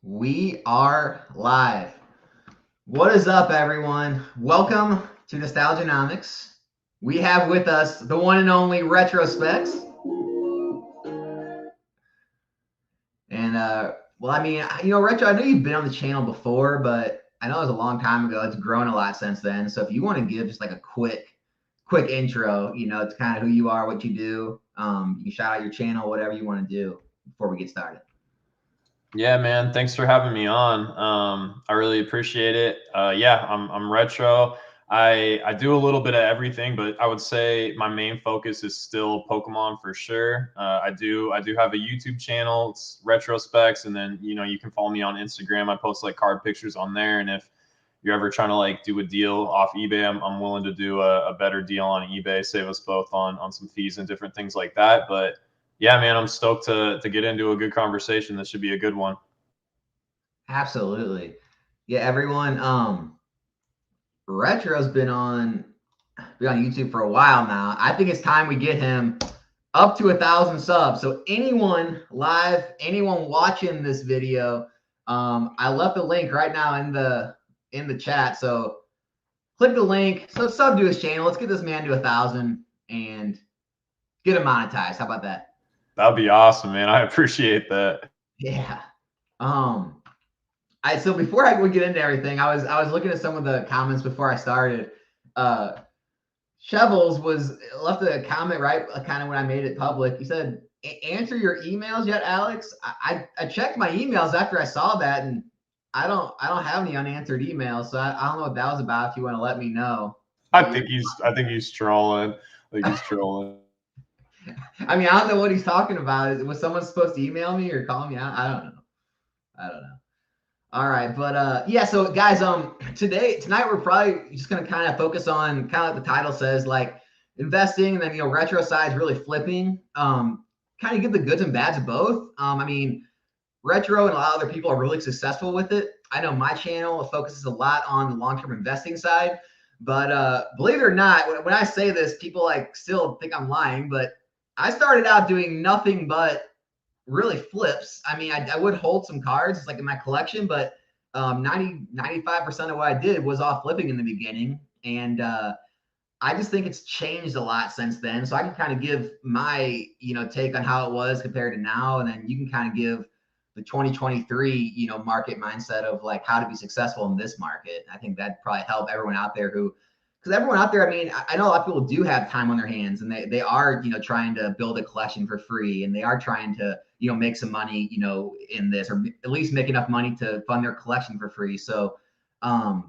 We are live. What is up, everyone? Welcome to Nostalgianomics. We have with us the one and only Retrospecs. And, Retro, I know you've been on the channel before, but I know it was a long time ago. It's grown a lot since then. So if you want to give just like a quick intro, it's kind of who you are, what you do. You can shout out your channel, whatever you want to do before we get started. Yeah, man. Thanks for having me on. I really appreciate it. I'm retro. I do a little bit of everything, but I would say my main focus is still Pokemon for sure. I do have a YouTube channel. It's Retrospecs, and then you can follow me on Instagram. I post like card pictures on there, and if you're ever trying to like do a deal off eBay, I'm willing to do a better deal on eBay, save us both on some fees and different things like that. But yeah, man, I'm stoked to get into a good conversation. This should be a good one. Absolutely. Yeah, everyone. Retro's been on YouTube for a while now. I think it's time we get him up to 1,000 subs. So anyone live, anyone watching this video, I left the link right now in the chat. So click the link. So sub to his channel. Let's get this man to 1,000 and get him monetized. How about that? That'd be awesome, man. I appreciate that. Yeah. So before we get into everything, I was looking at some of the comments before I started. Shovels was left a comment right kind of when I made it public. He said, "Answer your emails yet, Alex?" I checked my emails after I saw that, and I don't have any unanswered emails. So I don't know what that was about. If you want to let me know. I think he's trolling. Trolling. I mean, I don't know what he's talking about. Was someone supposed to email me or call me? I don't know. All right, but yeah, so guys, tonight we're probably just gonna kind of focus on kind of like the title says, like investing, and then retro side's really flipping. Kind of give the goods and bads of both. I mean, retro and a lot of other people are really successful with it. I know my channel focuses a lot on the long-term investing side, but believe it or not, when I say this, people like still think I'm lying, but I started out doing nothing but really flips. I mean, I would hold some cards like in my collection, but 95% of what I did was off flipping in the beginning. And I just think it's changed a lot since then. So I can kind of give my, take on how it was compared to now. And then you can kind of give the 2023, market mindset of like how to be successful in this market. I think that'd probably help everyone out there because everyone out there, I mean, I know a lot of people do have time on their hands and they are, trying to build a collection for free and they are trying to, make some money, in this, or at least make enough money to fund their collection for free. So I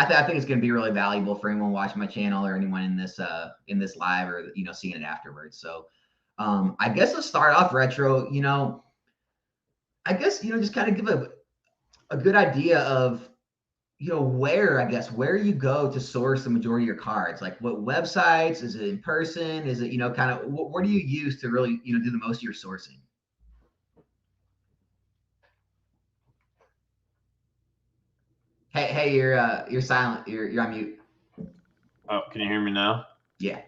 think it's going to be really valuable for anyone watching my channel or anyone in this live or, seeing it afterwards. So I guess let's start off retro, I guess, just kind of give a good idea of, where you go to source the majority of your cards, like what websites, is it in person? Is it, kind of, what do you use to really, do the most of your sourcing? Hey, you're silent. You're on mute. Oh, can you hear me now? Yeah.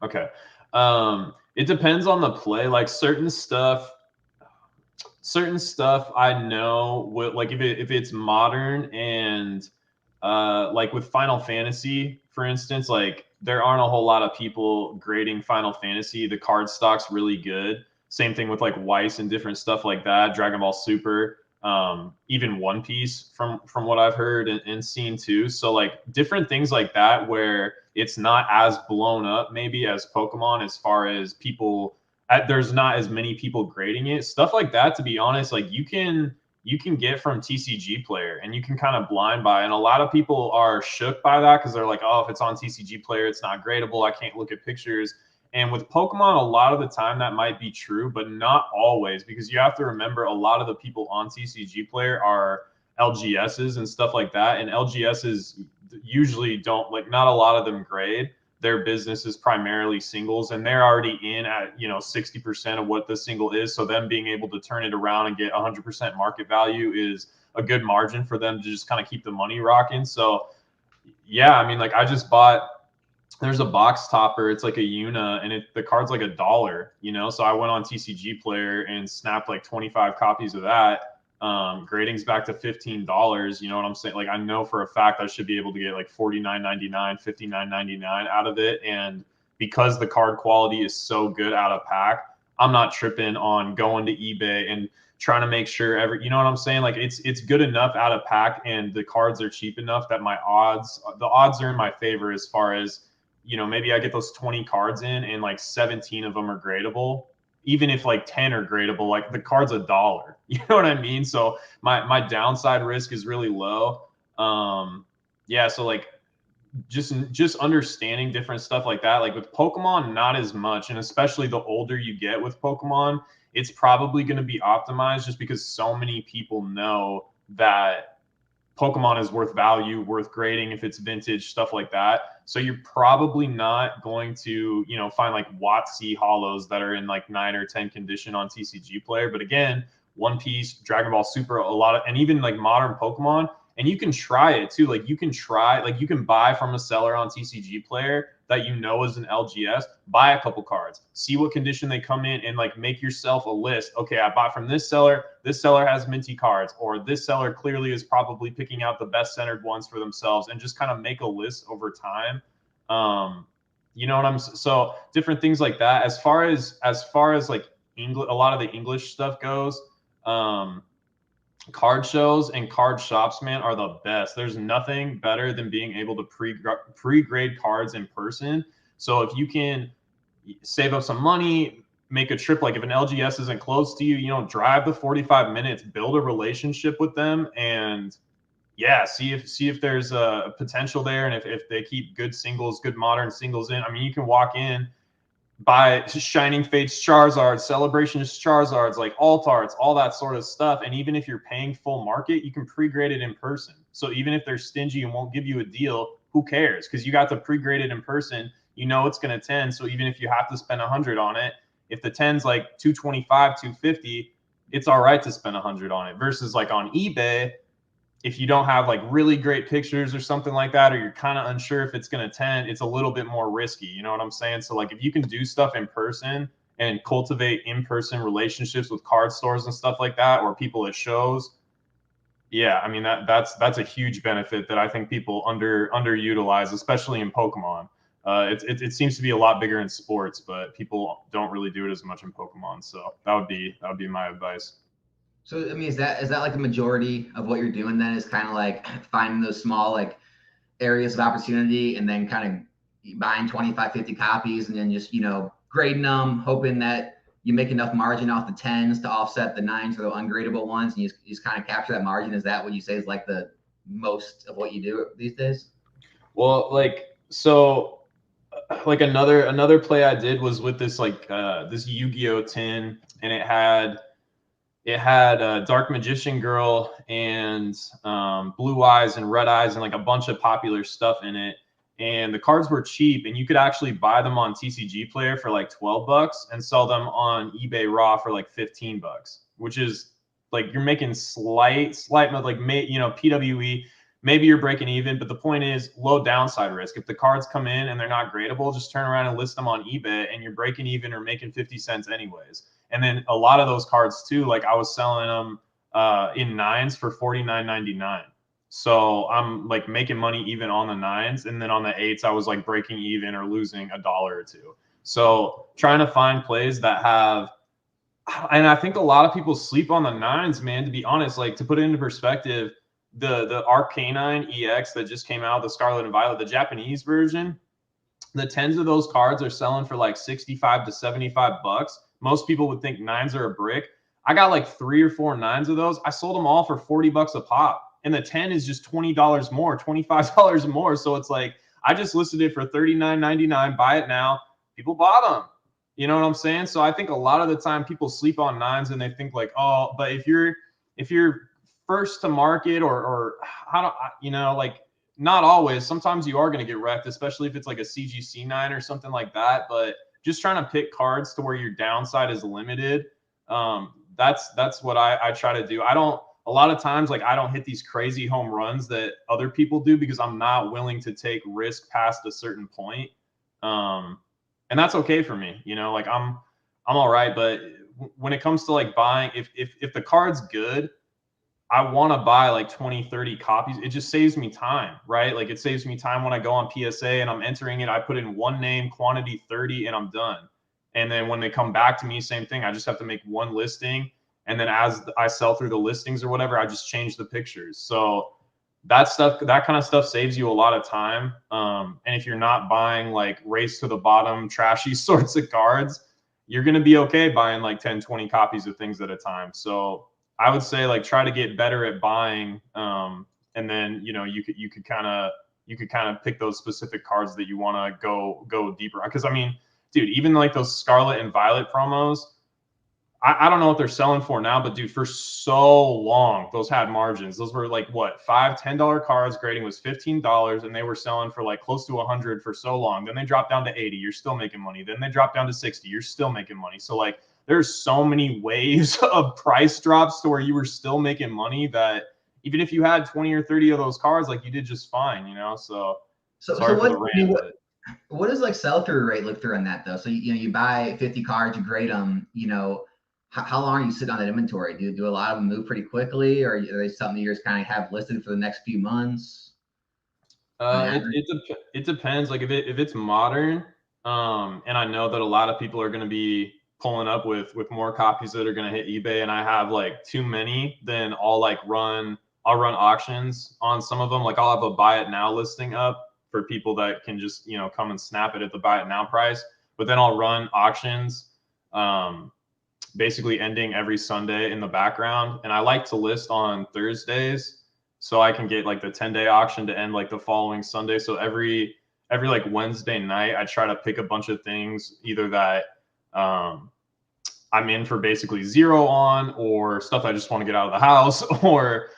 Okay. It depends on the play. Like certain stuff I know like if it's modern and like with Final Fantasy, for instance, like there aren't a whole lot of people grading Final Fantasy. The card stock's really good. Same thing with like Weiss and different stuff like that. Dragon Ball Super, even One Piece from what I've heard and seen too. So like different things like that where it's not as blown up maybe as Pokemon as far as people. There's not as many people grading it. Stuff like that, to be honest, like you can get from TCG Player and you can kind of blind buy. And a lot of people are shook by that because they're like, oh, if it's on TCG Player, it's not gradable. I can't look at pictures. And with Pokemon, a lot of the time that might be true, but not always, because you have to remember a lot of the people on TCG Player are LGSs and stuff like that. And LGSs usually don't, like, not a lot of them grade. Their business is primarily singles, and they're already in at 60% of what the single is. So them being able to turn it around and get 100% market value is a good margin for them to just kind of keep the money rocking. So yeah, I mean, like I just bought. There's a box topper. It's like a Una, and the card's like $1. So I went on TCG Player and snapped like 25 copies of that. Grading's back to $15. You know what I'm saying? Like I know for a fact I should be able to get like $49.99, $59.99 out of it. And because the card quality is so good out of pack, I'm not tripping on going to eBay and trying to make sure you know what I'm saying? Like it's good enough out of pack and the cards are cheap enough that the odds are in my favor as far as, you know, maybe I get those 20 cards in and like 17 of them are gradable. Even if like 10 are gradable, like the card's $1. You know what I mean? So my downside risk is really low. Yeah, so like just understanding different stuff like that. Like with Pokemon, not as much. And especially the older you get with Pokemon, it's probably going to be optimized just because so many people know that Pokemon is worth value, worth grading if it's vintage, stuff like that. So you're probably not going to, you know, find like WotC hollows that are in like 9 or 10 condition on TCG Player. But again, One Piece, Dragon Ball Super, a lot of, and even like modern Pokemon, and you can try it too. Like you can buy from a seller on TCG Player that you know is an LGS, buy a couple cards, see what condition they come in, and like make yourself a list. Okay, I bought from this seller has minty cards, or this seller clearly is probably picking out the best centered ones for themselves, and just kind of make a list over time. You know what so different things like that. As far as like English, a lot of the English stuff goes, card shows and card shops, man, are the best. There's nothing better than being able to pre-grade cards in person. So if you can save up some money, make a trip, like if an LGS isn't close to you, you know, drive the 45 minutes, build a relationship with them, and yeah, see if there's a potential there, and if they keep good modern singles in. I mean, you can walk in, buy Shining Fates Charizards, Celebrations Charizards, like Altarts, all that sort of stuff. And even if you're paying full market, you can pre-grade it in person. So even if they're stingy and won't give you a deal, who cares? Because you got to pre-grade it in person. You know it's going to 10. So even if you have to spend 100 on it, if the 10's like 225, 250, it's all right to spend 100 on it. Versus like on eBay, if you don't have like really great pictures or something like that, or you're kind of unsure if it's going to 10, it's a little bit more risky. You know what I'm saying? So like if you can do stuff in person and cultivate in-person relationships with card stores and stuff like that, or people at shows, yeah, I mean that's a huge benefit that I think people underutilize, especially in Pokemon. It seems to be a lot bigger in sports, but people don't really do it as much in Pokemon. So that would be my advice. So I mean, is that like the majority of what you're doing then? Is kind of like finding those small like areas of opportunity and then kind of buying 25, 50 copies and then just, you know, grading them, hoping that you make enough margin off the 10s to offset the 9s or the ungradable ones, and you just kind of capture that margin. Is that what you say is like the most of what you do these days? Well, like another play I did was with this this Yu-Gi-Oh tin, and it had Dark Magician Girl and Blue Eyes and Red Eyes and like a bunch of popular stuff in it. And the cards were cheap, and you could actually buy them on TCG Player for like $12 and sell them on eBay Raw for like $15, which is like you're making slight like you know, PWE. Maybe you're breaking even, but the point is low downside risk. If the cards come in and they're not gradable, just turn around and list them on eBay, and you're breaking even or making 50 cents anyways. And then a lot of those cards too, like I was selling them in 9s for $49.99. So I'm like making money even on the 9s, and then on the 8s I was like breaking even or losing $1 or $2. So trying to find plays that have, and I think a lot of people sleep on the 9s, man. To be honest, like to put it into perspective, the Arcanine EX that just came out, the Scarlet and Violet, the Japanese version, the 10s of those cards are selling for like 65 to 75 bucks. Most people would think 9s are a brick. I got like 3 or 4 9s of those. I sold them all for 40 bucks a pop. And the 10 is just $20 more, $25 more. So it's like, I just listed it for $39.99. Buy it now. People bought them. You know what I'm saying? So I think a lot of the time people sleep on 9s and they think like, oh, but if you're first to market or how do you know, like not always, sometimes you are going to get wrecked, especially if it's like a CGC 9 or something like that. But just trying to pick cards to where your downside is limited. That's what I try to do. A lot of times, like I don't hit these crazy home runs that other people do because I'm not willing to take risk past a certain point. And that's okay for me, you know, like I'm all right. But when it comes to like buying, if the card's good, I want to buy like 20, 30 copies. It just saves me time, right? Like it saves me time when I go on PSA and I'm entering it. I put in one name, quantity 30, and I'm done. And then when they come back to me, same thing. I just have to make one listing. And then as I sell through the listings or whatever, I just change the pictures. So that stuff, that kind of stuff saves you a lot of time. And if you're not buying like race to the bottom, trashy sorts of cards, you're going to be okay buying like 10, 20 copies of things at a time. So I would say like try to get better at buying, and then you could kind of pick those specific cards that you want to go deeper on. Because I mean, dude, even like those Scarlet and Violet promos, I don't know what they're selling for now, but dude, for so long those had margins. Those were like what, $5-10 cards. Grading was $15, and they were selling for like close to 100 for so long. Then they dropped down to 80. You're still making money. Then they dropped down to 60. You're still making money. So like there's so many waves of price drops to where you were still making money that even if you had 20 or 30 of those cards, like you did just fine, So sorry for the rant. What does like sell-through rate look through on that though? So you buy 50 cards, you grade them, how long are you sitting on that inventory? Do a lot of them move pretty quickly, or are they something you just kind of have listed for the next few months? It depends. Like if it's modern, and I know that a lot of people are going to be pulling up with more copies that are going to hit eBay, and I have like too many, then I'll run auctions on some of them. Like I'll have a buy it now listing up for people that can just come and snap it at the buy it now price. But then I'll run auctions, basically ending every Sunday in the background, and I like to list on Thursdays so I can get like the 10-day auction to end like the following Sunday. So every like Wednesday night, I try to pick a bunch of things either that I'm in for basically zero on, or stuff I just want to get out of the house, or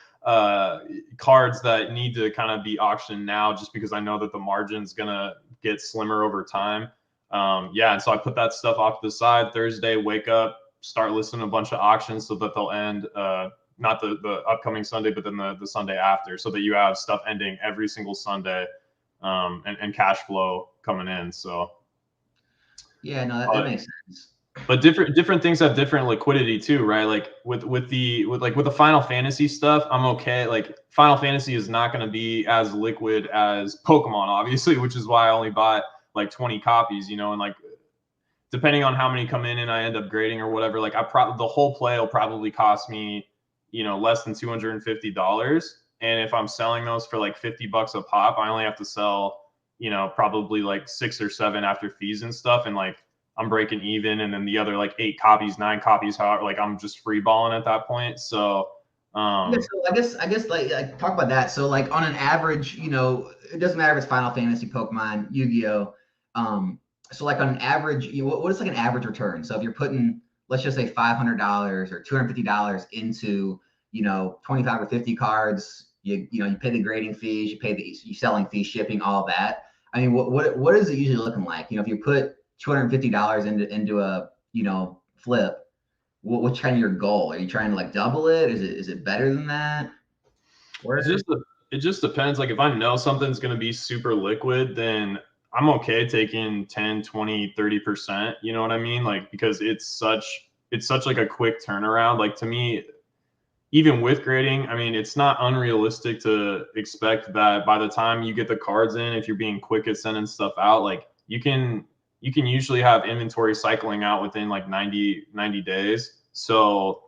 cards that need to kind of be auctioned now just because I know that the margin's gonna get slimmer over time. And so I put that stuff off to the side. Thursday, wake up, start listing a bunch of auctions so that they'll end not the upcoming Sunday, but then the Sunday after, so that you have stuff ending every single Sunday, and cash flow coming in. So yeah, no, that makes sense. But different things have different liquidity too, right? Like with the Final Fantasy stuff, I'm okay. Like Final Fantasy is not going to be as liquid as Pokemon, obviously, which is why I only bought like 20 copies, and like depending on how many come in and I end up grading or whatever, like the whole play will probably cost me, less than $250. And if I'm selling those for like $50 a pop, I only have to sell, probably like 6 or 7 after fees and stuff, and like I'm breaking even, and then the other like 8 copies, 9 copies, however, like I'm just free balling at that point. So, I guess like talk about that. So like on an average, it doesn't matter if it's Final Fantasy, Pokemon, Yu-Gi-Oh. So like on an average, what is like an average return? So if you're putting, let's just say $500 or $250 into, 25 or 50 cards, you pay the grading fees, you pay the selling fees, shipping, all that. I mean, what is it usually looking like? If you put $250 into a flip, what's kind of your goal? Are you trying to like double it? Is it better than that? It just depends. Like if I know something's going to be super liquid, then I'm okay taking 10, 20, 30%, you know what I mean? Like, because it's such like a quick turnaround. Like to me, even with grading, I mean, it's not unrealistic to expect that by the time you get the cards in, if you're being quick at sending stuff out, like you can usually have inventory cycling out within like 90 days. So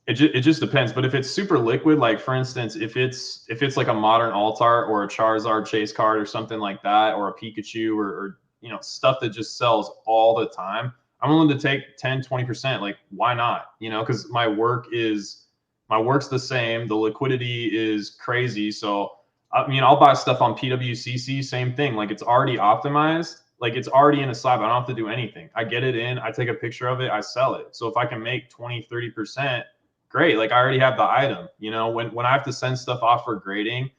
it just depends. But if it's super liquid, like for instance, if it's like a modern Altar or a Charizard chase card or something like that, or a Pikachu or stuff that just sells all the time, I'm willing to take 10, 20%. Like, why not? Because my work's the same. The liquidity is crazy. So, I mean, I'll buy stuff on PWCC, same thing. Like, it's already optimized. Like, it's already in a slab. I don't have to do anything. I get it in. I take a picture of it. I sell it. So if I can make 20, 30%, great. Like, I already have the item. When I have to send stuff off for grading,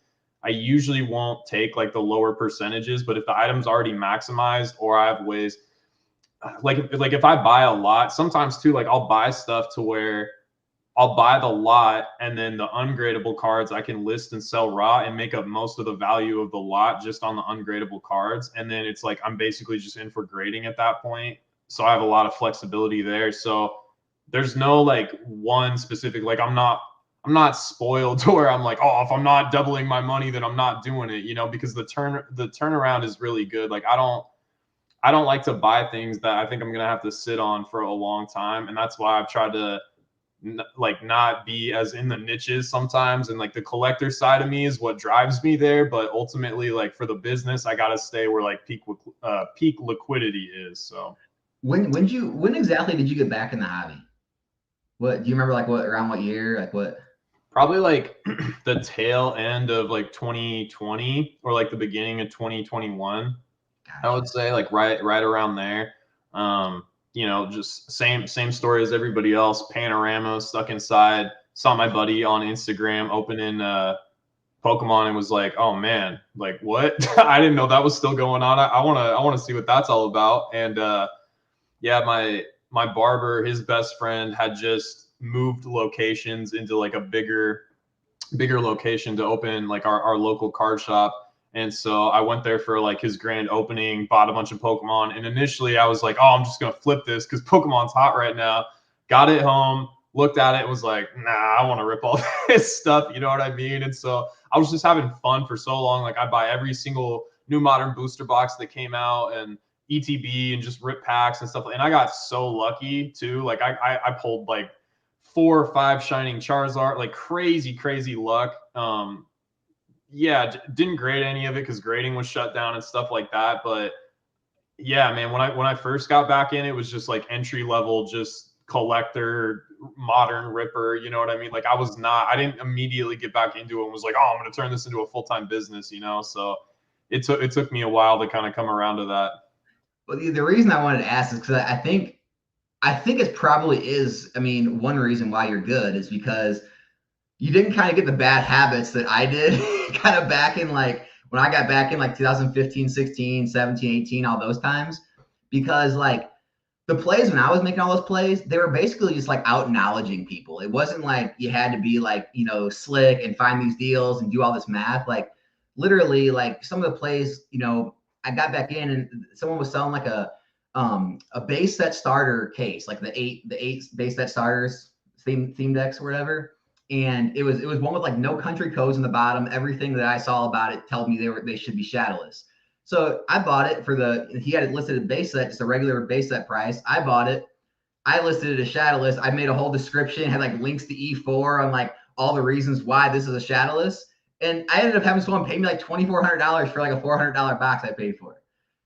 I usually won't take like the lower percentages. But if the item's already maximized, or I have ways – like if I buy a lot, sometimes too, like I'll buy stuff to where I'll buy the lot, and then the ungradable cards I can list and sell raw and make up most of the value of the lot just on the ungradable cards. And then it's like I'm basically just in for grading at that point. So I have a lot of flexibility there. So there's no like one specific, like I'm not not spoiled to where I'm like, oh, if I'm not doubling my money, then I'm not doing it, because the turnaround is really good. Like I don't like to buy things that I think I'm gonna have to sit on for a long time, and that's why I've tried to like not be as in the niches sometimes, and like the collector side of me is what drives me there. But ultimately, like for the business, I gotta stay where like peak liquidity is. So when exactly did you get back in the hobby? What do you remember? Like around what year? Like what? probably like the tail end of like 2020 or like the beginning of 2021. I Gotcha. would say like right around there. Just same story as everybody else. Panorama, stuck inside. Saw my buddy on Instagram opening Pokemon and was like, "Oh man, like what? I didn't know that was still going on. I wanna see what that's all about." And yeah, my barber, his best friend, had just moved locations into like a bigger location to open like our local card shop. And so I went there for like his grand opening, bought a bunch of Pokemon. And initially I was like, oh, I'm just going to flip this because Pokemon's hot right now. Got it home, looked at it, and was like, nah, I want to rip all this stuff. You know what I mean? And so I was just having fun for so long. Like I buy every single new modern booster box that came out and ETB and just rip packs and stuff. And I got so lucky too. Like I pulled like 4 or 5 shining Charizard, like crazy luck. Yeah, didn't grade any of it because grading was shut down and stuff like that. But yeah, man, when I first got back in, it was just like entry level, just collector, modern ripper. You know what I mean? Like I didn't immediately get back into it and was like, oh, I'm going to turn this into a full-time business. So it took me a while to kind of come around to that. Well, the reason I wanted to ask is because I think it probably is. I mean, one reason why you're good is because you didn't kind of get the bad habits that I did kind of back in like when I got back in like 2015, 16, 17, 18, all those times. Because like the plays when I was making all those plays, they were basically just like out knowledging people. It wasn't like you had to be like, slick and find these deals and do all this math. Like literally, like some of the plays, I got back in and someone was selling like a base set starter case, like the eight base set starters theme decks or whatever. And it was one with like no country codes in the bottom. Everything that I saw about it told me they should be shadowless. So I bought it he had it listed at base set, just a regular base set price. I bought it. I listed it as shadowless. I made a whole description, had like links to E4 on like all the reasons why this is a shadowless. And I ended up having someone pay me like $2,400 for like a $400 box I paid for.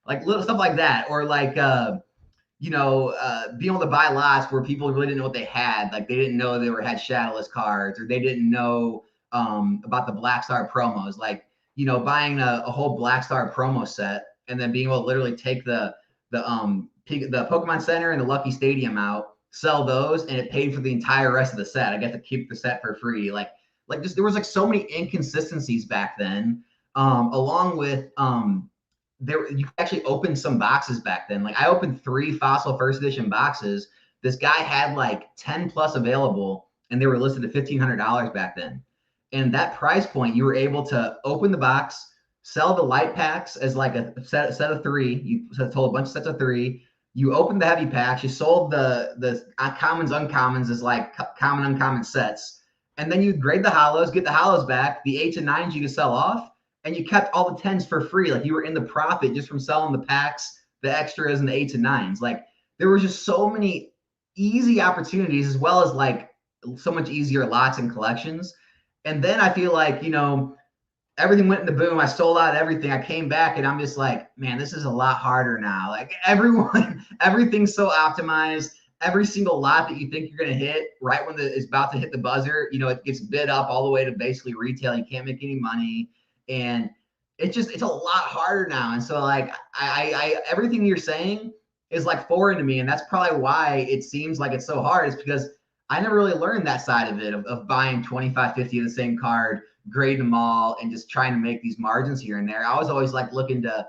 Like little stuff like that. Or like, being able to buy lots where people really didn't know what they had. Like they didn't know they had shadowless cards, or they didn't know about the Black Star promos. Like, buying a whole Black Star promo set and then being able to literally take the Pokemon Center and the Lucky Stadium out, sell those, and it paid for the entire rest of the set. I got to keep the set for free. Like just there was like so many inconsistencies back then. Along with you could actually open some boxes back then. Like I opened 3 Fossil First Edition boxes. This guy had like 10 plus available, and they were listed at $1,500 back then. And that price point, you were able to open the box, sell the light packs as like a set of 3. You sold a bunch of sets of 3. You opened the heavy packs. You sold the commons, uncommons as like common, uncommon sets. And then you grade the hollows, get the hollows back. The 8s and 9s you could sell off. And you kept all the 10s for free. Like you were in the profit just from selling the packs, the extras, and the 8s and 9s. Like there were just so many easy opportunities, as well as like so much easier lots and collections. And then I feel like, everything went into boom. I sold out everything. I came back and I'm just like, man, this is a lot harder now. Like everything's so optimized. Every single lot that you think you're going to hit right when it's about to hit the buzzer, it gets bid up all the way to basically retail. You can't make any money. And it's a lot harder now. And so like, I everything you're saying is like foreign to me. And that's probably why it seems like it's so hard, is because I never really learned that side of it, of buying 25, 50 of the same card, grading them all, and just trying to make these margins here and there. I was always like looking to,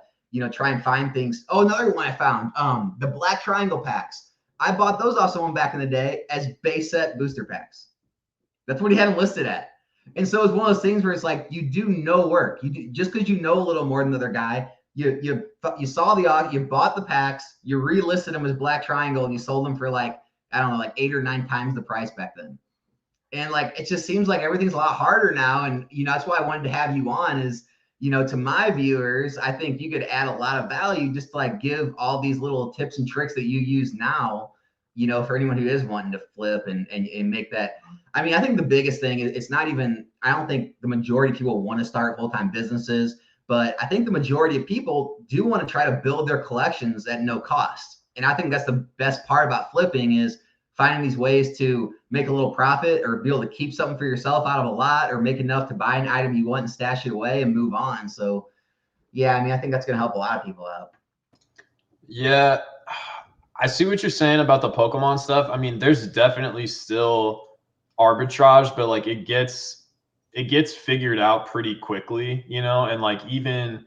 try and find things. Oh, another one I found, the Black Triangle packs. I bought those off someone back in the day as base set booster packs. That's what he had them listed at. And so it's one of those things where it's like, you do no work. Just because you know a little more than the other guy, you saw you bought the packs, you relisted them as Black Triangle, and you sold them for like, I don't know, like 8 or 9 times the price back then. And like, it just seems like everything's a lot harder now. And, that's why I wanted to have you on is, to my viewers, I think you could add a lot of value just to like give all these little tips and tricks that you use now, for anyone who is wanting to flip and make that. I mean, I think the biggest thing is it's not even, I don't think the majority of people want to start full-time businesses, but I think the majority of people do want to try to build their collections at no cost. And I think that's the best part about flipping is finding these ways to make a little profit or be able to keep something for yourself out of a lot or make enough to buy an item you want and stash it away and move on. So yeah, I mean, I think that's going to help a lot of people out. Yeah, I see what you're saying about the Pokemon stuff. I mean, there's definitely still arbitrage, but like it gets figured out pretty quickly, and like even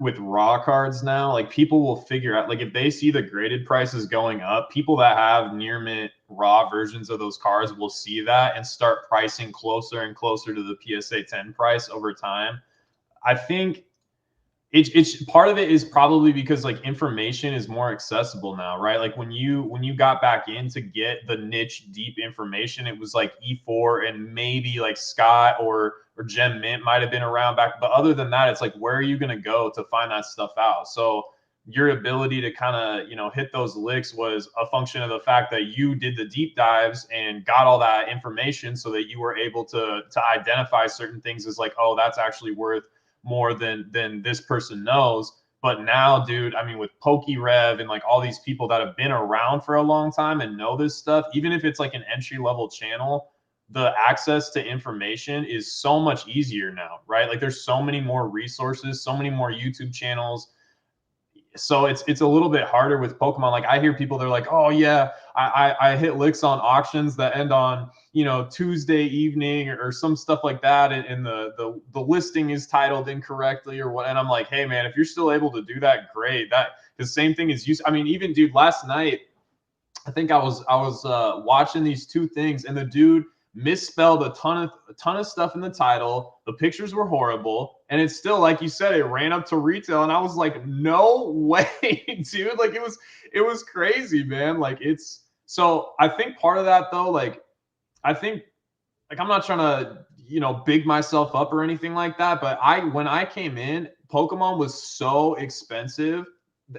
with raw cards now, like people will figure out, like if they see the graded prices going up, people that have near mint raw versions of those cards will see that and start pricing closer and closer to the PSA 10 price over time. I think it's part of it is probably because like information is more accessible now, right? Like when you got back in to get the niche deep information, it was like E4 and maybe like Scott or Gem Mint might have been around back, but other than that, it's like where are you going to go to find that stuff out? So your ability to kind of hit those licks was a function of the fact that you did the deep dives and got all that information so that you were able to identify certain things as like, oh, that's actually worth more than this person knows. But now, dude, I mean, with PokeRev and like all these people that have been around for a long time and know this stuff, even if it's like an entry level channel, the access to information is so much easier now, right? Like there's so many more resources, so many more YouTube channels. So it's a little bit harder with Pokemon. Like I hear people, they're like, oh yeah, I hit licks on auctions that end on Tuesday evening or some stuff like that, and the listing is titled incorrectly or what. And I'm like, hey man, if you're still able to do that, great. That the same thing is used. I mean, even dude, last night I think I was watching these two things, and the dude misspelled a ton of stuff in the title. The pictures were horrible, and it's still, like you said, it ran up to retail, and I was like, no way, dude. Like it was crazy, man. Like it's so I think part of that though, like I think like I'm not trying to big myself up or anything like that, but when I came in, Pokemon was so expensive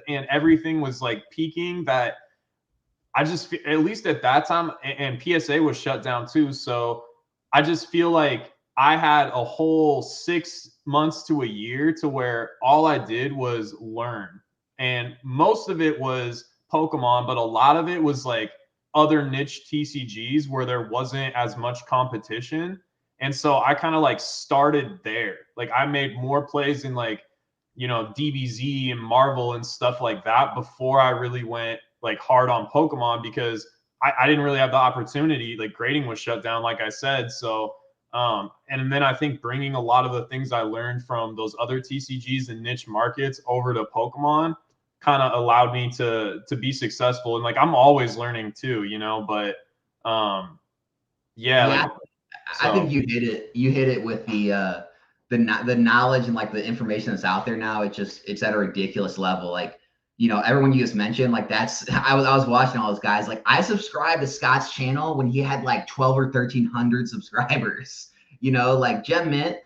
and everything was like peaking that I just, at least at that time, and PSA was shut down too. So I just feel like I had a whole 6 months to a year to where all I did was learn. And most of it was Pokemon, but a lot of it was like other niche TCGs where there wasn't as much competition. And so I kind of like started there. Like I made more plays in like, DBZ and Marvel and stuff like that before I really went like hard on Pokemon because I didn't really have the opportunity. Like grading was shut down, like I said. So, and then I think bringing a lot of the things I learned from those other TCGs and niche markets over to Pokemon kind of allowed me to be successful. And like I'm always learning too, but yeah, Yeah, like I think so. you hit it. You hit it with the knowledge and like the information that's out there now. It's at a ridiculous level. Like, everyone you just mentioned, like that's I was watching all those guys. Like I subscribed to Scott's channel when he had like 12 or 1300 subscribers. Like Gem Mint.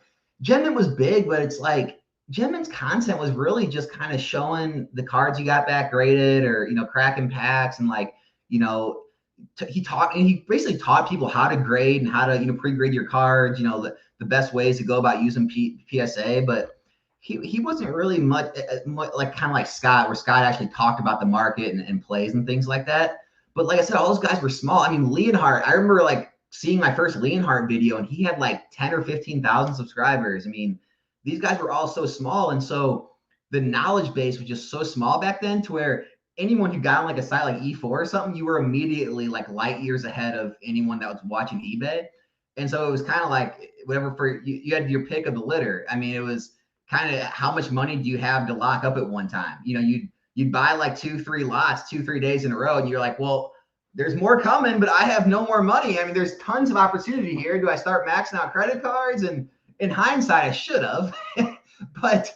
Gem Mint was big, but it's like Gem Mint's content was really just kind of showing the cards you got back graded or cracking packs and like, he basically taught people how to grade and how to pre-grade your cards, the best ways to go about using PSA, but he wasn't really much like kind of like Scott, where Scott actually talked about the market and plays and things like that. But like I said, all those guys were small. I mean, Leonhardt, I remember like seeing my first Leonhardt video and he had like 10 or 15,000 subscribers. I mean, these guys were all so small, and so the knowledge base was just so small back then to where anyone who got on like a site like E4 or something, you were immediately like light years ahead of anyone that was watching eBay. And so it was kind of like whatever for you had your pick of the litter. I mean, it was kind of how much money do you have to lock up at one time? You'd buy like 2-3 lots, 2-3 days in a row, and you're like, well, there's more coming, but I have no more money. I mean, there's tons of opportunity here. Do I start maxing out credit cards? And in hindsight, I should have. But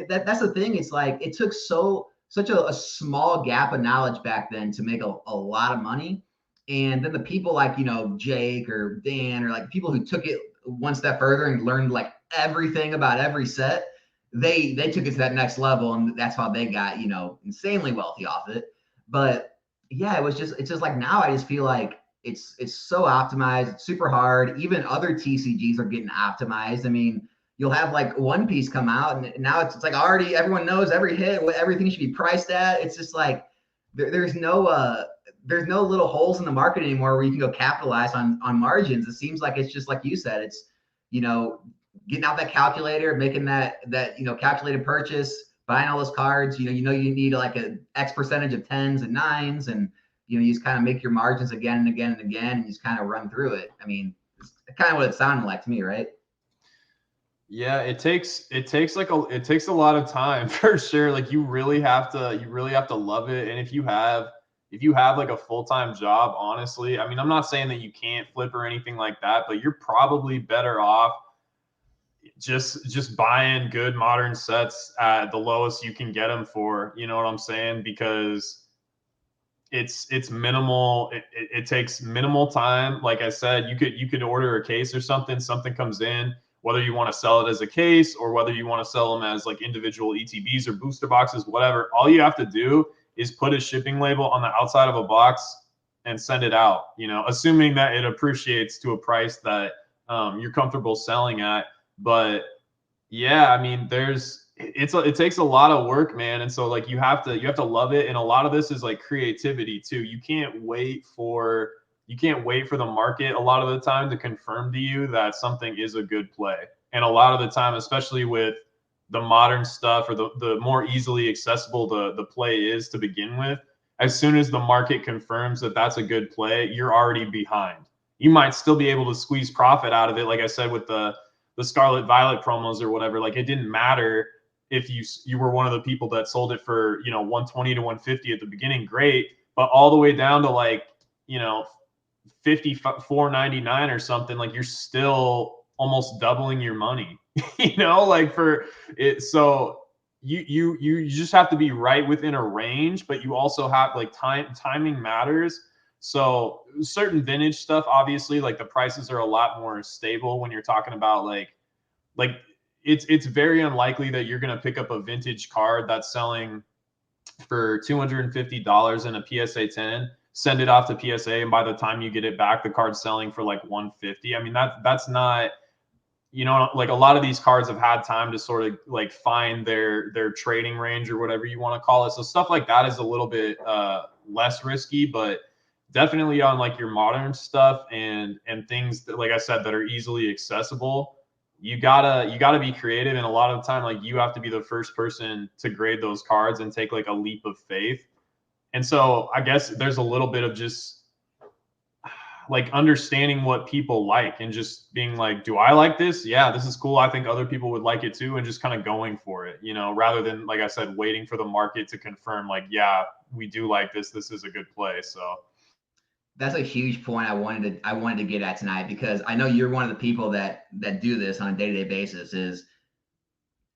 that's the thing. It's like it took such a small gap of knowledge back then to make a lot of money. And then the people like, Jake or Dan, or like people who took it one step further and learned like everything about every set, they took it to that next level, and that's how they got, insanely wealthy off it. But yeah, it's just like now I just feel like it's so optimized, it's super hard. Even other TCGs are getting optimized. I mean, you'll have like One Piece come out, and now it's like already everyone knows every hit, what everything should be priced at. It's just like there's no little holes in the market anymore where you can go capitalize on margins. It seems like it's just like you said, it's getting out that calculator, making that calculated purchase, buying all those cards. You need like a X percentage of tens and nines, and you just kind of make your margins again and again and again, and you just kind of run through it. I mean, it's kind of what it sounded like to me, right? Yeah, it takes a lot of time for sure. Like you really have to love it. And if you have like a full-time job, honestly, I mean, I'm not saying that you can't flip or anything like that, but you're probably better off just buying good modern sets at the lowest you can get them for. You know what I'm saying? Because it's minimal. It takes minimal time. Like I said, you could order a case or something comes in, whether you want to sell it as a case or whether you want to sell them as like individual ETBs or booster boxes, whatever. All you have to do is put a shipping label on the outside of a box and send it out, assuming that it appreciates to a price that you're comfortable selling at. But yeah, I mean, it takes a lot of work, man. And so like you have to love it. And a lot of this is like creativity too. You can't wait for the market a lot of the time to confirm to you that something is a good play. And a lot of the time, especially with the modern stuff or the more easily accessible the play is to begin with, as soon as the market confirms that that's a good play, you're already behind. You might still be able to squeeze profit out of it. Like I said, with the Scarlet Violet promos or whatever, like it didn't matter if you were one of the people that sold it for, 120 to 150 at the beginning, great. But all the way down to like, 54.99 or something, like you're still almost doubling your money, like for it. So you just have to be right within a range, but you also have like timing matters. So certain vintage stuff, obviously, like the prices are a lot more stable when you're talking about like it's very unlikely that you're going to pick up a vintage card that's selling for $250 in a PSA 10, send it off to PSA, and by the time you get it back, the card's selling for like 150. I mean, that's not, like a lot of these cards have had time to sort of like find their trading range or whatever you want to call it. So stuff like that is a little bit less risky, but definitely on like your modern stuff and things that, like I said, that are easily accessible, you gotta be creative. And a lot of the time, like you have to be the first person to grade those cards and take like a leap of faith. And so I guess there's a little bit of just like understanding what people like and just being like, do I like this? Yeah, this is cool. I think other people would like it too. And just kind of going for it, rather than, like I said, waiting for the market to confirm like, yeah, we do like this. This is a good play. So that's a huge point I wanted to get at tonight, because I know you're one of the people that do this on a day-to-day basis. Is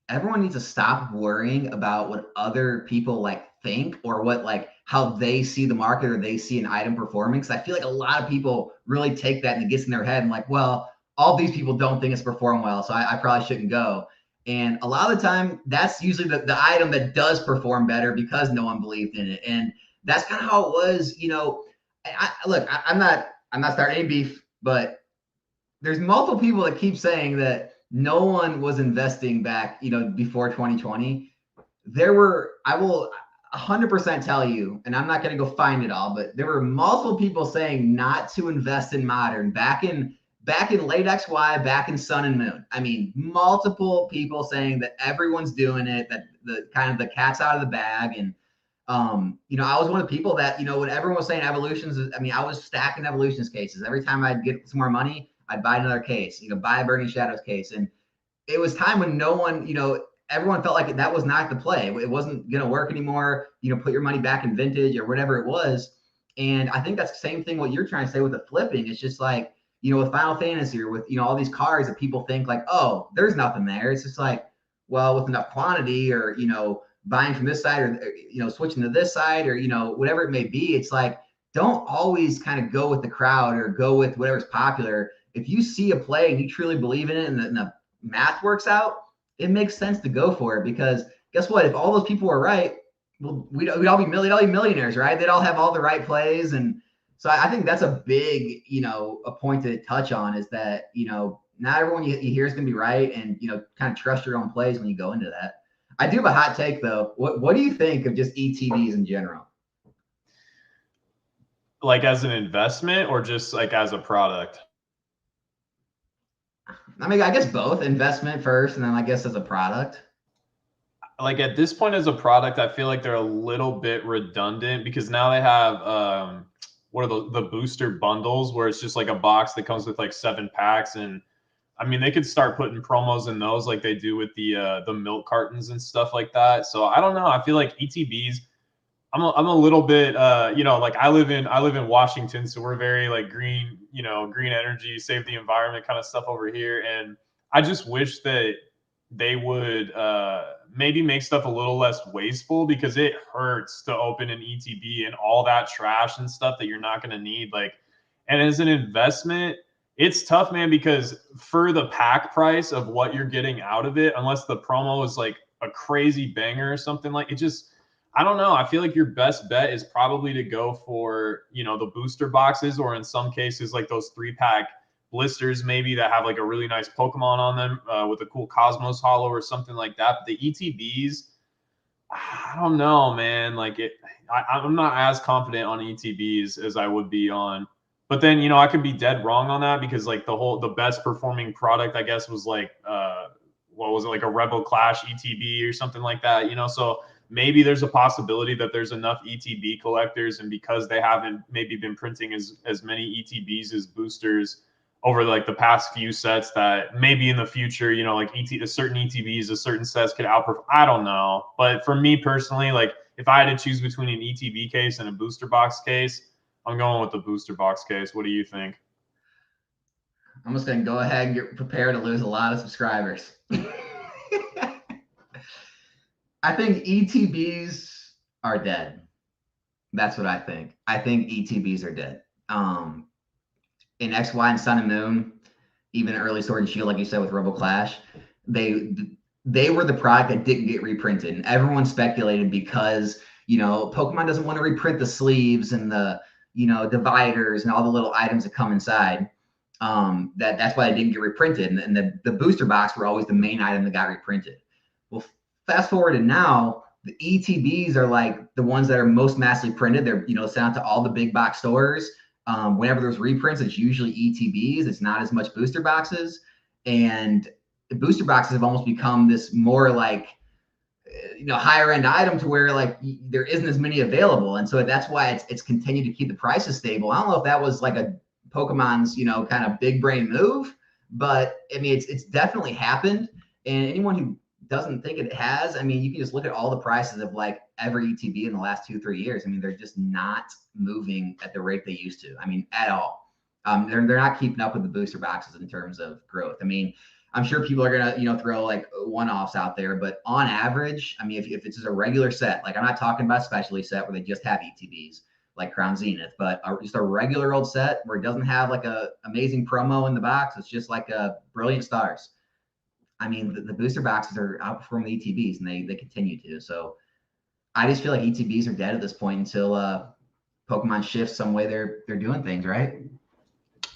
everyone needs to stop worrying about what other people like think, or what like how they see the market or they see an item performing. Because I feel like a lot of people really take that and it gets in their head and like, well, all these people don't think it's performed well, so I probably shouldn't go. And a lot of the time, that's usually the item that does perform better because no one believed in it. And that's kind of how it was, I'm not starting any beef, but there's multiple people that keep saying that no one was investing back, before 2020. I will 100% tell you, and I'm not going to go find it all, but there were multiple people saying not to invest in modern back in late XY, back in Sun and Moon. I mean, multiple people saying that everyone's doing it, that the kind of the cat's out of the bag. And I was one of the people that, when everyone was saying evolutions, I was stacking evolutions cases. Every time I'd get some more money, I'd buy another case, buy a Burning Shadows case. And it was time when no one, everyone felt like that was not the play. It wasn't going to work anymore. Put your money back in vintage or whatever it was. And I think that's the same thing what you're trying to say with the flipping. It's just like, with Final Fantasy or with, all these cards that people think like, oh, there's nothing there. It's just like, well, with enough quantity or, buying from this side or, switching to this side or, whatever it may be, it's like, don't always kind of go with the crowd or go with whatever's popular. If you see a play and you truly believe in it and the math works out, it makes sense to go for it, because guess what? If all those people were right, well, we'd all be millionaires, right? They'd all have all the right plays. And so I think that's a big, a point to touch on, is that, not everyone you hear is going to be right, and, kind of trust your own plays when you go into that. I do have a hot take though. What do you think of just ETBs in general? Like as an investment or just like as a product? I mean, I guess both. Investment first, and then I guess as a product. Like at this point as a product, I feel like they're a little bit redundant, because now they have what are the booster bundles, where it's just like a box that comes with like 7 packs. And I mean, they could start putting promos in those like they do with the milk cartons and stuff like that. So I don't know. I feel like ETBs, I'm a little bit like I live in Washington, so we're very like green, green energy, save the environment kind of stuff over here. And I just wish that they would maybe make stuff a little less wasteful, because it hurts to open an ETB and all that trash and stuff that you're not going to need. Like, and as an investment, it's tough, man, because for the pack price of what you're getting out of it, unless the promo is like a crazy banger or something, like it just, I don't know. I feel like your best bet is probably to go for, the booster boxes, or in some cases, like those 3-pack blisters maybe that have like a really nice Pokemon on them with a cool Cosmos Hollow or something like that. But the ETBs, I don't know, man. Like I'm not as confident on ETBs as I would be on. But then, I could be dead wrong on that, because like the best performing product, I guess, was like what was it, like a Rebel Clash ETB or something like that, So maybe there's a possibility that there's enough ETB collectors, and because they haven't maybe been printing as many ETBs as boosters over like the past few sets, that maybe in the future, like a certain ETBs, a certain sets could outperform. I don't know. But for me personally, like if I had to choose between an ETB case and a booster box case, I'm going with the booster box case. What do you think? I'm just going to go ahead and get prepared to lose a lot of subscribers. I think ETBs are dead. That's what I think. I think ETBs are dead. In X, Y, and Sun and Moon, even early Sword and Shield, like you said with Rebel Clash, they were the product that didn't get reprinted, and everyone speculated because Pokemon doesn't want to reprint the sleeves and the dividers and all the little items that come inside. That's why it didn't get reprinted, and the booster box were always the main item that got reprinted. Well, fast forward to now, the ETBs are like the ones that are most massively printed. They're sent out to all the big box stores. Whenever there's reprints, it's usually ETBs. It's not as much booster boxes, and the booster boxes have almost become this more like higher end item, to where like there isn't as many available, and so that's why it's continued to keep the prices stable. I don't know if that was like a Pokemon's kind of big brain move, but I mean it's definitely happened. And anyone who doesn't think it has, I mean, you can just look at all the prices of like every ETB in the last 2-3 years. I mean, they're just not moving at the rate they used to. I mean, at all. They're not keeping up with the booster boxes in terms of growth. I mean, I'm sure people are gonna throw like one-offs out there, but on average, I mean, if it's just a regular set, like I'm not talking about a specialty set where they just have ETBs like Crown Zenith, but just a regular old set where it doesn't have like a amazing promo in the box. It's just like a Brilliant Stars. I mean, the booster boxes are outperforming the ETBs, and they continue to. So I just feel like ETBs are dead at this point until Pokemon shifts some way they're doing things, right?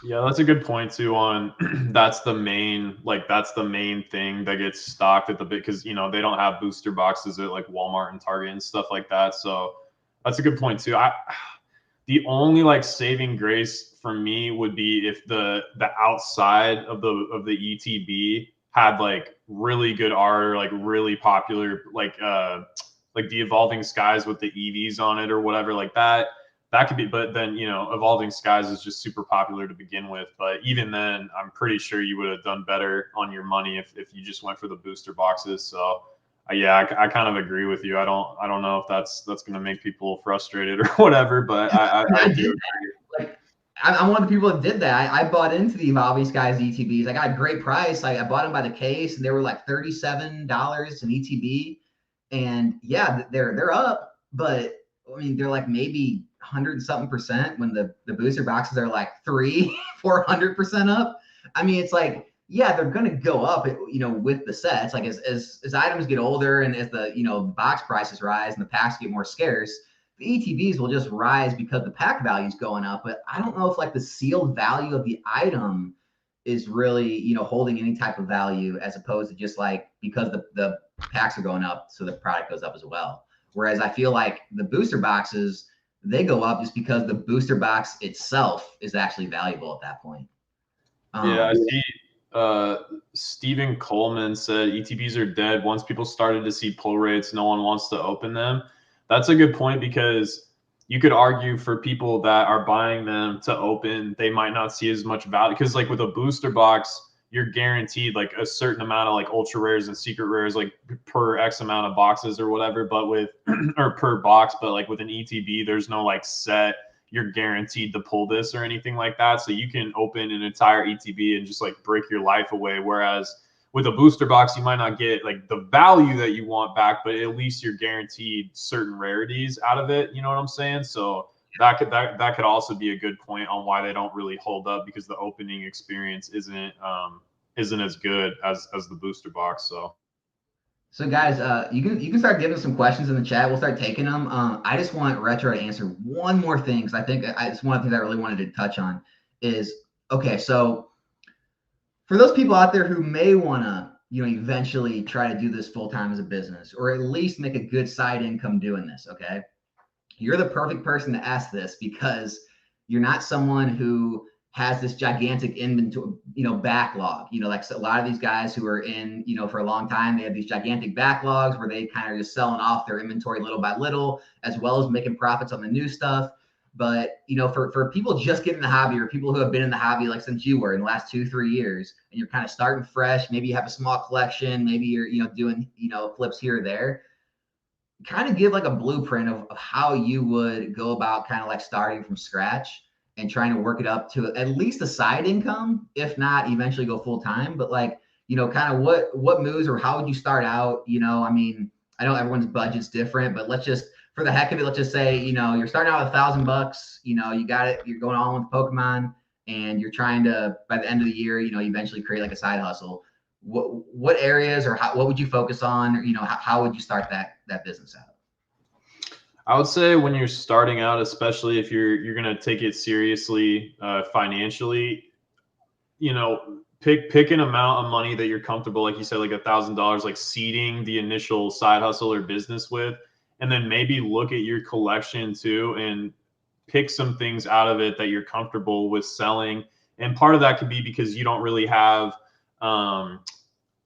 Yeah, that's a good point too. On that's the main thing that gets stocked at the bit, because they don't have booster boxes at like Walmart and Target and stuff like that. So that's a good point too. The only like saving grace for me would be if the outside of the ETB had like really good art, or like really popular, like the Evolving Skies with the EVs on it or whatever, like that could be. But then Evolving Skies is just super popular to begin with. But even then, I'm pretty sure you would have done better on your money if you just went for the booster boxes. So yeah, I kind of agree with you. I don't know if that's going to make people frustrated or whatever, but I do agree. Like, I'm one of the people that did that. I bought into the Evolving Skies ETBs. I got a great price. I bought them by the case, and they were like $37 an ETB. And yeah, they're up, but I mean, they're like maybe 100 something percent when the booster boxes are like 400% up. I mean, it's like, yeah, they're going to go up, with the sets. Like as items get older and as the, box prices rise and the packs get more scarce, the ETBs will just rise because the pack value is going up. But I don't know if like the sealed value of the item is really, holding any type of value, as opposed to just like because the packs are going up, so the product goes up as well. Whereas I feel like the booster boxes, they go up just because the booster box itself is actually valuable at that point. Yeah, I see. Stephen Coleman said ETBs are dead. Once people started to see pull rates, no one wants to open them. That's a good point, because you could argue for people that are buying them to open, they might not see as much value, because like with a booster box, you're guaranteed like a certain amount of like ultra rares and secret rares, like per X amount of boxes or whatever, but with or per box, but like with an ETB, there's no like set, you're guaranteed to pull this or anything like that. So you can open an entire ETB and just like break your life away. Whereas with a booster box, you might not get like the value that you want back, but at least you're guaranteed certain rarities out of it. You know what I'm saying? So that could also be a good point on why they don't really hold up, because the opening experience isn't as good as the booster box. So guys, you can start giving some questions in the chat. We'll start taking them. I just want Retro to answer one more thing, because I think it's one of the things I really wanted to touch on is, okay, so for those people out there who may want to, eventually try to do this full time as a business, or at least make a good side income doing this, okay, you're the perfect person to ask this, because you're not someone who has this gigantic inventory, backlog. Like a lot of these guys who are in, for a long time, they have these gigantic backlogs where they kind of just selling off their inventory little by little, as well as making profits on the new stuff. But, for people just getting the hobby, or people who have been in the hobby like since you were in the last 2-3 years, and you're kind of starting fresh, maybe you have a small collection, maybe you're, doing, flips here or there, kind of give like a blueprint of how you would go about kind of like starting from scratch and trying to work it up to at least a side income, if not eventually go full time. But like, kind of what moves, or how would you start out? I mean, I know everyone's budget's different, but let's just, for the heck of it, let's just say, you're starting out with $1,000, you got it, you're going on with Pokemon, and you're trying to, by the end of the year, eventually create like a side hustle. What areas, or what would you focus on, or how would you start that business out? I would say when you're starting out, especially if you're gonna take it seriously financially, pick an amount of money that you're comfortable, like you said, like $1,000, like seeding the initial side hustle or business with, and then maybe look at your collection too and pick some things out of it that you're comfortable with selling. And part of that could be because you don't really have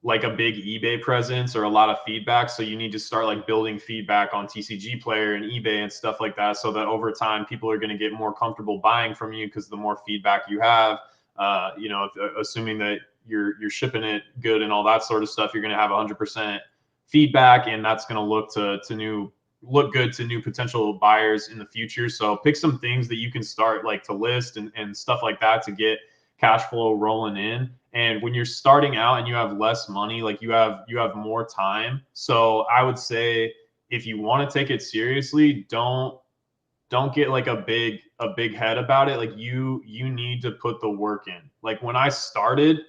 like a big eBay presence or a lot of feedback. So you need to start like building feedback on TCG Player and eBay and stuff like that, so that over time people are going to get more comfortable buying from you, because the more feedback you have, assuming that you're shipping it good and all that sort of stuff, you're going to have 100% feedback, and that's going to look good to new potential buyers in the future. So pick some things that you can start like to list and stuff like that to get cash flow rolling in. And when you're starting out and you have less money, like you have more time. So I would say, if you want to take it seriously, don't get like a big head about it. Like you need to put the work in. Like when I started,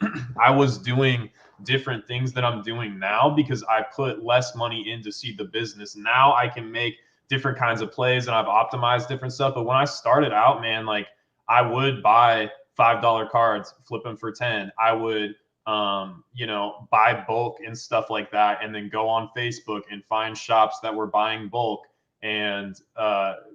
I was doing different things that I'm doing now because I put less money in to seed the business. Now I can make different kinds of plays and I've optimized different stuff. But when I started out, man, like I would buy $5 cards, flip them for 10. I would, buy bulk and stuff like that, and then go on Facebook and find shops that were buying bulk and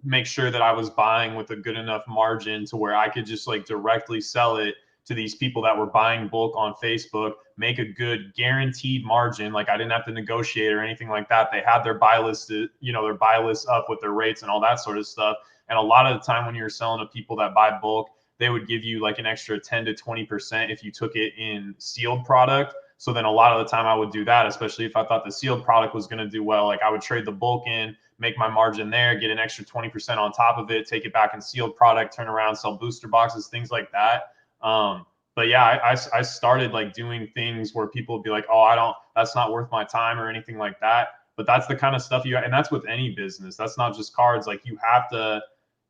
make sure that I was buying with a good enough margin to where I could just like directly sell it to these people that were buying bulk on Facebook, make a good guaranteed margin. Like I didn't have to negotiate or anything like that. They had their buy list, their buy list up with their rates and all that sort of stuff. And a lot of the time when you're selling to people that buy bulk, they would give you like an extra 10 to 20% if you took it in sealed product. So then a lot of the time I would do that, especially if I thought the sealed product was going to do well. Like I would trade the bulk in, make my margin there, get an extra 20% on top of it, take it back in sealed product, turn around, sell booster boxes, things like that. But yeah, I started like doing things where people would be like, oh, that's not worth my time or anything like that. But that's the kind of stuff and that's with any business. That's not just cards. Like you have to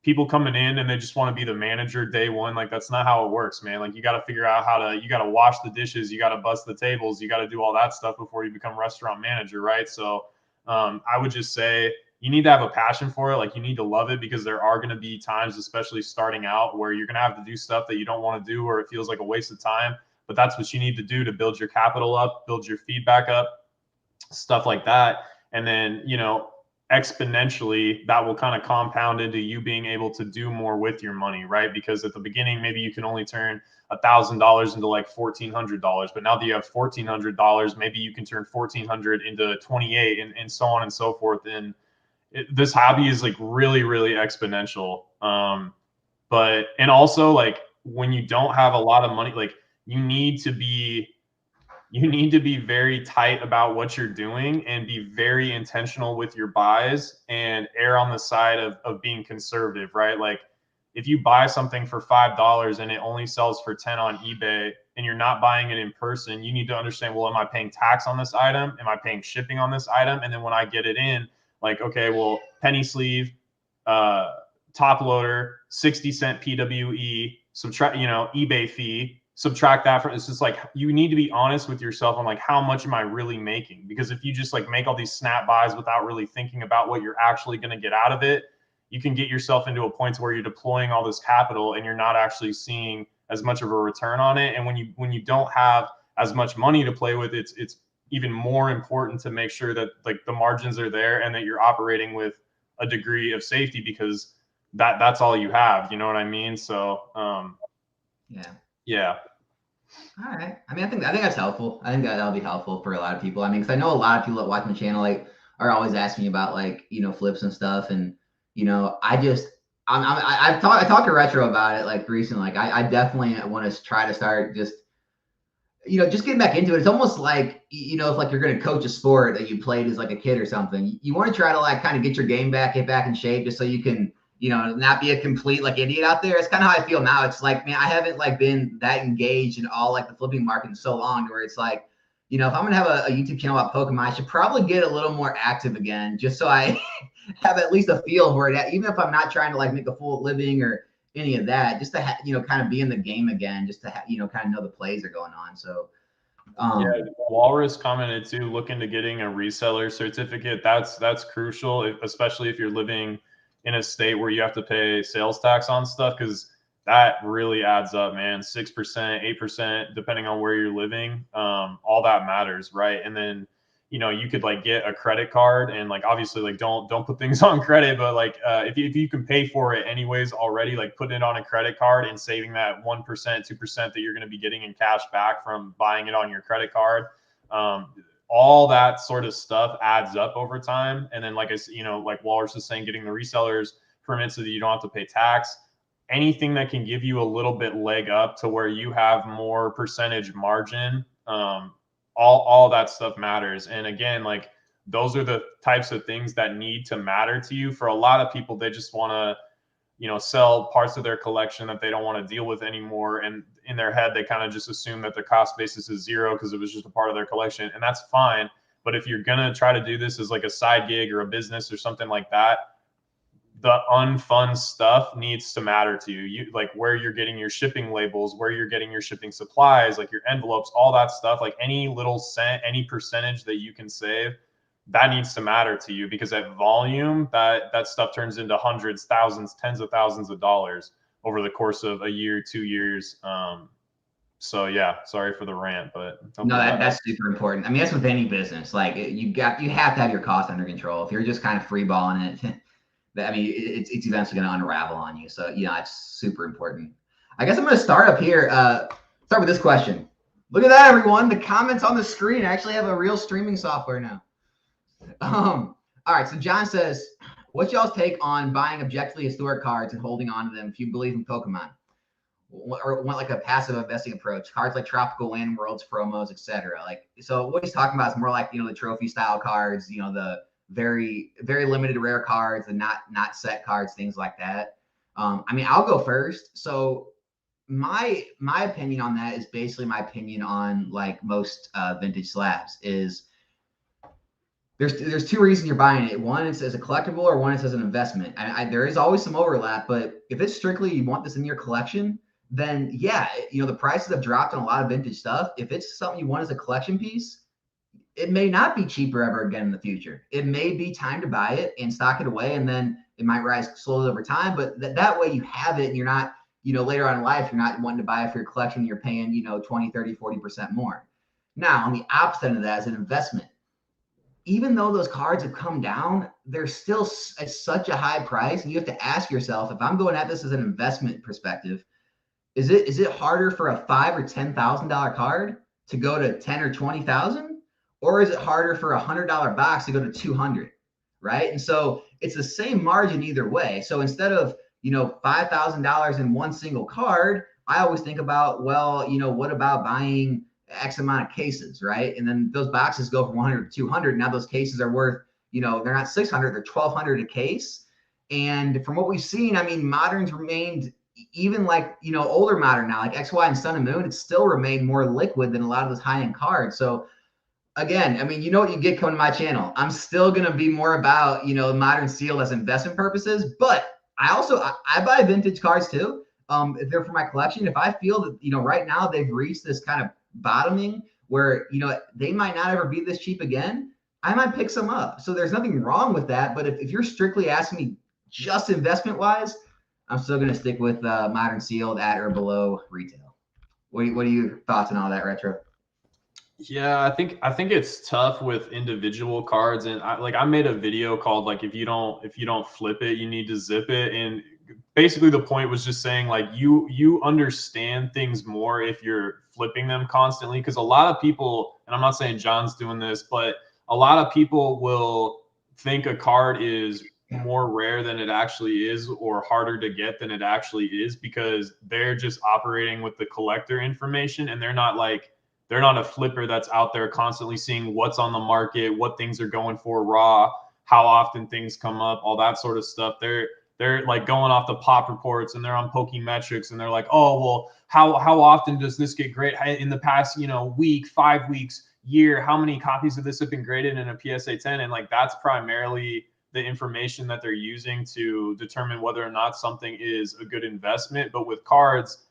people coming in and they just want to be the manager day one. Like that's not how it works, man. Like you got to figure out you got to wash the dishes, you got to bust the tables, you got to do all that stuff before you become restaurant manager, right? So I would just say you need to have a passion for it. Like you need to love it, because there are going to be times, especially starting out, where you're going to have to do stuff that you don't want to do, or it feels like a waste of time. But that's what you need to do to build your capital up, build your feedback up, stuff like that. And then, exponentially that will kind of compound into you being able to do more with your money, right? Because at the beginning, maybe you can only turn $1,000 into like $1,400, but now that you have $1,400, maybe you can turn 1,400 into 28, and so on and so forth. And this hobby is like really, really exponential. And also like when you don't have a lot of money, like you need to be very tight about what you're doing and be very intentional with your buys and err on the side of being conservative, right? Like if you buy something for $5 and it only sells for 10 on eBay and you're not buying it in person, you need to understand, well, am I paying tax on this item? Am I paying shipping on this item? And then when I get it in, like, okay, well, penny sleeve, top loader, 60-cent PWE, subtract, eBay fee, subtract that from, it's just like you need to be honest with yourself on like how much am I really making? Because if you just like make all these snap buys without really thinking about what you're actually going to get out of it, you can get yourself into a point where you're deploying all this capital and you're not actually seeing as much of a return on it. And when you don't have as much money to play with, it's even more important to make sure that like the margins are there and that you're operating with a degree of safety, because that's all you have. You know what I mean? So yeah. All right. I mean, I think that's helpful. I think that'll be helpful for a lot of people. I mean, because I know a lot of people that watch my channel like are always asking me about like flips and stuff, and I talked to Retro about it like recently. Like I definitely want to try to start just getting back into it. It's almost like if like you're going to coach a sport that you played as like a kid or something, you want to try to like kind of get your game back, get back in shape, just so you can not be a complete like idiot out there. It's kind of how I feel now. It's like, man, I haven't like been that engaged in all like the flipping market in so long, where it's like, if I'm gonna have a YouTube channel about Pokemon, I should probably get a little more active again, just so I have at least a feel for it. Even if I'm not trying to like make a full living or any of that, just to kind of be in the game again, just to kind of know the plays are going on. So. Yeah, Walrus commented too, look into getting a reseller certificate. That's crucial, especially if you're living in a state where you have to pay sales tax on stuff, because that really adds up, man. 6%, 8%, depending on where you're living. All that matters, right? And then you could like get a credit card, and like obviously like don't put things on credit, but like if you can pay for it anyways already, like putting it on a credit card and saving that 1%, 2% that you're going to be getting in cash back from buying it on your credit card. All that sort of stuff adds up over time. And then like I said, like Walrus is saying, getting the resellers permit so that you don't have to pay tax. Anything that can give you a little bit leg up to where you have more percentage margin, all that stuff matters. And again, like those are the types of things that need to matter to you. For a lot of people, they just want to sell parts of their collection that they don't want to deal with anymore, and in their head they kind of just assume that the cost basis is zero because it was just a part of their collection, and that's fine. But if you're gonna try to do this as like a side gig or a business or something like that, the unfun stuff needs to matter to you. You like where you're getting your shipping labels, where you're getting your shipping supplies, like your envelopes, all that stuff. Like any little cent, any percentage that you can save, that needs to matter to you, because at volume, that stuff turns into hundreds, thousands, tens of thousands of dollars over the course of a year, 2 years. So yeah, sorry for the rant, but no, that's super important. I mean, that's with any business. Like you have to have your costs under control. If you're just kind of freeballing it, I mean, it's eventually going to unravel on you. So, it's super important. I guess I'm going to start up here. Start with this question. Look at that, everyone. The comments on the screen. I actually have a real streaming software now. All right. So John says, what's y'all's take on buying objectively historic cards and holding on to them if you believe in Pokemon? Or want like a passive investing approach? Cards like Tropical Wind, Worlds promos, etc. Like, so what he's talking about is more like, the trophy style cards, the very, very limited rare cards and not set cards, things like that. I mean, I'll go first. So my opinion on that is basically my opinion on like most vintage slabs is there's two reasons you're buying it. One is as a collectible, or one is as an investment. There is always some overlap, but if it's strictly you want this in your collection, then yeah, the prices have dropped on a lot of vintage stuff. If it's something you want as a collection piece, it may not be cheaper ever again in the future. It may be time to buy it and stock it away, and then it might rise slowly over time. But that way you have it, and you're not, later on in life, you're not wanting to buy it for your collection. You're paying, 20, 30, 40% more. Now, on the opposite of that, as an investment, even though those cards have come down, they're still at such a high price. And you have to ask yourself, if I'm going at this as an investment perspective, is it harder for a $5,000 or $10,000 card to go to 10 or 20,000, or is it harder for $100 box to go to 200, right? And so it's the same margin either way. So instead of $5,000 in one single card, I always think about, well, what about buying X amount of cases, right? And then those boxes go from 100 to 200. Now those cases are worth, they're not 600, they're 1,200 a case. And from what we've seen, I mean, Modern's remained, even like, older Modern now, like XY and Sun and Moon, it's still remained more liquid than a lot of those high-end cards. So again, I mean, what you get coming to my channel. I'm still going to be more about, Modern sealed as investment purposes, but I buy vintage cards too. If they're for my collection, if I feel that, right now they've reached this kind of bottoming where, they might not ever be this cheap again, I might pick some up. So there's nothing wrong with that. But if you're strictly asking me just investment wise, I'm still going to stick with Modern sealed at or below retail. What are your thoughts on all that, Retro? Yeah, I think it's tough with individual cards, and I made a video called like if you don't flip it, you need to zip it, and basically the point was just saying like you understand things more if you're flipping them constantly, because a lot of people, and I'm not saying John's doing this, but a lot of people will think a card is more rare than it actually is or harder to get than it actually is because they're just operating with the collector information, and they're not a flipper that's out there constantly seeing what's on the market, what things are going for raw, how often things come up, all that sort of stuff. They're like going off the pop reports, and they're on Pokemetrics, and they're like, oh, well, how often does this get graded in the past, week, 5 weeks, year? How many copies of this have been graded in a PSA 10? And like that's primarily the information that they're using to determine whether or not something is a good investment. But with cards,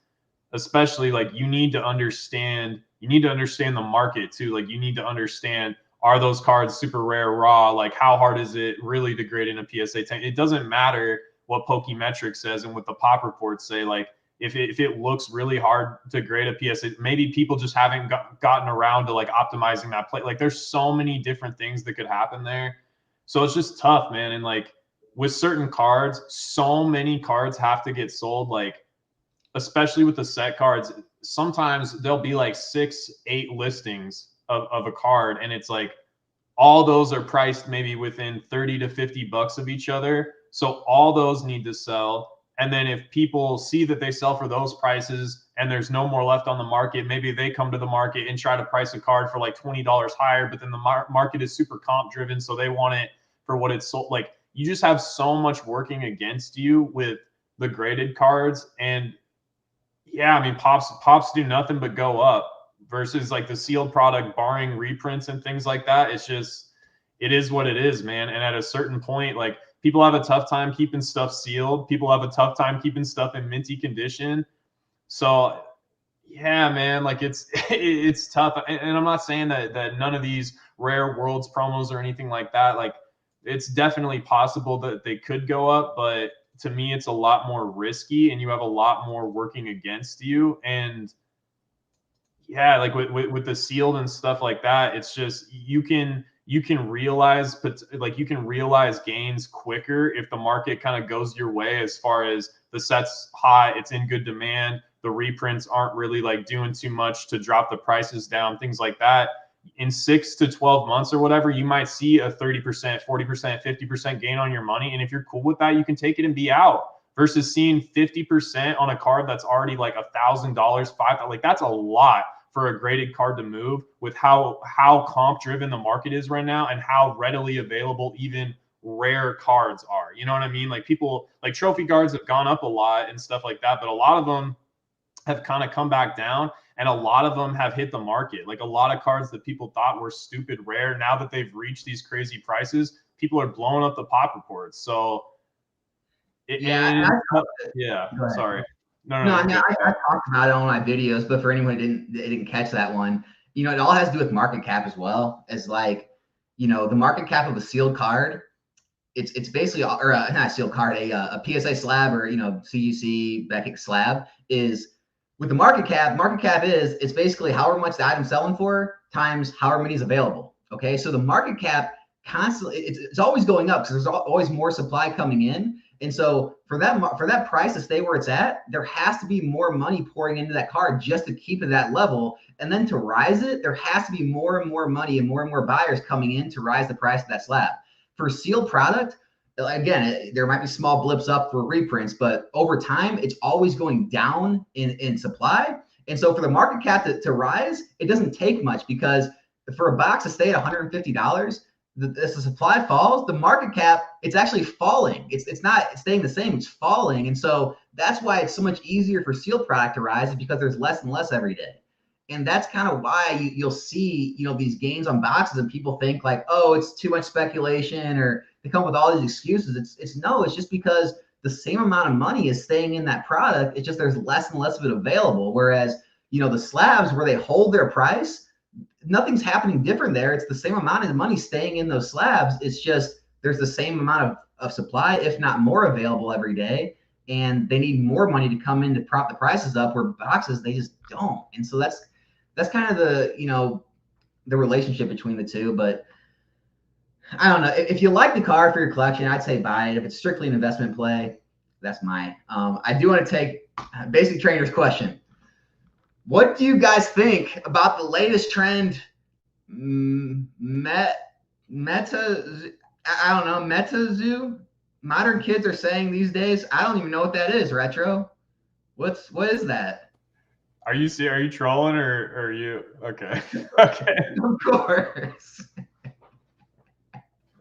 especially, like you need to understand the market too. Like you need to understand, are those cards super rare raw? Like how hard is it really to grade in a PSA 10? It doesn't matter what Pokemetrics says and what the pop reports say. Like if it looks really hard to grade a PSA, maybe people just haven't gotten around to like optimizing that play. Like there's so many different things that could happen there. So it's just tough, man. And like with certain cards, so many cards have to get sold. Like especially with the set cards, sometimes there'll be like 6-8 listings of a card, and it's like all those are priced maybe within 30 to 50 bucks of each other. So all those need to sell. And then if people see that they sell for those prices and there's no more left on the market, maybe they come to the market and try to price a card for like $20 higher, but then the market is super comp driven, so they want it for what it's sold. Like you just have so much working against you with the graded cards. And yeah, I mean, pops do nothing but go up versus like the sealed product, barring reprints and things like that. It's just, it is what it is, man. And at a certain point, like people have a tough time keeping stuff sealed. People have a tough time keeping stuff in minty condition. So yeah, man, like it's tough. And I'm not saying that none of these rare worlds promos or anything like that, like it's definitely possible that they could go up, but to me, it's a lot more risky, and you have a lot more working against you. And yeah, like with the sealed and stuff like that, it's just you can realize, but like you can realize gains quicker if the market kind of goes your way, as far as the set's hot, it's in good demand, the reprints aren't really like doing too much to drop the prices down, things like that. In 6 to 12 months or whatever, you might see a 30%, 40%, 50% gain on your money. And if you're cool with that, you can take it and be out, versus seeing 50% on a card that's already like $1,000, $5,000. Like that's a lot for a graded card to move, with how comp driven the market is right now and how readily available even rare cards are. You know what I mean? Like people, like trophy cards have gone up a lot and stuff like that, but a lot of them have kind of come back down. And a lot of them have hit the market. Like a lot of cards that people thought were stupid rare, now that they've reached these crazy prices, people are blowing up the pop reports. So Yeah, sorry. No, I mean, I talked about it on my videos, but for anyone who didn't catch that one, you know, it all has to do with market cap as well. As like, you know, the market cap of a sealed card, it's basically, or not a sealed card, a PSA slab, or, you know, CGC Beckett slab is with the market cap. Market cap is it's basically however much the item's selling for times however many is available. Okay, so the market cap constantly it's always going up because there's always more supply coming in. And so for that price to stay where it's at, there has to be more money pouring into that card just to keep it at that level. And then to rise it, there has to be more and more money and more buyers coming in to rise the price of that slab. For sealed product, again, there might be small blips up for reprints, but over time, it's always going down in supply. And so for the market cap to rise, it doesn't take much, because for a box to stay at $150, as the supply falls, the market cap, it's actually falling. It's not staying the same, it's falling. And so that's why it's so much easier for sealed product to rise, is because there's less and less every day. And that's kind of why you'll see, you know, these gains on boxes and people think like, oh, it's too much speculation, or they come up with all these excuses. It's just because the same amount of money is staying in that product. It's just there's less and less of it available. Whereas, you know, the slabs where they hold their price, nothing's happening different there. It's the same amount of money staying in those slabs. It's just there's the same amount of supply, if not more, available every day. And they need more money to come in to prop the prices up, where boxes, they just don't. And so that's kind of the, you know, the relationship between the two. But I don't know. If you like the card for your collection, I'd say buy it. If it's strictly an investment play, that's mine. I do want to take Basic Trainer's question. What do you guys think about the latest trend? Metazoo? Modern kids are saying these days. I don't even know what that is, Retro. What is that? Are you trolling, or are you okay? Okay. Of course.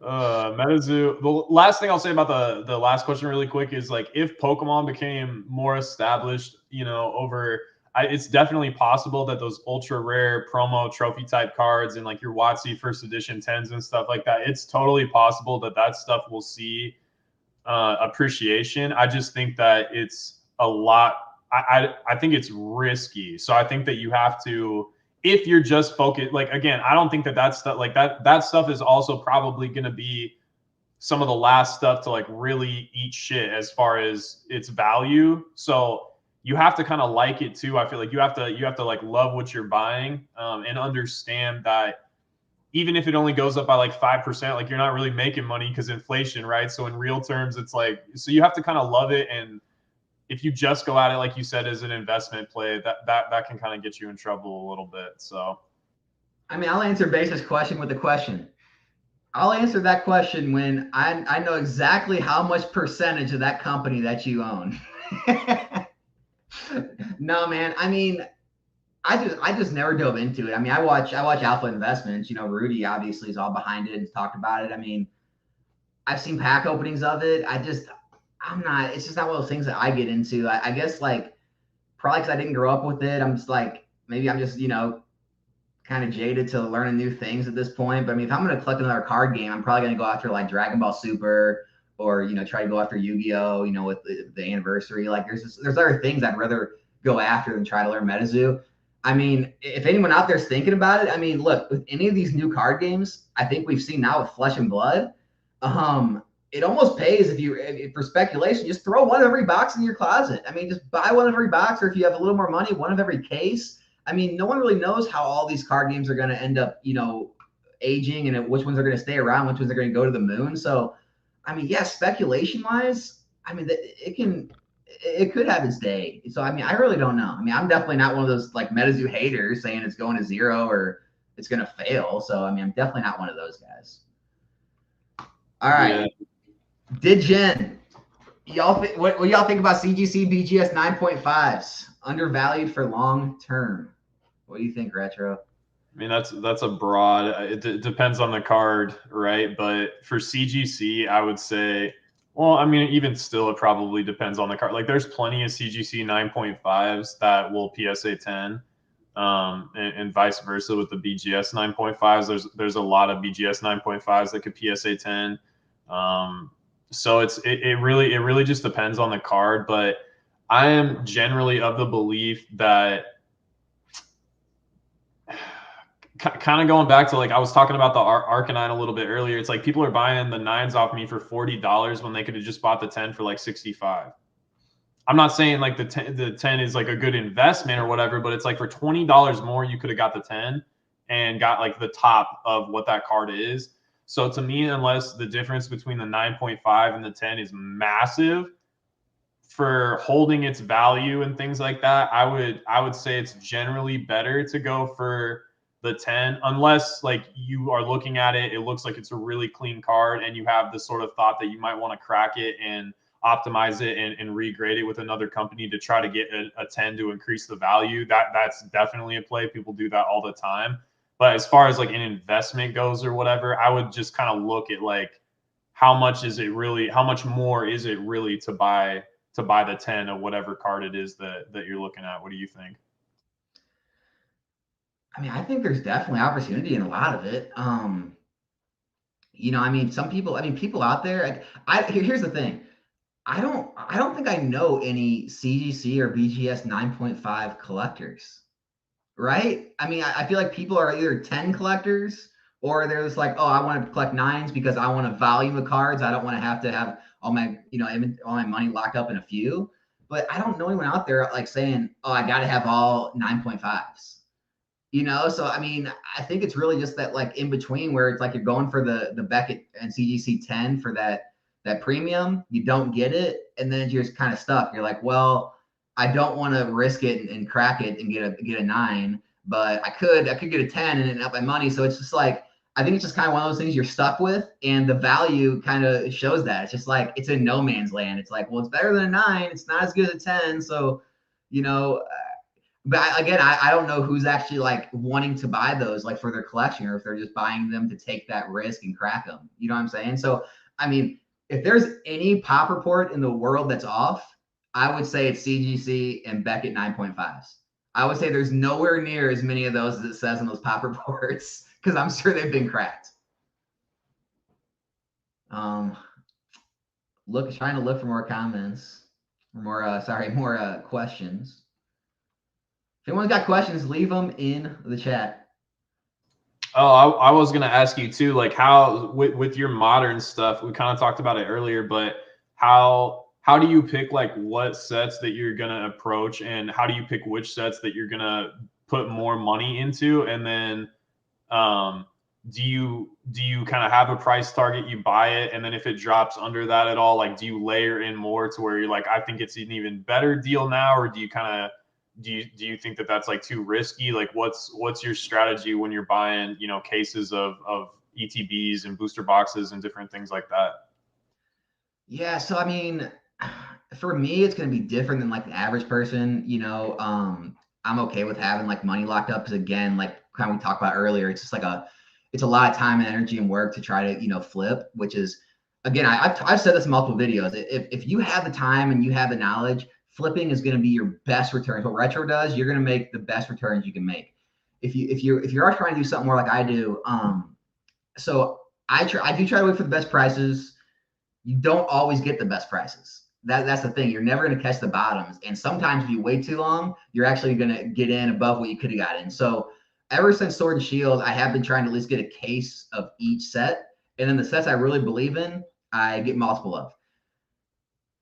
Metazoo. The last thing I'll say about the last question really quick is, like, if Pokemon became more established, you know, it's definitely possible that those ultra rare promo trophy type cards and like your WotC first edition 10s and stuff like that, it's totally possible that stuff will see appreciation. I just think that it's a lot. I think it's risky. So I think that you have to, if you're just focused, like, again, I don't think that stuff, like that stuff is also probably going to be some of the last stuff to like really eat shit as far as its value. So you have to kind of like it too. I feel like you have to like love what you're buying, and understand that even if it only goes up by like 5%, like you're not really making money because inflation, right? So in real terms, it's like, so you have to kind of love it. And if you just go at it, like you said, as an investment play, that can kind of get you in trouble a little bit. So, I mean, I'll answer Base's question with a question. I'll answer that question when I know exactly how much percentage of that company that you own. No, man. I mean, I just never dove into it. I mean, I watch Alpha Investments. You know, Rudy obviously is all behind it and talked about it. I mean, I've seen pack openings of it. I'm not. It's just not one of those things that I get into. I guess like probably because I didn't grow up with it. I'm just like, maybe I'm just, you know, kind of jaded to learning new things at this point. But I mean, if I'm going to collect another card game, I'm probably going to go after like Dragon Ball Super, or, you know, try to go after Yu-Gi-Oh, you know, with the anniversary. Like there's other things I'd rather go after than try to learn MetaZoo. I mean, if anyone out there's thinking about it, I mean, look, with any of these new card games, I think we've seen now with Flesh and Blood, it almost pays if for speculation, just throw one of every box in your closet. I mean, just buy one of every box, or if you have a little more money, one of every case. I mean, no one really knows how all these card games are going to end up, you know, aging, and which ones are going to stay around, which ones are going to go to the moon. So, I mean, yeah, speculation wise, I mean, it could have its day. So, I mean, I really don't know. I mean, I'm definitely not one of those like MetaZoo haters saying it's going to zero or it's going to fail. So, I mean, I'm definitely not one of those guys. All right. Yeah. Digen, what do y'all think about CGC BGS 9.5s? Undervalued for long term. What do you think, Retro? I mean, that's a broad. It depends on the card, right? But for CGC, I would say, well, I mean, even still, it probably depends on the card. Like, there's plenty of CGC 9.5s that will PSA 10. and vice versa with the BGS 9.5s. There's a lot of BGS 9.5s that could PSA 10. So it really just depends on the card, but I am generally of the belief that kind of going back to like I was talking about the Arcanine a little bit earlier. It's like people are buying the 9s off me for $40 when they could have just bought the 10 for like 65. I'm not saying like the 10 is like a good investment or whatever, but it's like for $20 more you could have got the 10 and got like the top of what that card is. So to me, unless the difference between the 9.5 and the 10 is massive for holding its value and things like that, I would say it's generally better to go for the 10, unless like you are looking at it, it looks like it's a really clean card and you have the sort of thought that you might want to crack it and optimize it and regrade it with another company to try to get a 10 to increase the value. That's definitely a play. People do that all the time. But as far as like an investment goes or whatever, I would just kind of look at like how much more is it really to buy the 10 of whatever card it is that you're looking at. What do you think? I mean, I think there's definitely opportunity in a lot of it. I mean, people out there, here's the thing. I don't think I know any CGC or BGS 9.5 collectors, right? I mean, I feel like people are either 10 collectors or they're just like, oh, I want to collect 9s because I want a volume of cards. I don't want to have all my, all my money locked up in a few. But I don't know anyone out there like saying, oh, I got to have all 9.5s. So I mean, I think it's really just that like in between where it's like you're going for the Beckett and CGC 10 for that premium, you don't get it, and then you're just kind of stuck. You're like, well, I don't want to risk it and crack it and get a 9, but I could get a 10 and up my money. So it's just like I think it's just kind of one of those things you're stuck with, and the value kind of shows that. It's just like it's in no man's land. It's like, well, it's better than a 9. It's not as good as a 10, so you know. But I don't know who's actually like wanting to buy those like for their collection, or if they're just buying them to take that risk and crack them. You know what I'm saying? So, I mean, if there's any pop report in the world that's off, I would say it's CGC and Beckett 9.5s. I would say there's nowhere near as many of those as it says in those pop reports because I'm sure they've been cracked. Trying to look for more comments, or more questions. If anyone's got questions, leave them in the chat. Oh, I was going to ask you too, like how with your modern stuff, we kind of talked about it earlier, but how do you pick like what sets that you're going to approach, and how do you pick which sets that you're going to put more money into? And then do you kind of have a price target, you buy it, and then if it drops under that at all, like do you layer in more to where you're like, I think it's an even better deal now, or do you kind of do you think that that's like too risky? Like what's your strategy when you're buying, cases of ETBs and booster boxes and different things like that? Yeah, so I mean, for me, it's going to be different than like the average person. I'm okay with having like money locked up because again, like kind of we talked about earlier, it's just like it's a lot of time and energy and work to try to flip, which is again, I've said this in multiple videos. If you have the time and you have the knowledge, flipping is going to be your best returns. What retro does, you're going to make the best returns you can make. If you are trying to do something more like I do, so I do try to wait for the best prices. You don't always get the best prices. That's the thing. You're never going to catch the bottoms. And sometimes if you wait too long, you're actually going to get in above what you could have got in. So ever since Sword and Shield, I have been trying to at least get a case of each set. And then the sets I really believe in, I get multiple of.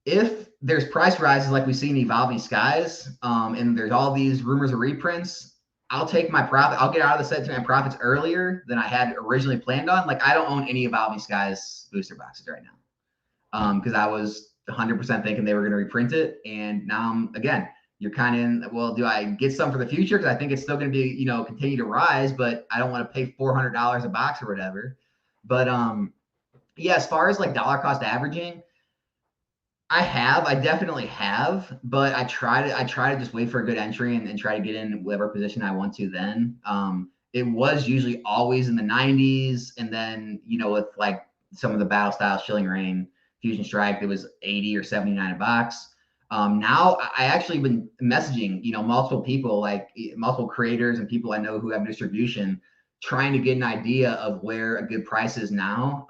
If there's price rises like we see in Evolving Skies, and there's all these rumors of reprints, I'll take my profit. I'll get out of the set to my profits earlier than I had originally planned on. Like I don't own any Evolving Skies booster boxes right now because I was 100% thinking they were going to reprint it. And now, again, you're kind of in, well, do I get some for the future? Because I think it's still going to be, continue to rise, but I don't want to pay $400 a box or whatever. But yeah, as far as like dollar cost averaging, I definitely have, but I try to just wait for a good entry and try to get in whatever position I want to then. It was usually always in the 90s. And then, with like some of the battle styles, Shilling Rain, Fusion Strike, it was 80 or 79 a box. Now I actually been messaging, multiple people, like multiple creators and people I know who have distribution, trying to get an idea of where a good price is now.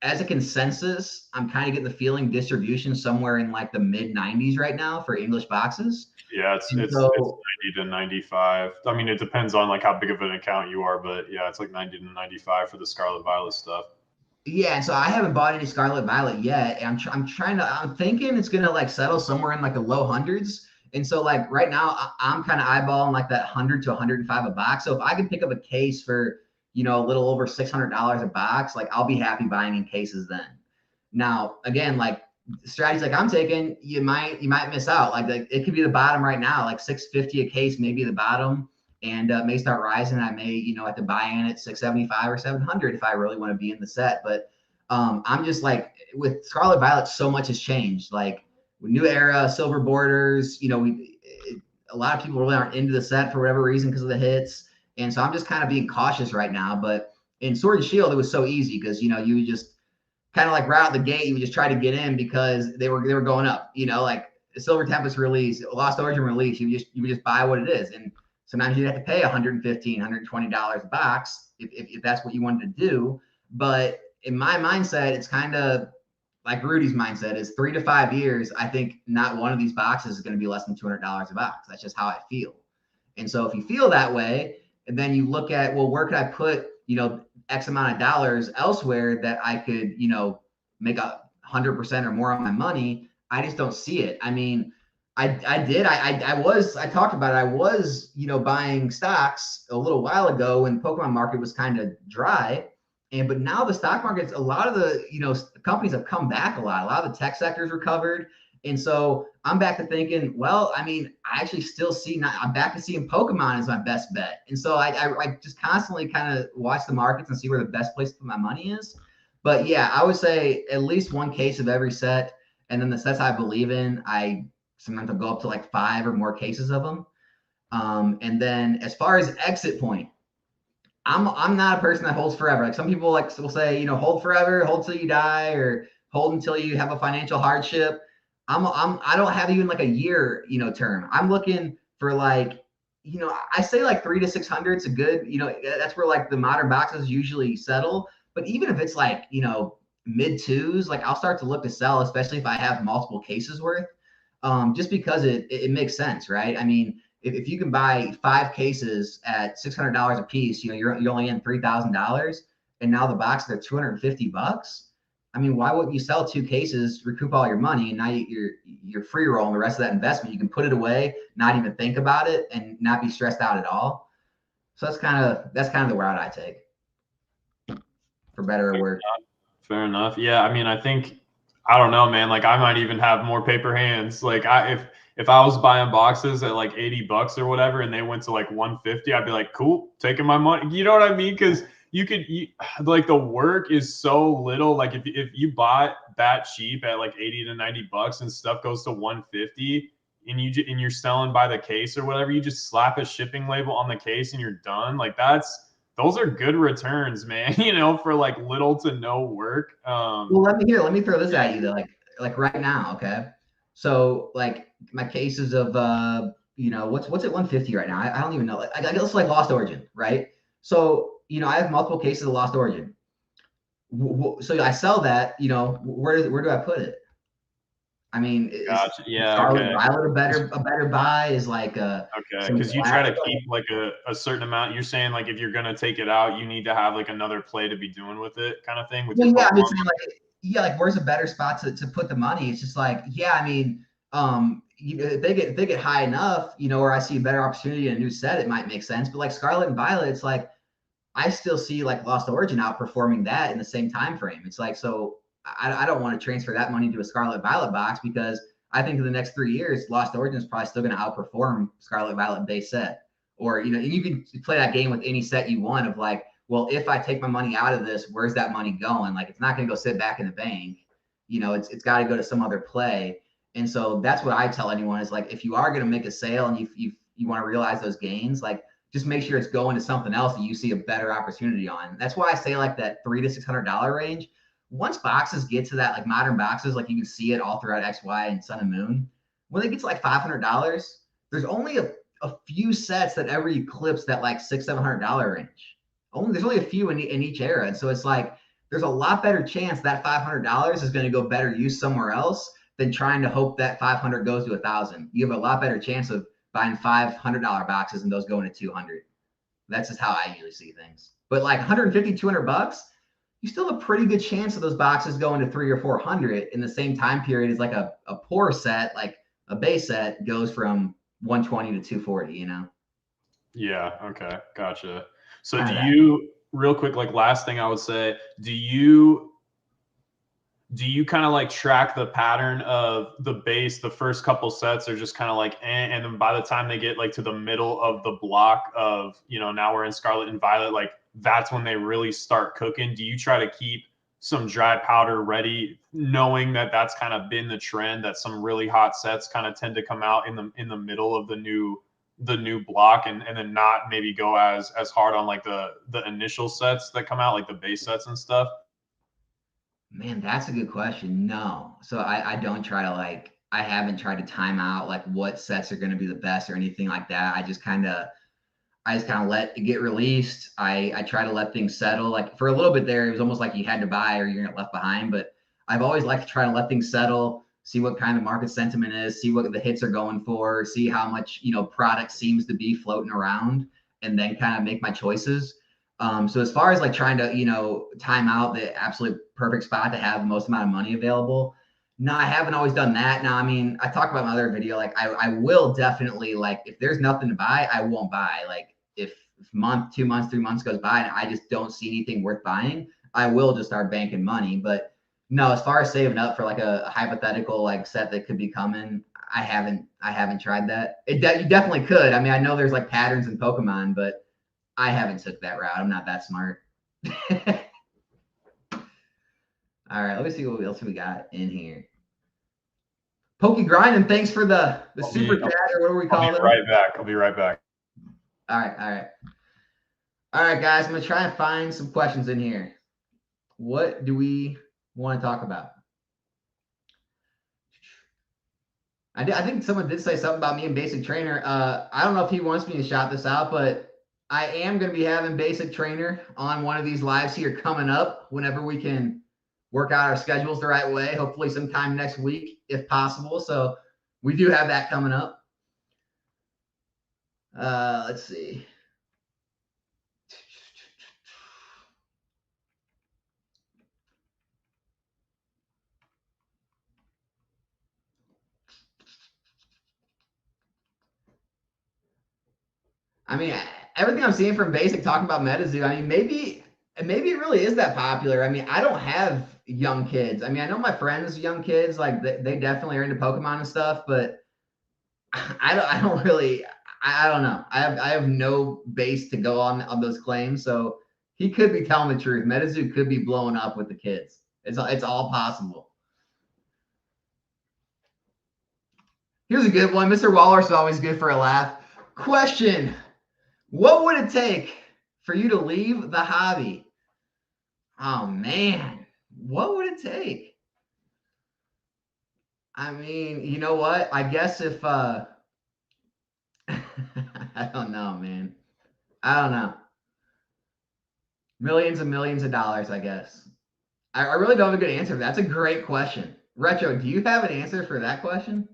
As a consensus, I'm kind of getting the feeling distribution somewhere in like the mid 90s right now for English boxes. Yeah, it's And it's so, it's 90 to 95. I mean, it depends on like how big of an account you are, but yeah, it's like 90 to 95 for the Scarlet Violet stuff. yeah, and so I haven't bought any Scarlet Violet yet. And I'm thinking it's gonna like settle somewhere in like the low hundreds. And so like right now I'm kind of eyeballing like that 100 to 105 a box. So if I can pick up a case for, a little over $600 a box, like I'll be happy buying in cases then. Now, again, like strategies like I'm taking, you might miss out. Like it could be the bottom right now, like 650 a case, maybe the bottom, and may start rising. I may, have to buy in at 675 or 700 if I really want to be in the set. But I'm just like with Scarlet Violet, so much has changed. Like new era, silver borders. A lot of people really aren't into the set for whatever reason because of the hits, and so I'm just kind of being cautious right now. But in Sword and Shield, it was so easy because you just kind of like right out the gate, you would just try to get in because they were going up. Like the Silver Tempest release, Lost Origin release, you would just buy what it is, and sometimes you'd have to pay $115, $120 a box if that's what you wanted to do. But in my mindset, it's kind of like Rudy's mindset is 3 to 5 years. I think not one of these boxes is going to be less than $200 a box. That's just how I feel. And so if you feel that way, and then you look at, well, where could I put, X amount of dollars elsewhere that I could, make 100% or more on my money. I just don't see it. I mean, I talked about it. I was, buying stocks a little while ago when the Pokemon market was kind of dry. But now the stock market's, a lot of the, companies have come back a lot. A lot of the tech sectors recovered. And so I'm back to thinking, well, I mean, I actually still I'm back to seeing Pokemon as my best bet. And so I just constantly kind of watch the markets and see where the best place to put my money is. But yeah, I would say at least one case of every set. And then the sets I believe in, I sometimes I'll go up to like 5 or more cases of them. And then as far as exit point, I'm not a person that holds forever. Like some people will say, hold forever, hold till you die, or hold until you have a financial hardship. I don't have even like a year, term. I'm looking for like, I say like 3 to 600. It's a good, that's where like the modern boxes usually settle. But even if it's like, mid twos, like I'll start to look to sell, especially if I have multiple cases worth, just because it makes sense, right? I mean, if you can buy 5 cases at $600 a piece, you're only in $3,000, and now the boxes are $250. I mean, why wouldn't you sell 2 cases, recoup all your money, and now you're free rolling the rest of that investment? You can put it away, not even think about it, and not be stressed out at all. So that's kind of the route I take, for better or worse. Fair enough. Yeah, I mean, I think I don't know, man. Like I might even have more paper hands. Like if I was buying boxes at like $80 or whatever, and they went to like 150, I'd be like, cool, taking my money. You know what I mean? Because like the work is so little. Like if you bought that cheap at like 80 to $90 and stuff goes to 150 and you're selling by the case or whatever, you just slap a shipping label on the case and you're done. Like those are good returns, man, for like little to no work. Well, let me throw this at you though, like right now, okay? So like my cases of what's at 150 right now? I don't even know. I guess like Lost Origin, right? So I have multiple cases of Lost Origin. So I sell that. Where do I put it? I mean, Gotcha. Yeah. Scarlet Okay. Violet a better buy is like okay, because you try to keep like a certain amount. You're saying like if you're gonna take it out, you need to have like another play to be doing with it, kind of thing. With your yeah, I'm just saying like where's a better spot to put the money? It's just like I mean, if they get high enough, or I see a better opportunity in a new set, it might make sense. But like Scarlet and Violet, it's like I still see like Lost Origin outperforming that in the same time frame. It's like, so I don't want to transfer that money to a Scarlet Violet box because I think in the next 3 years, Lost Origin is probably still going to outperform Scarlet Violet base set. Or, you can play that game with any set you want of like, well, if I take my money out of this, where's that money going? Like, it's not going to go sit back in the bank. It's got to go to some other play. And so that's what I tell anyone is like, if you are going to make a sale and you want to realize those gains, like just make sure it's going to something else that you see a better opportunity on. That's why I say like that $300 to $600 range. Once boxes get to that, like modern boxes, like you can see it all throughout XY and Sun and Moon. when it gets like $500, there's only a few sets that ever eclipse that like $600-700 range. There's only a few in each era. And so it's like, there's a lot better chance that $500 is going to go better use somewhere else than trying to hope that 500 goes to 1,000. You have a lot better chance of buying $500 boxes and those going to 200. That's just how I usually see things. But like 150, $200, you still have a pretty good chance of those boxes going to 300 or 400 in the same time period as like a poor set, like a base set goes from 120 to 240, you know? Yeah. Okay. Gotcha. So Kinda do that. you, real quick, like last thing I would say, do you kind of like track the pattern of the base? The first couple sets are just kind of like, and then by the time they get like to the middle of the block of, you know, now we're in Scarlet and Violet, like that's when they really start cooking. Do you try to keep some dry powder ready, knowing that that's kind of been the trend, that some really hot sets kind of tend to come out in the middle of the new block, and then not maybe go as hard on like the initial sets that come out, like the base sets and stuff? Man, that's a good question. No. So I don't try to like, I haven't tried to time out like what sets are going to be the best or anything like that. I just kind of let it get released. I try to let things settle. Like for a little bit there, it was almost like you had to buy or you're gonna get left behind. But I've always liked to try to let things settle, see what kind of market sentiment is, see what the hits are going for, see how much, you know, product seems to be floating around, and then kind of make my choices. So as far as like trying to, you know, time out the absolute perfect spot to have the most amount of money available, no, I haven't always done that. Now, I mean, I talked about in my other video, like I will definitely, like, if there's nothing to buy, I won't buy. Like if month, 2 months, 3 months goes by and I just don't see anything worth buying, I will just start banking money. But no, as far as saving up for like a hypothetical like set that could be coming, I haven't tried that. You definitely could. I mean, I know there's like patterns in Pokemon, but I haven't took that route. I'm not that smart. All right, let me see what else we got in here. Pokey Grinding, thanks for the super chat, or what do we call it? I'll be right back. I'll be right back. All right, guys. I'm gonna try and find some questions in here. What do we want to talk about? I think someone did say something about me and Basic Trainer. I don't know if he wants me to shout this out, but I am going to be having Basic Trainer on one of these lives here coming up whenever we can work out our schedules the right way, hopefully sometime next week if possible. So we do have that coming up. Let's see. I mean, everything I'm seeing from Basic talking about MetaZoo, I mean, maybe it really is that popular. I mean, I don't have young kids. I mean, I know my friends, young kids, like they definitely are into Pokemon and stuff, but I don't really, I don't know. I have no base to go on those claims. So he could be telling the truth. MetaZoo could be blowing up with the kids. It's all possible. Here's a good one. Mr. Waller's always good for a laugh. Question: what would it take for you to leave the hobby? Oh man, what would it take? I mean, you know what? I guess if I don't know, man. I don't know. Millions and millions of dollars, I guess. I really don't have a good answer. That's a great question. Retro, do you have an answer for that question?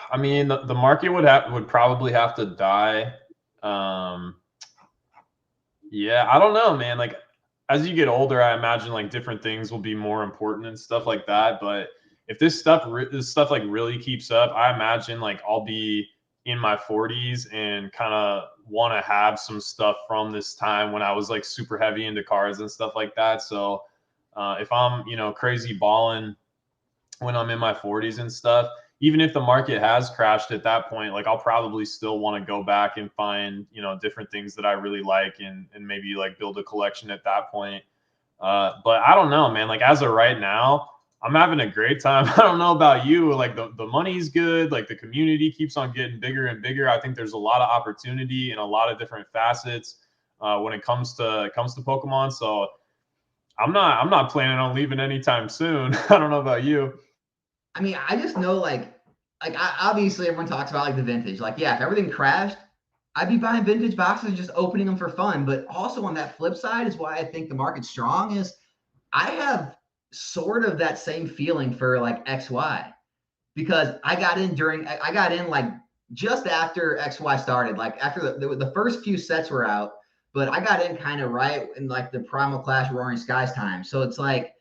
I mean, the market would probably have to die. Yeah, I don't know, man. Like as you get older, I imagine like different things will be more important and stuff like that. But if this stuff like really keeps up, I imagine like I'll be in my 40s and kind of want to have some stuff from this time when I was like super heavy into cards and stuff like that. So if I'm, you know, crazy balling when I'm in my 40s and stuff, even if the market has crashed at that point, like I'll probably still want to go back and find, you know, different things that I really like and maybe like build a collection at that point. But I don't know, man. Like as of right now, I'm having a great time. I don't know about you. Like the money's good. Like the community keeps on getting bigger and bigger. I think there's a lot of opportunity in a lot of different facets when it comes to Pokemon. So I'm not planning on leaving anytime soon. I don't know about you. I mean, I just know obviously everyone talks about like the vintage. Like, yeah, if everything crashed, I'd be buying vintage boxes, just opening them for fun. But also on that flip side is why I think the market's strong is I have sort of that same feeling for like XY because I got in like just after XY started, like after the first few sets were out, but I got in kind of right in like the Primal Clash Roaring Skies time. So it's like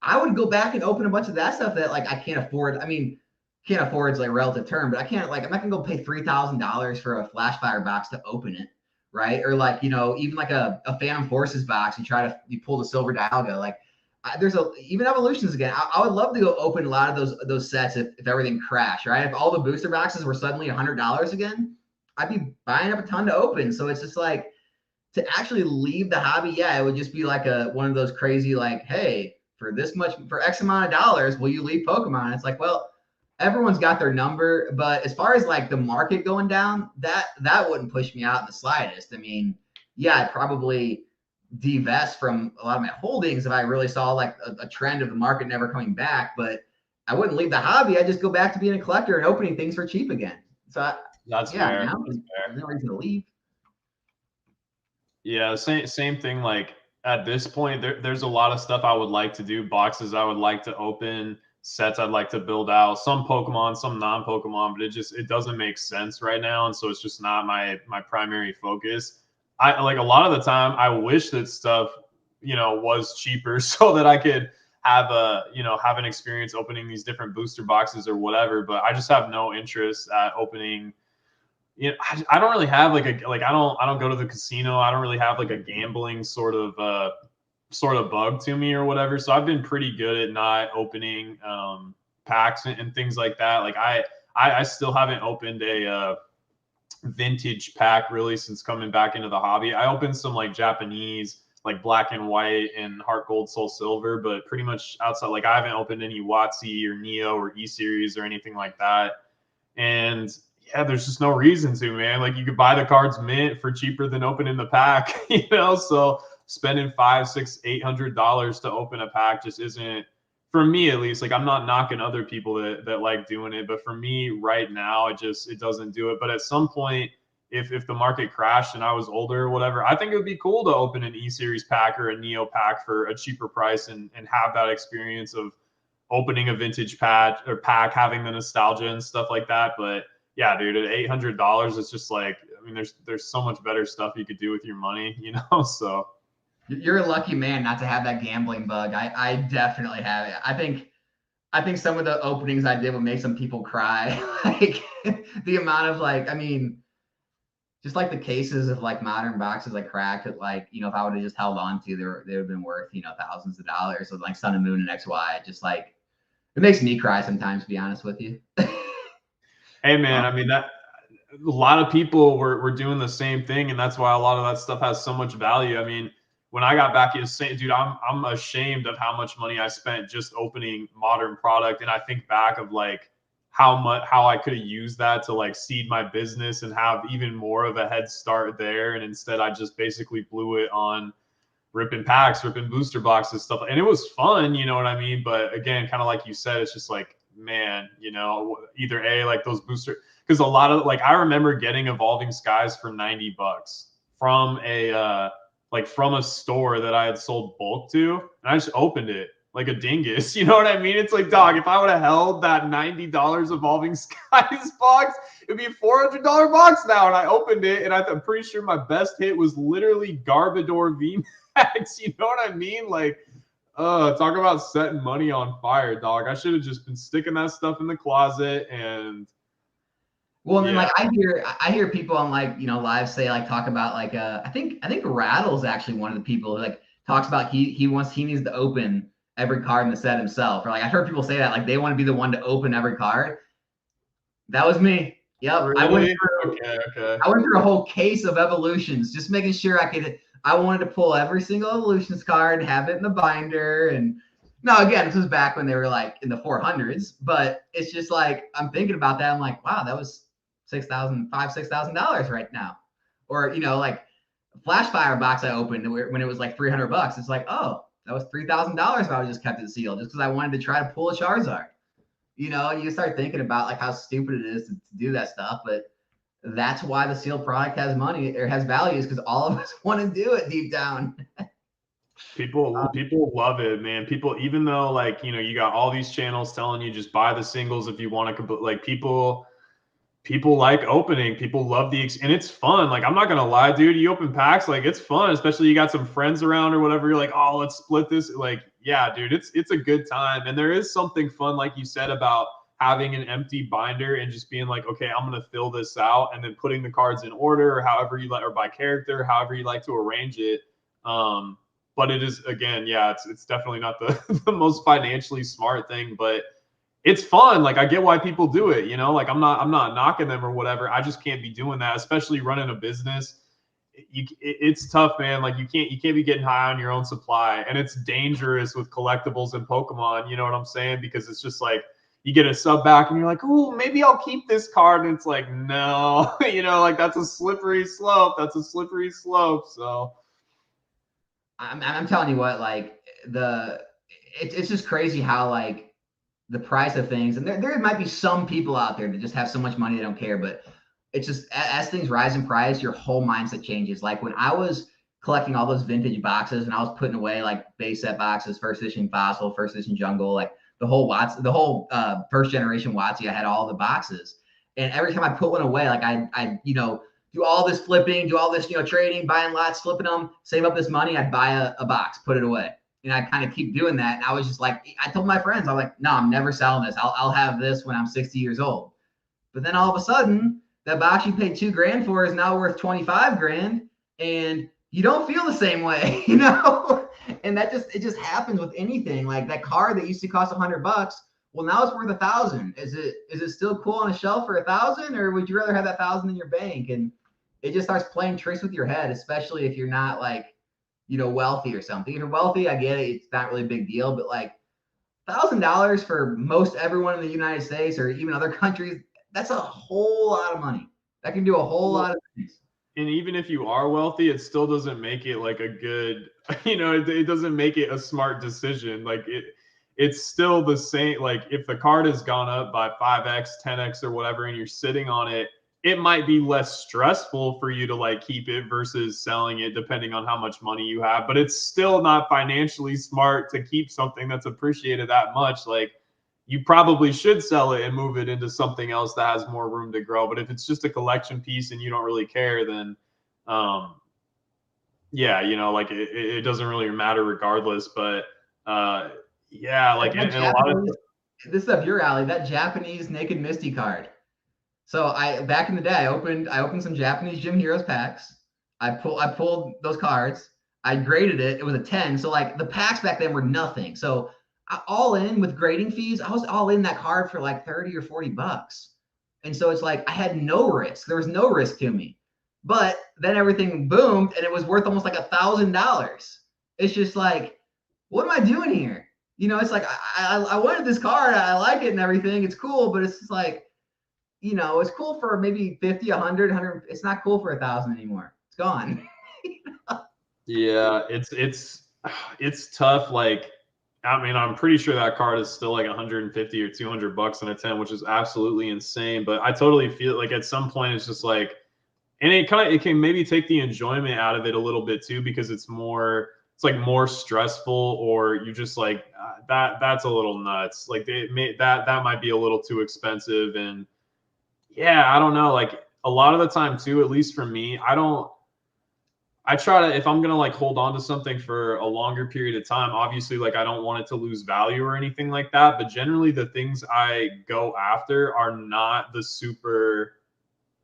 I would go back and open a bunch of that stuff that like I can't afford. I mean, can't afford is like a relative term, but I can't like I'm not gonna go pay $3,000 for a Flash Fire box to open it, right? Or like even like a Phantom Forces box, you pull the silver Dialga. Like there's even Evolutions again. I would love to go open a lot of those sets if everything crashed, right? If all the booster boxes were suddenly $100 again, I'd be buying up a ton to open. So it's just like to actually leave the hobby, yeah, it would just be like one of those crazy like, hey, for X amount of dollars, will you leave Pokemon? It's like, well, everyone's got their number, but as far as like the market going down, that wouldn't push me out in the slightest. I mean, yeah, I'd probably divest from a lot of my holdings if I really saw like a trend of the market never coming back, but I wouldn't leave the hobby. I'd just go back to being a collector and opening things for cheap again. So That's yeah, fair. now That's fair. there's no reason to leave. Yeah, same thing. Like at this point, there's a lot of stuff I would like to do, boxes I would like to open, sets I'd like to build out, some Pokemon, some non-Pokemon, but it doesn't make sense right now, and so it's just not my primary focus. I like a lot of the time I wish that stuff, was cheaper so that I could have an experience opening these different booster boxes or whatever, but I just have no interest at opening. I don't really have I don't go to the casino. I don't really have like a gambling sort of bug to me or whatever. So I've been pretty good at not opening packs and things like that. Like I still haven't opened a vintage pack really since coming back into the hobby. I opened some like Japanese like black and white and heart gold soul silver, but pretty much outside, like I haven't opened any WotC or Neo or E series or anything like that. And yeah, there's just no reason to, man. Like you could buy the cards mint for cheaper than opening the pack, So spending $500, $600, $800 to open a pack just isn't, for me at least. Like I'm not knocking other people that like doing it, but for me right now, it doesn't do it. But at some point, if the market crashed and I was older or whatever, I think it would be cool to open an E series pack or a Neo pack for a cheaper price and have that experience of opening a vintage pack, having the nostalgia and stuff like that. But yeah, dude, at $800, it's just like, I mean, there's so much better stuff you could do with your money, So You're a lucky man not to have that gambling bug. I definitely have it. I think some of the openings I did would make some people cry. Like the amount of like, I mean, just like the cases of like modern boxes like cracked that like, if I would have just held on to, they would have been worth, thousands of dollars with like Sun and Moon and XY. Just like it makes me cry sometimes, to be honest with you. Hey man, I mean that a lot of people were doing the same thing, and that's why a lot of that stuff has so much value. I mean, when I got back, dude, I'm ashamed of how much money I spent just opening modern product, and I think back of like how I could have used that to like seed my business and have even more of a head start there, and instead I just basically blew it on ripping packs, ripping booster boxes, stuff, and it was fun, you know what I mean? But again, kind of like you said, it's just like, man, either like those booster, because a lot of like I remember getting Evolving Skies for $90 from from a store that I had sold bulk to, and I just opened it like a dingus. You know what I mean? It's like, dog, if I would have held that $90 Evolving Skies box, it'd be a $400 box now. And I opened it, and I'm pretty sure my best hit was literally Garbodor VMAX. You know what I mean? Like, talk about setting money on fire, dog. I should have just been sticking that stuff in the closet. And well, and then like I hear people on like live say like talk about like I think Rattle's actually one of the people who like talks about he needs to open every card in the set himself. Or like I've heard people say that like they want to be the one to open every card. That was me. Yep. Really? I went through a whole case of evolutions, just making sure I wanted to pull every single evolutions card, have it in the binder. And now again, this was back when they were like in the 400s, but it's just like, I'm thinking about that. I'm like, wow, that was $6,000 right now. Or, like Flash Fire box I opened when it was like $300. It's like, oh, That was $3,000 if I would just kept it sealed, just because I wanted to try to pull a Charizard. And you start thinking about like how stupid it is to do that stuff, but that's why the sealed product has money or has values, because all of us want to do it deep down. People love it, man. People, even though like, you got all these channels telling you just buy the singles if you want to, like people like opening. People love and it's fun. Like, I'm not gonna lie, dude, you open packs, like it's fun, especially you got some friends around or whatever. You're like, oh, let's split this. Like, yeah, dude, it's a good time. And there is something fun, like you said, about having an empty binder and just being like, okay, I'm gonna fill this out, and then putting the cards in order or however you like, or by character, however you like to arrange it. But it is, again, yeah, it's definitely not the most financially smart thing, but it's fun. Like, I get why people do it, like I'm not knocking them or whatever. I just can't be doing that, especially running a business. It's tough, man. Like, you can't be getting high on your own supply, and it's dangerous with collectibles and Pokemon. You know what I'm saying? Because it's just like you get a sub back and you're like, oh, maybe I'll keep this card, and it's like, no, like that's a slippery slope. So I'm telling you what, like it's just crazy how like the price of things, and there might be some people out there that just have so much money they don't care, but it's just as things rise in price, your whole mindset changes. Like when I was collecting all those vintage boxes and I was putting away like base set boxes, first edition Fossil, first edition Jungle, like the whole first generation WotC, I had all the boxes, and every time I put one away, like I do all this flipping, do all this, trading, buying lots, flipping them, save up this money. I'd buy a box, put it away. And I kind of keep doing that. And I was just like, I told my friends, I'm like, no, I'm never selling this. I'll have this when I'm 60 years old. But then all of a sudden, that box you paid $2,000 for is now worth 25 grand. And you don't feel the same way, And it just happens with anything. Like that car that used to cost $100, well, now it's worth 1,000. Is it still cool on a shelf for 1,000, or would you rather have that 1,000 in your bank? And it just starts playing tricks with your head, especially if you're not like, wealthy or something. If you're wealthy, I get it. It's not really a big deal, but like $1,000 for most everyone in the United States or even other countries, that's a whole lot of money. That can do a whole lot of things. And even if you are wealthy, it still doesn't make it like a good, it doesn't make it a smart decision. Like it's still the same. Like if the card has gone up by 5x, 10x or whatever, and you're sitting on it, it might be less stressful for you to like keep it versus selling it, depending on how much money you have. But it's still not financially smart to keep something that's appreciated that much. Like you probably should sell it and move it into something else that has more room to grow. But if it's just a collection piece and you don't really care, then yeah, like it doesn't really matter regardless. But yeah, like and a lot of this is up your alley, that Japanese Naked Misty card. So back in the day, I opened some Japanese Gym Heroes packs. I pulled those cards. I graded it. It was a 10. So like the packs back then were nothing. So all in with grading fees, I was all in that card for like 30 or 40 bucks. And so it's like I had no risk. There was no risk to me. But then everything boomed and it was worth almost like $1,000. It's just like, what am I doing here? It's like I wanted this card. I like it and everything. It's cool, but it's just like, it's cool for maybe 50, 100, 100. It's not cool for 1,000 anymore. It's gone. Yeah, it's tough. Like, I mean, I'm pretty sure that card is still like 150 or 200 bucks in a 10, which is absolutely insane. But I totally feel like at some point it's just like, and it can maybe take the enjoyment out of it a little bit too, because it's like more stressful, or you just like that's a little nuts. Like that might be a little too expensive. And yeah, I don't know. Like a lot of the time too, at least for me, I try to, if I'm going to like hold on to something for a longer period of time, obviously like I don't want it to lose value or anything like that. But generally the things I go after are not the super,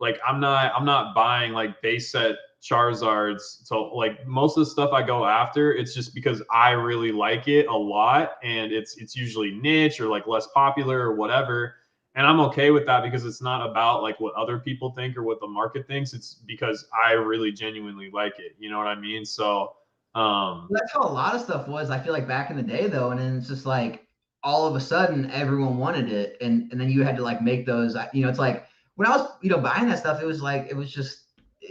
like I'm not buying like base set Charizards. So like most of the stuff I go after, it's just because I really like it a lot. And it's usually niche or like less popular or whatever. And I'm okay with that because it's not about like what other people think or what the market thinks. It's because I really genuinely like it. You know what I mean? So that's how a lot of stuff was, I feel like, back in the day though. And then it's just like all of a sudden everyone wanted it. And then you had to like make those, it's like when I was, buying that stuff, it was just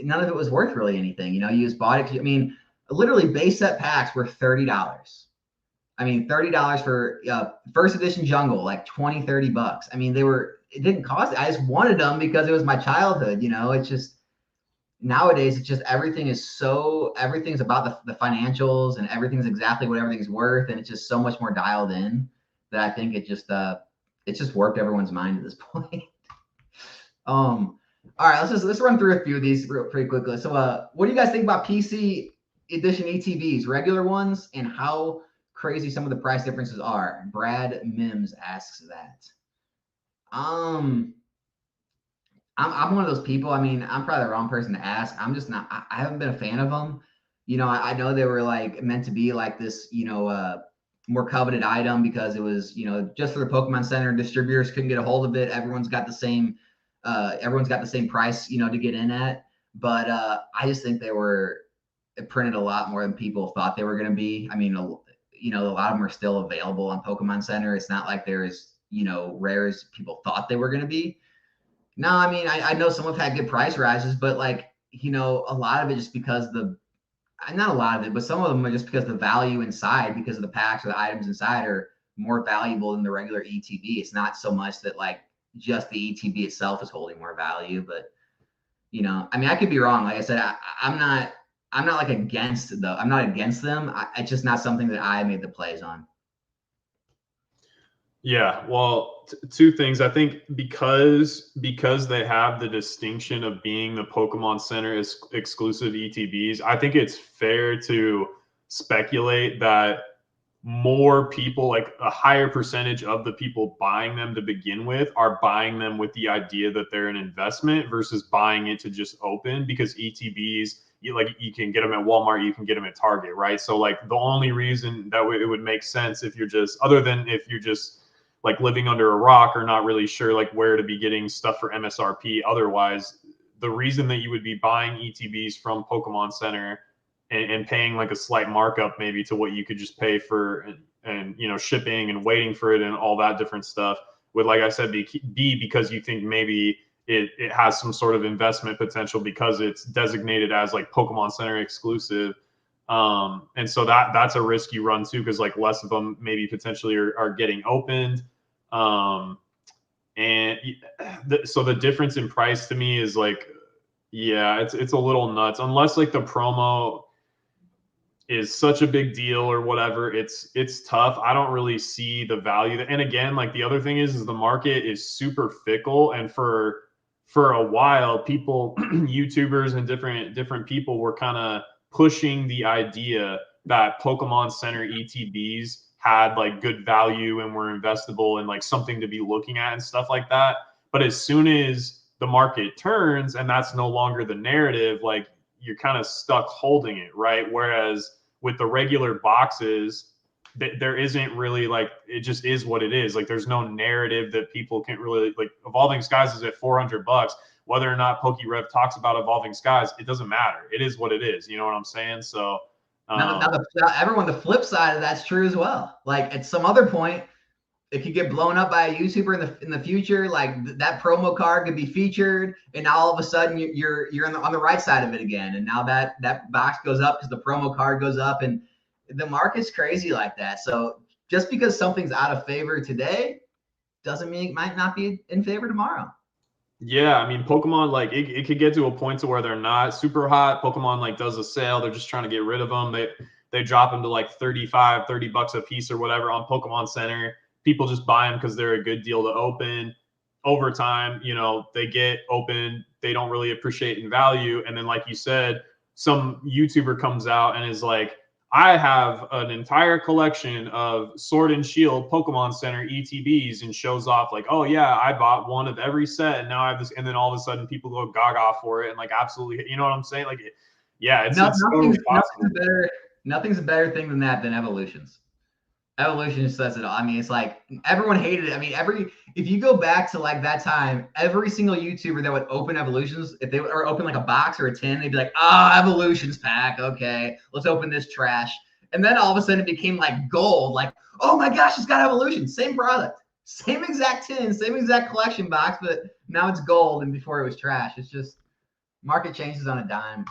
none of it was worth really anything. You just bought it. I mean, literally base set packs were $30. I mean, $30 for first edition jungle, like 20, $30. I mean, it didn't cost, I just wanted them because it was my childhood, you know. It's just, nowadays, it's just everything's about the financials, and everything's exactly what everything's worth. And it's just so much more dialed in that I think it's just worked everyone's mind at this point. All right, let's run through a few of these pretty quickly. So, what do you guys think about PC edition ETBs, regular ones, and how crazy some of the price differences are? Brad Mims asks that. I'm one of those people. I mean, I'm probably the wrong person to ask. I'm just not. I haven't been a fan of them. You know, I know they were like meant to be like this, you know, more coveted item because it was, you know, just for the Pokemon Center. Distributors couldn't get a hold of it. Everyone's got the same price, you know, to get in at. But I just think it printed a lot more than people thought they were going to be. I mean, you know, a lot of them are still available on Pokemon Center. It's not like they're as, you know, rare as people thought they were going to be. No, I mean, I know some have had good price rises, but like, you know, a lot of it just because not a lot of it, but some of them are just because the value inside, because of the packs or the items inside are more valuable than the regular ETB. It's not so much that like just the ETB itself is holding more value, but you know, I mean, I could be wrong. Like I said, I'm not like against though. I'm not against them. It's just not something that I made the plays on. Yeah, well, two things. I think because they have the distinction of being the Pokemon Center exclusive ETBs, I think it's fair to speculate that more people, like a higher percentage of the people buying them to begin with, are buying them with the idea that they're an investment versus buying it to just open, because ETBs, you can get them at Walmart, you can get them at Target, right? So like the only reason that it would make sense if you're just, other than if you're just like living under a rock or not really sure like where to be getting stuff for MSRP. Otherwise, the reason that you would be buying ETBs from Pokemon Center and paying like a slight markup maybe to what you could just pay for and you know, shipping and waiting for it and all that different stuff would, like I said, be because you think maybe it has some sort of investment potential because it's designated as like Pokemon Center exclusive. And so that's a risk you run too, because like less of them maybe potentially are getting opened. So the difference in price to me is like, yeah, it's a little nuts, unless like the promo is such a big deal or whatever. It's tough. I don't really see the value. And again, like the other thing is the market is super fickle, and for a while, people, YouTubers and different people were kind of pushing the idea that Pokemon Center ETBs had like good value and were investable and like something to be looking at and stuff like that. But as soon as the market turns and that's no longer the narrative, like you're kind of stuck holding it, right? Whereas with the regular boxes, there isn't really like, it just is what it is. Like there's no narrative that people can't really, like Evolving Skies is at $400. Whether or not PokeRev talks about Evolving Skies, it doesn't matter. It is what it is. You know what I'm saying? So Everyone, the flip side of that's true as well. Like at some other point, it could get blown up by a YouTuber in the future. Like that promo card could be featured, and now all of a sudden you're on the right side of it again. And now that box goes up because the promo card goes up, and the market's crazy like that. So just because something's out of favor today doesn't mean it might not be in favor tomorrow. Yeah, I mean, Pokemon, like it could get to a point to where they're not super hot. Pokemon like does a sale, they're just trying to get rid of them. They drop them to like $30 a piece or whatever on Pokemon Center. People just buy them because they're a good deal to open. Over time, you know, they get open, they don't really appreciate in value. And then, like you said, some YouTuber comes out and is like, I have an entire collection of Sword and Shield Pokemon Center ETBs, and shows off like, oh yeah, I bought one of every set and now I have this. And then all of a sudden people go gaga for it and like absolutely, you know what I'm saying? Like, yeah, it's totally possible. Nothing's a better thing than that than evolutions. Evolution says it all. I mean, it's like everyone hated it. I mean, if you go back to like that time, every single YouTuber that would open evolutions, if they would or open like a box or a tin, they'd be like, evolutions pack. Okay, let's open this trash. And then all of a sudden it became like gold. Like, oh my gosh, it's got evolution. Same product, same exact tin, same exact collection box, but now it's gold. And before it was trash. It's just market changes on a dime.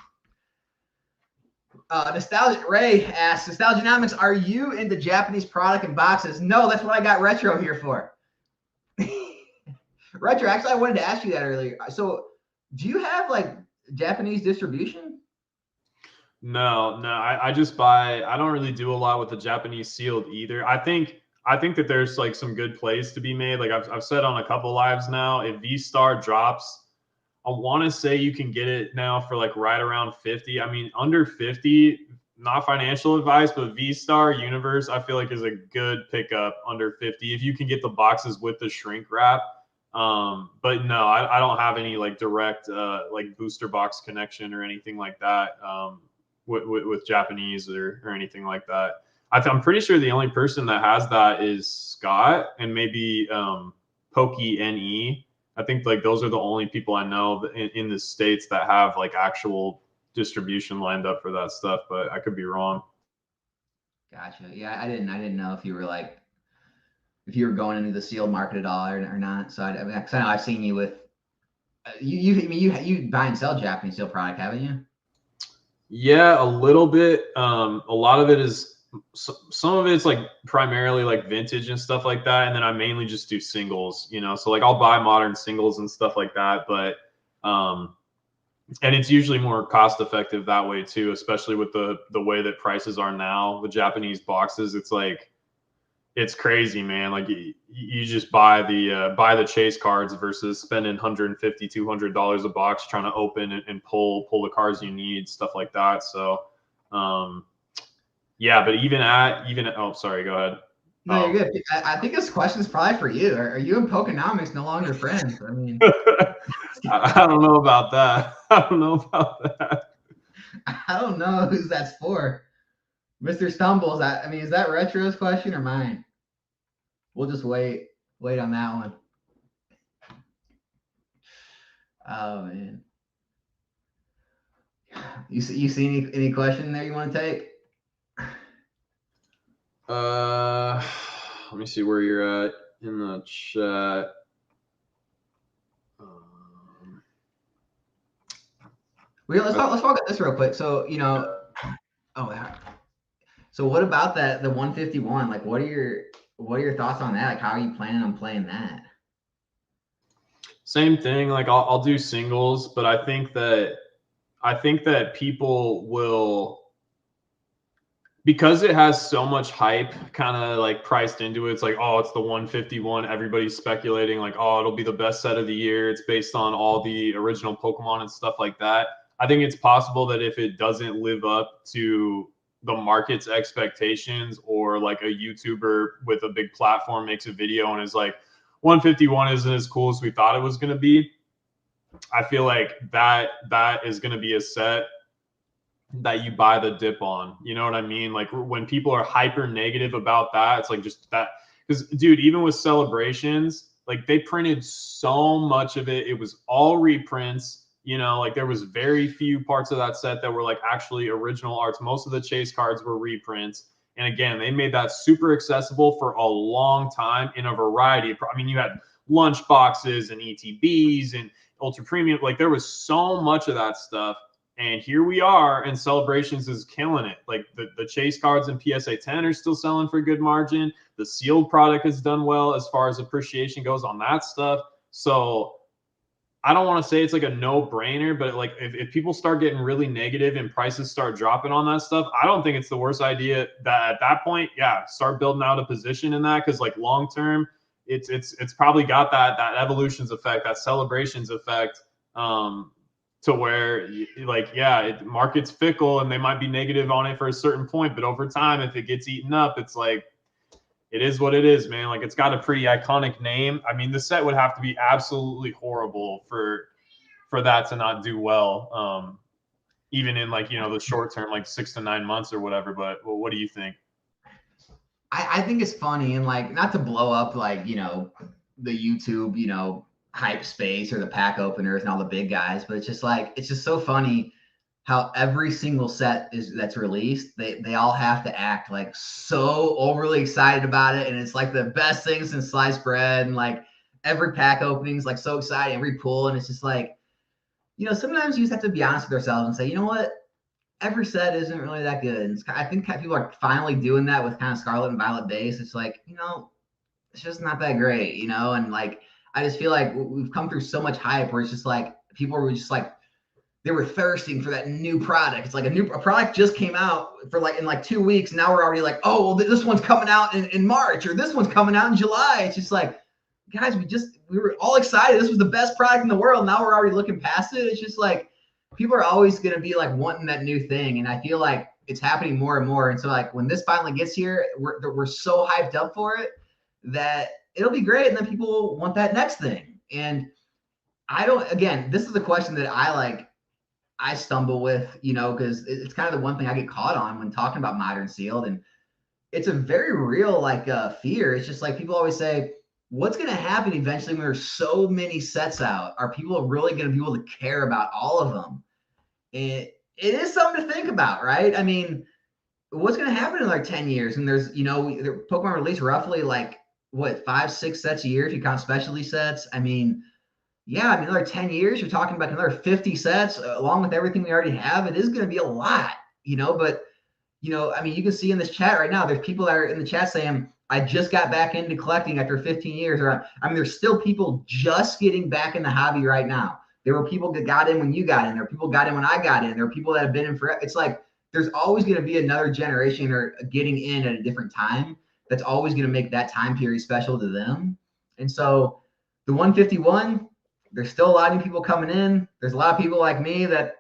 Nostalgia Ray asks, Nostalgianomics, are you into Japanese product and boxes? No, that's what I got Retro here for. Retro, actually, I wanted to ask you that earlier. So, do you have like Japanese distribution? No, I just buy. I don't really do a lot with the Japanese sealed either. I think that there's like some good plays to be made. Like I've said on a couple lives now, if V Star drops, I want to say you can get it now for like right around 50. I mean, under 50, not financial advice, but V Star Universe, I feel like is a good pickup under 50 if you can get the boxes with the shrink wrap. But no, I don't have any like direct like booster box connection or anything like that with Japanese or anything like that. I'm pretty sure the only person that has that is Scott and maybe Pokey NE. I think like those are the only people I know in the States that have like actual distribution lined up for that stuff, but I could be wrong. Gotcha. Yeah, I didn't know if you were like if you were going into the sealed market at all or not. So I mean, 'cause I know I've seen you with you buy and sell Japanese sealed product, haven't you? Yeah, a little bit. A lot of it is some of it's like primarily like vintage and stuff like that, and then I mainly just do singles. So like I'll buy modern singles and stuff like that, but and it's usually more cost effective that way too, especially with the way that prices are now. The Japanese boxes, it's like it's crazy, man. Like you just buy the chase cards versus spending $150, $200 a box trying to open and pull the cards you need, stuff like that. So, yeah, but oh, sorry, go ahead. No, you're good. I think this question is probably for you. Are you and Pokenomics no longer friends? I mean, I don't know about that. I don't know about that. I don't know who's that's for. Mr. Stumbles, I mean, is that Retro's question or mine? We'll just wait on that one. Oh man. You see any question there you want to take? Let me see where you're at in the chat. Let's talk about this real quick. So so what about the 151? Like, what are your thoughts on that? Like, how are you planning on playing that? Same thing. Like I'll do singles, but I think that people will, because it has so much hype kind of like priced into it. It's like, oh, it's the 151. Everybody's speculating like, oh, it'll be the best set of the year. It's based on all the original Pokemon and stuff like that. I think it's possible that if it doesn't live up to the market's expectations, or like a YouTuber with a big platform makes a video and is like, 151 isn't as cool as we thought it was going to be, I feel like that is going to be a set that you buy the dip on. You know what I mean? Like when people are hyper negative about that, it's like just that. Because dude, even with Celebrations, like they printed so much of it. It was all reprints. Like there was very few parts of that set that were like actually original arts. Most of the chase cards were reprints. And again, they made that super accessible for a long time in a variety of, I mean, you had lunch boxes and ETBs and ultra premium. Like there was so much of that stuff. And here we are, and Celebrations is killing it. Like the chase cards in PSA 10 are still selling for a good margin. The sealed product has done well as far as appreciation goes on that stuff. So I don't want to say it's like a no-brainer, but like if people start getting really negative and prices start dropping on that stuff, I don't think it's the worst idea that at that point, yeah, start building out a position in that, because like long term, it's probably got that evolutions effect, that Celebrations effect. To where like, yeah, market's fickle and they might be negative on it for a certain point, but over time, if it gets eaten up, it's like, it is what it is, man. Like it's got a pretty iconic name. I mean, the set would have to be absolutely horrible for that to not do well. Even in like, the short term, like 6 to 9 months or whatever. But what do you think? I think it's funny, and like, not to blow up like, the YouTube, hype space or the pack openers and all the big guys, but it's just so funny how every single set that's released, they all have to act like so overly excited about it, and it's like the best thing since sliced bread, and like every pack opening is like so exciting, every pull, and it's just like, sometimes you just have to be honest with yourselves and say, you know what, every set isn't really that good. And I think people are finally doing that with kind of Scarlet and Violet base. It's like, it's just not that great, and like I just feel like we've come through so much hype where it's just like people were just like they were thirsting for that new product. It's like a product just came out for like in like 2 weeks. Now we're already like, oh well, this one's coming out in March, or this one's coming out in July. It's just like, guys, we were all excited. This was the best product in the world. Now we're already looking past it. It's just like people are always going to be like wanting that new thing, and I feel like it's happening more and more. And so like when this finally gets here, we're so hyped up for it that it'll be great, and then people want that next thing. And again, this is a question that I stumble with, because it's kind of the one thing I get caught on when talking about modern sealed, and it's a very real like fear. It's just like people always say, what's going to happen eventually when there's so many sets out? Are people really going to be able to care about all of them? It is something to think about, right? I mean, what's going to happen in like 10 years? And there's, Pokemon release roughly like what, 5-6 sets a year if you count specialty sets. I mean, yeah, I mean, another 10 years, you're talking about another 50 sets along with everything we already have. It is going to be a lot, but, I mean, you can see in this chat right now, there's people that are in the chat saying, I just got back into collecting after 15 years. Or, I mean, there's still people just getting back in the hobby right now. There were people that got in when you got in. There were people got in when I got in. There were people that have been in forever. It's like there's always going to be another generation or getting in at a different time. That's always going to make that time period special to them. And so the 151, there's still a lot of people coming in. There's a lot of people like me that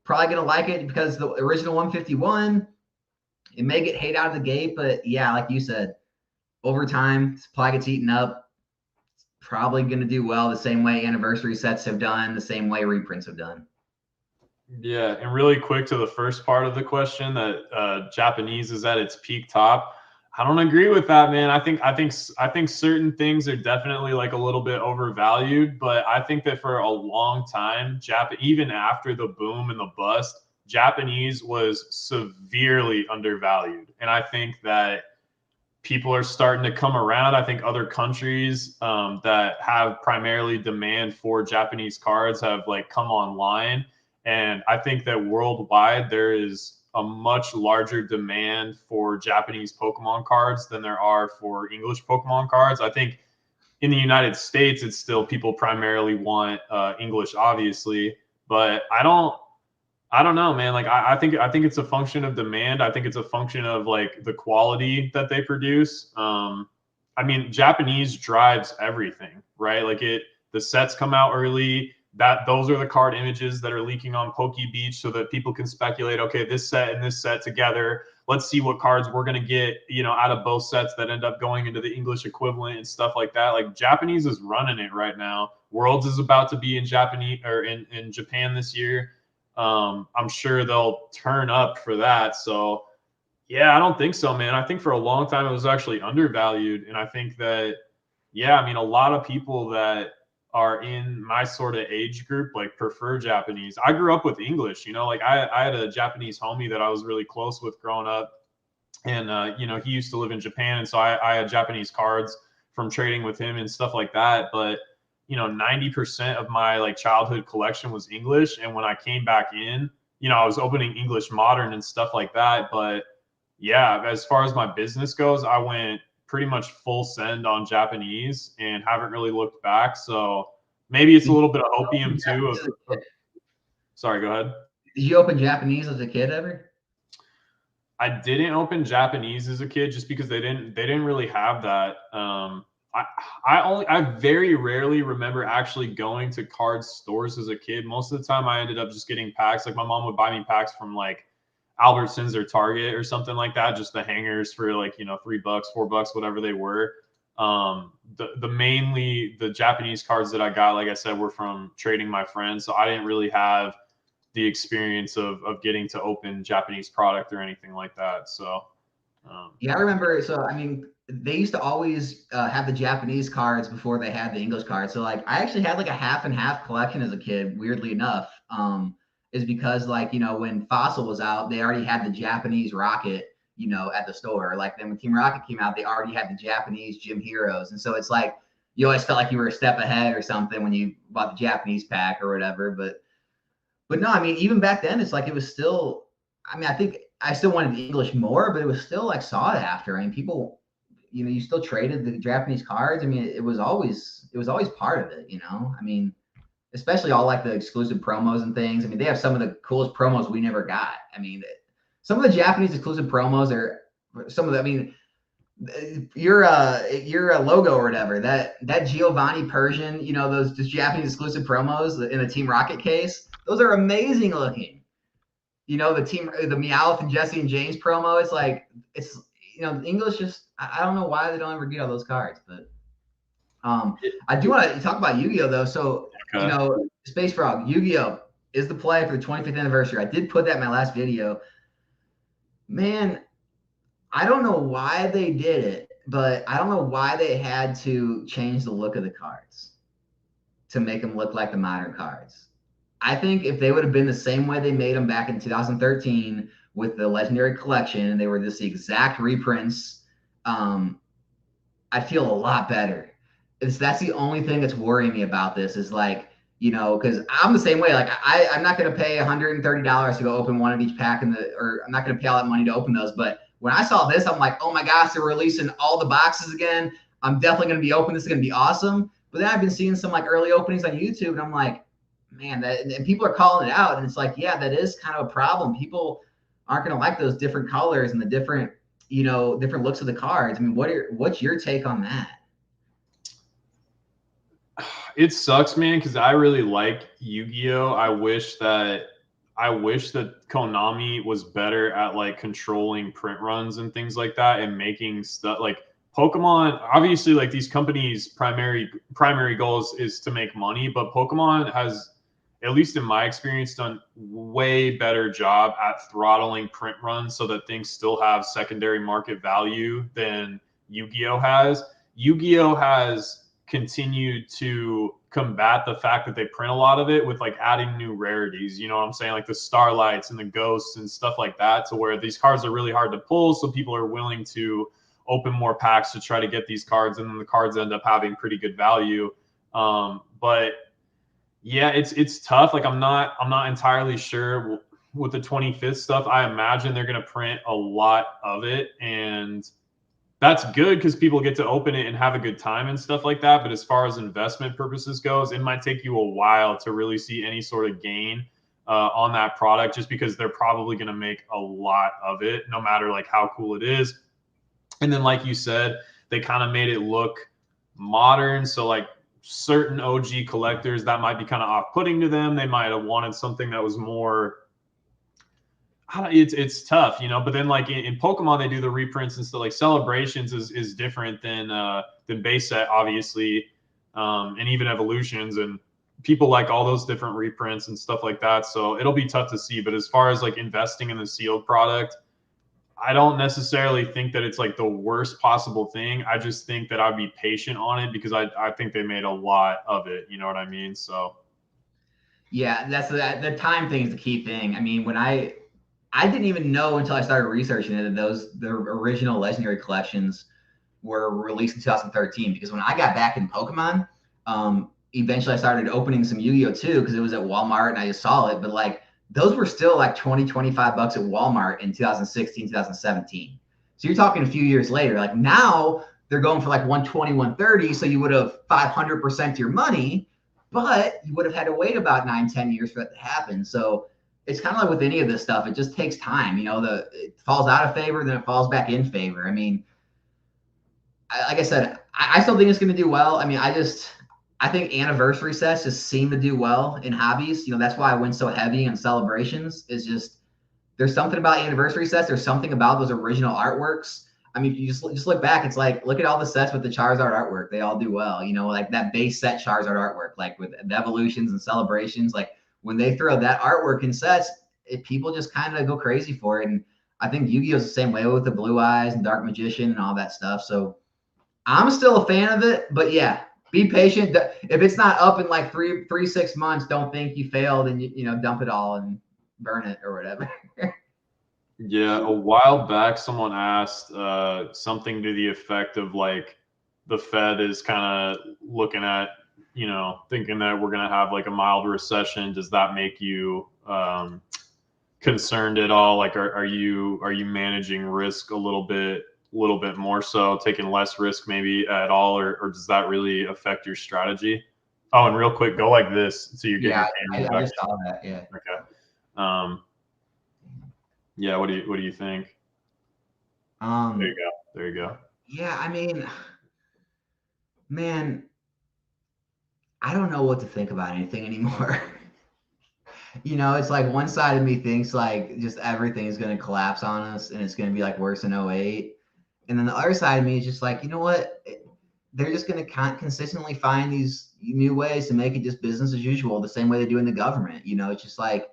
probably going to like it because the original 151, it may get hate out of the gate, but yeah, like you said, over time, supply gets eaten up. It's probably going to do well the same way anniversary sets have done, the same way reprints have done. Yeah, and really quick to the first part of the question that Japanese is at its peak top. I don't agree with that, man. I think certain things are definitely like a little bit overvalued, but I think that for a long time, even after the boom and the bust, Japanese was severely undervalued, and I think that people are starting to come around. I think other countries that have primarily demand for Japanese cards have like come online. And I think that worldwide there is a much larger demand for Japanese Pokemon cards than there are for English Pokemon cards. I think in the United States, it's still people primarily want English, obviously, but I don't know, man. Like I think it's a function of demand. I think it's a function of like the quality that they produce. I mean, Japanese drives everything, right? Like the sets come out early. Those are the card images that are leaking on Poke Beach so that people can speculate, okay, this set and this set together. Let's see what cards we're gonna get, out of both sets that end up going into the English equivalent and stuff like that. Like Japanese is running it right now. Worlds is about to be in Japanese or in Japan this year. I'm sure they'll turn up for that. So yeah, I don't think so, man. I think for a long time it was actually undervalued. And I think that, yeah, I mean, a lot of people that are in my sort of age group like prefer Japanese. I grew up with English, like I had a Japanese homie that I was really close with growing up. And, he used to live in Japan. And so I had Japanese cards from trading with him and stuff like that. But 90% of my like childhood collection was English. And when I came back in, I was opening English modern and stuff like that. But yeah, as far as my business goes, I went pretty much full send on Japanese and haven't really looked back. So maybe it's a little bit of opium too. Sorry, go ahead. Did you open Japanese as a kid ever? I didn't open Japanese as a kid just because they didn't really have that. I very rarely remember actually going to card stores as a kid. Most of the time I ended up just getting packs. Like my mom would buy me packs from like Albertsons or Target or something like that, just the hangers for like, $3, $4, whatever they were. Mainly the Japanese cards that I got, like I said, were from trading my friends. So I didn't really have the experience of getting to open Japanese product or anything like that. So yeah, I remember. So I mean, they used to always have the Japanese cards before they had the English cards. So like, I actually had like a half and half collection as a kid. Weirdly enough, is because like when Fossil was out, they already had the Japanese Rocket, at the store. Like then when Team Rocket came out, they already had the Japanese Gym Heroes, and so it's like you always felt like you were a step ahead or something when you bought the Japanese pack or whatever. But no, I mean, even back then, it's like it was still I mean, I think I still wanted the English more, but it was still like sought after. I mean, people, you still traded the Japanese cards. I mean, it was always part of it. I mean, especially all like the exclusive promos and things. I mean, they have some of the coolest promos we never got. I mean, some of the Japanese exclusive promos are some of the. I mean, your logo or whatever, that Giovanni Persian, those just Japanese exclusive promos in a Team Rocket case, those are amazing looking. The Meowth and Jesse and James promo, it's English just, I don't know why they don't ever get all those cards, but I do want to talk about Yu-Gi-Oh though. So Space Frog, Yu-Gi-Oh is the play for the 25th anniversary. I did put that in my last video. Man, I don't know why they did it, but I don't know why they had to change the look of the cards to make them look like the modern cards. I think if they would have been the same way they made them back in 2013 with the Legendary Collection, and they were just the exact reprints, I'd feel a lot better. That's the only thing that's worrying me about this is because I'm the same way. Like I'm not going to pay $130 to go open one of each pack or I'm not going to pay all that money to open those. But when I saw this, I'm like, oh my gosh, they're releasing all the boxes again. I'm definitely going to be open. This is going to be awesome. But then I've been seeing some like early openings on YouTube, and I'm like, man, and people are calling it out, and it's like, yeah, that is kind of a problem. People aren't going to like those different colors and the different looks of the cards. I mean, what's your take on that? It sucks, man, because I really like Yu-Gi-Oh. I wish that Konami was better at like controlling print runs and things like that and making stuff like Pokemon. Obviously, like these companies' primary goals is to make money, but Pokemon has, at least in my experience, done way better job at throttling print runs so that things still have secondary market value than Yu-Gi-Oh has. Yu-Gi-Oh has continued to combat the fact that they print a lot of it with like adding new rarities, you know what I'm saying? Like the Starlights and the Ghosts and stuff like that, to where these cards are really hard to pull. So people are willing to open more packs to try to get these cards. And then the cards end up having pretty good value. But yeah, it's tough. Like I'm not entirely sure with the 25th stuff. I imagine they're going to print a lot of it, and that's good because people get to open it and have a good time and stuff like that. But as far as investment purposes goes, it might take you a while to really see any sort of gain on that product, just because they're probably going to make a lot of it, no matter like how cool it is. And then, like you said, they kind of made it look modern. So like certain OG collectors, that might be kind of off-putting to them. They might have wanted something that was more, it's tough, but then like in Pokemon, they do the reprints and stuff. Like Celebrations is different than base set, obviously, and even Evolutions, and people like all those different reprints and stuff like that. So it'll be tough to see. But as far as like investing in the sealed product, I don't necessarily think that it's like the worst possible thing. I just think that I'd be patient on it because I think they made a lot of it. You know what I mean? So yeah, that's the time thing is the key thing. I mean, when I didn't even know until I started researching it that the original Legendary collections were released in 2013. Because when I got back in Pokemon, eventually I started opening some Yu-Gi-Oh too, because it was at Walmart and I just saw it. But like those were still like 20, 25 bucks at Walmart in 2016, 2017. So you're talking a few years later. Like now they're going for like 120, 130. So you would have 500% your money, but you would have had to wait about 9-10 years for that to happen. So it's kind of like with any of this stuff, it just takes time. It falls out of favor, then it falls back in favor. I mean, like I said, I still think it's going to do well. I mean, I think anniversary sets just seem to do well in hobbies. That's why I went so heavy on Celebrations. Is just there's something about anniversary sets. There's something about those original artworks. I mean, if you just look back, it's like look at all the sets with the Charizard artwork. They all do well. Like that base set Charizard artwork, like with the Evolutions and Celebrations, like when they throw that artwork in sets, people just kind of go crazy for it. And I think Yu-Gi-Oh is the same way with the Blue Eyes and Dark Magician and all that stuff. So I'm still a fan of it, but yeah, be patient. If it's not up in like 6 months, don't think you failed and dump it all and burn it or whatever. yeah, a while back, someone asked something to the effect of like the Fed is kind of looking at, thinking that we're going to have like a mild recession. Does that make you kind concerned at all? Like, are you managing risk a little bit more so, taking less risk maybe at all, or does that really affect your strategy? Oh, and real quick, go like this so you're getting Yeah, your I just saw that. Yeah. Okay. Yeah. What do you think? There you go. There you go. Yeah, I mean, man, I don't know what to think about anything anymore. It's like one side of me thinks like just everything is going to collapse on us and it's going to be like worse than '08. And then the other side of me is just like, you know what? They're just going to consistently find these new ways to make it just business as usual, the same way they do in the government. It's just like,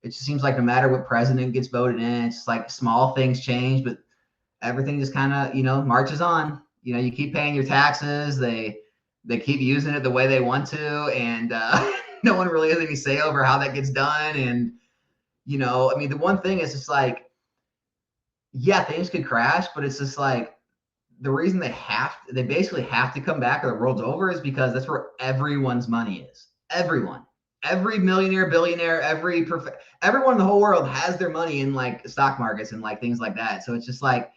it just seems like no matter what president gets voted in, it's just like small things change, but everything just kind of, marches on. You keep paying your taxes. They keep using it the way they want to. And no one really has any say over how that gets done. And, I mean, the one thing is just like, yeah, things could crash, but it's just like the reason they basically have to come back or the world's over is because that's where everyone's money is. Every millionaire, billionaire, everyone in the whole world has their money in like stock markets and like things like that. So it's just like,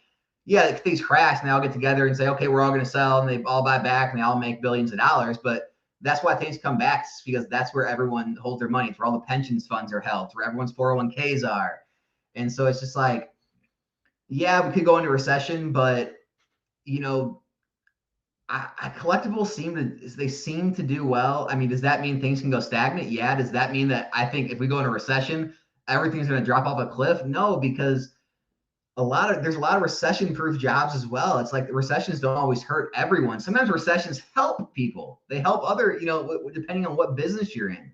yeah, if things crash and they all get together and say, okay, we're all going to sell, and they all buy back and they all make billions of dollars. But that's why things come back, because that's where everyone holds their money. It's where all the pensions funds are held. It's where everyone's 401ks are. And so it's just like, yeah, we could go into recession, but collectibles seem to do well. I mean, does that mean things can go stagnant? Yeah. Does that mean that I think if we go into recession, everything's going to drop off a cliff? No, because there's a lot of recession-proof jobs as well. It's like the recessions don't always hurt everyone. Sometimes recessions help people. They help other, depending on what business you're in.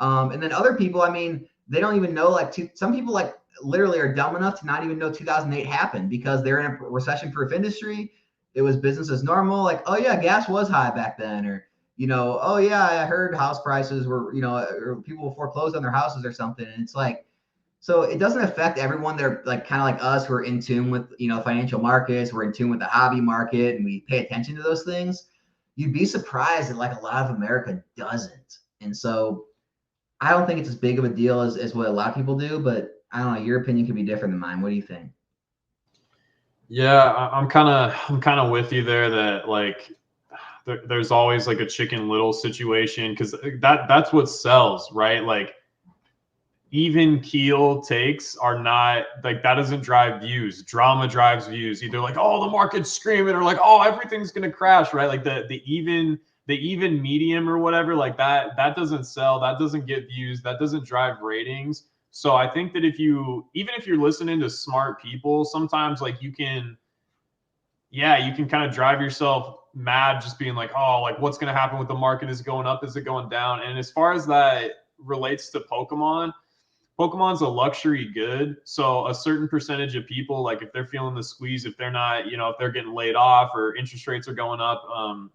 And then other people, I mean, they don't even know. Some people like literally are dumb enough to not even know 2008 happened because they're in a recession-proof industry. It was business as normal. Like, oh yeah, gas was high back then, or oh yeah, I heard house prices were, or people foreclosed on their houses or something. And it's like, so it doesn't affect everyone. They're like kind of like us who are in tune with, financial markets. We're in tune with the hobby market and we pay attention to those things. You'd be surprised that like a lot of America doesn't. And so I don't think it's as big of a deal as what a lot of people do, but I don't know. Your opinion could be different than mine. What do you think? Yeah, I'm kind of with you there that like there's always like a Chicken Little situation, because that's what sells, right? Like even keel takes are not like, that doesn't drive views. Drama drives views. Either like, oh, the market's screaming, or like, oh, everything's gonna crash, right? Like the even medium or whatever, like that doesn't sell, that doesn't get views, that doesn't drive ratings. So I think that if you're listening to smart people, sometimes like you can kind of drive yourself mad just being like, oh, like what's going to happen with the market? Is it going up? Is it going down? And as far as that relates to Pokemon's a luxury good. So a certain percentage of people, like if they're feeling the squeeze, if they're not, if they're getting laid off or interest rates are going up, on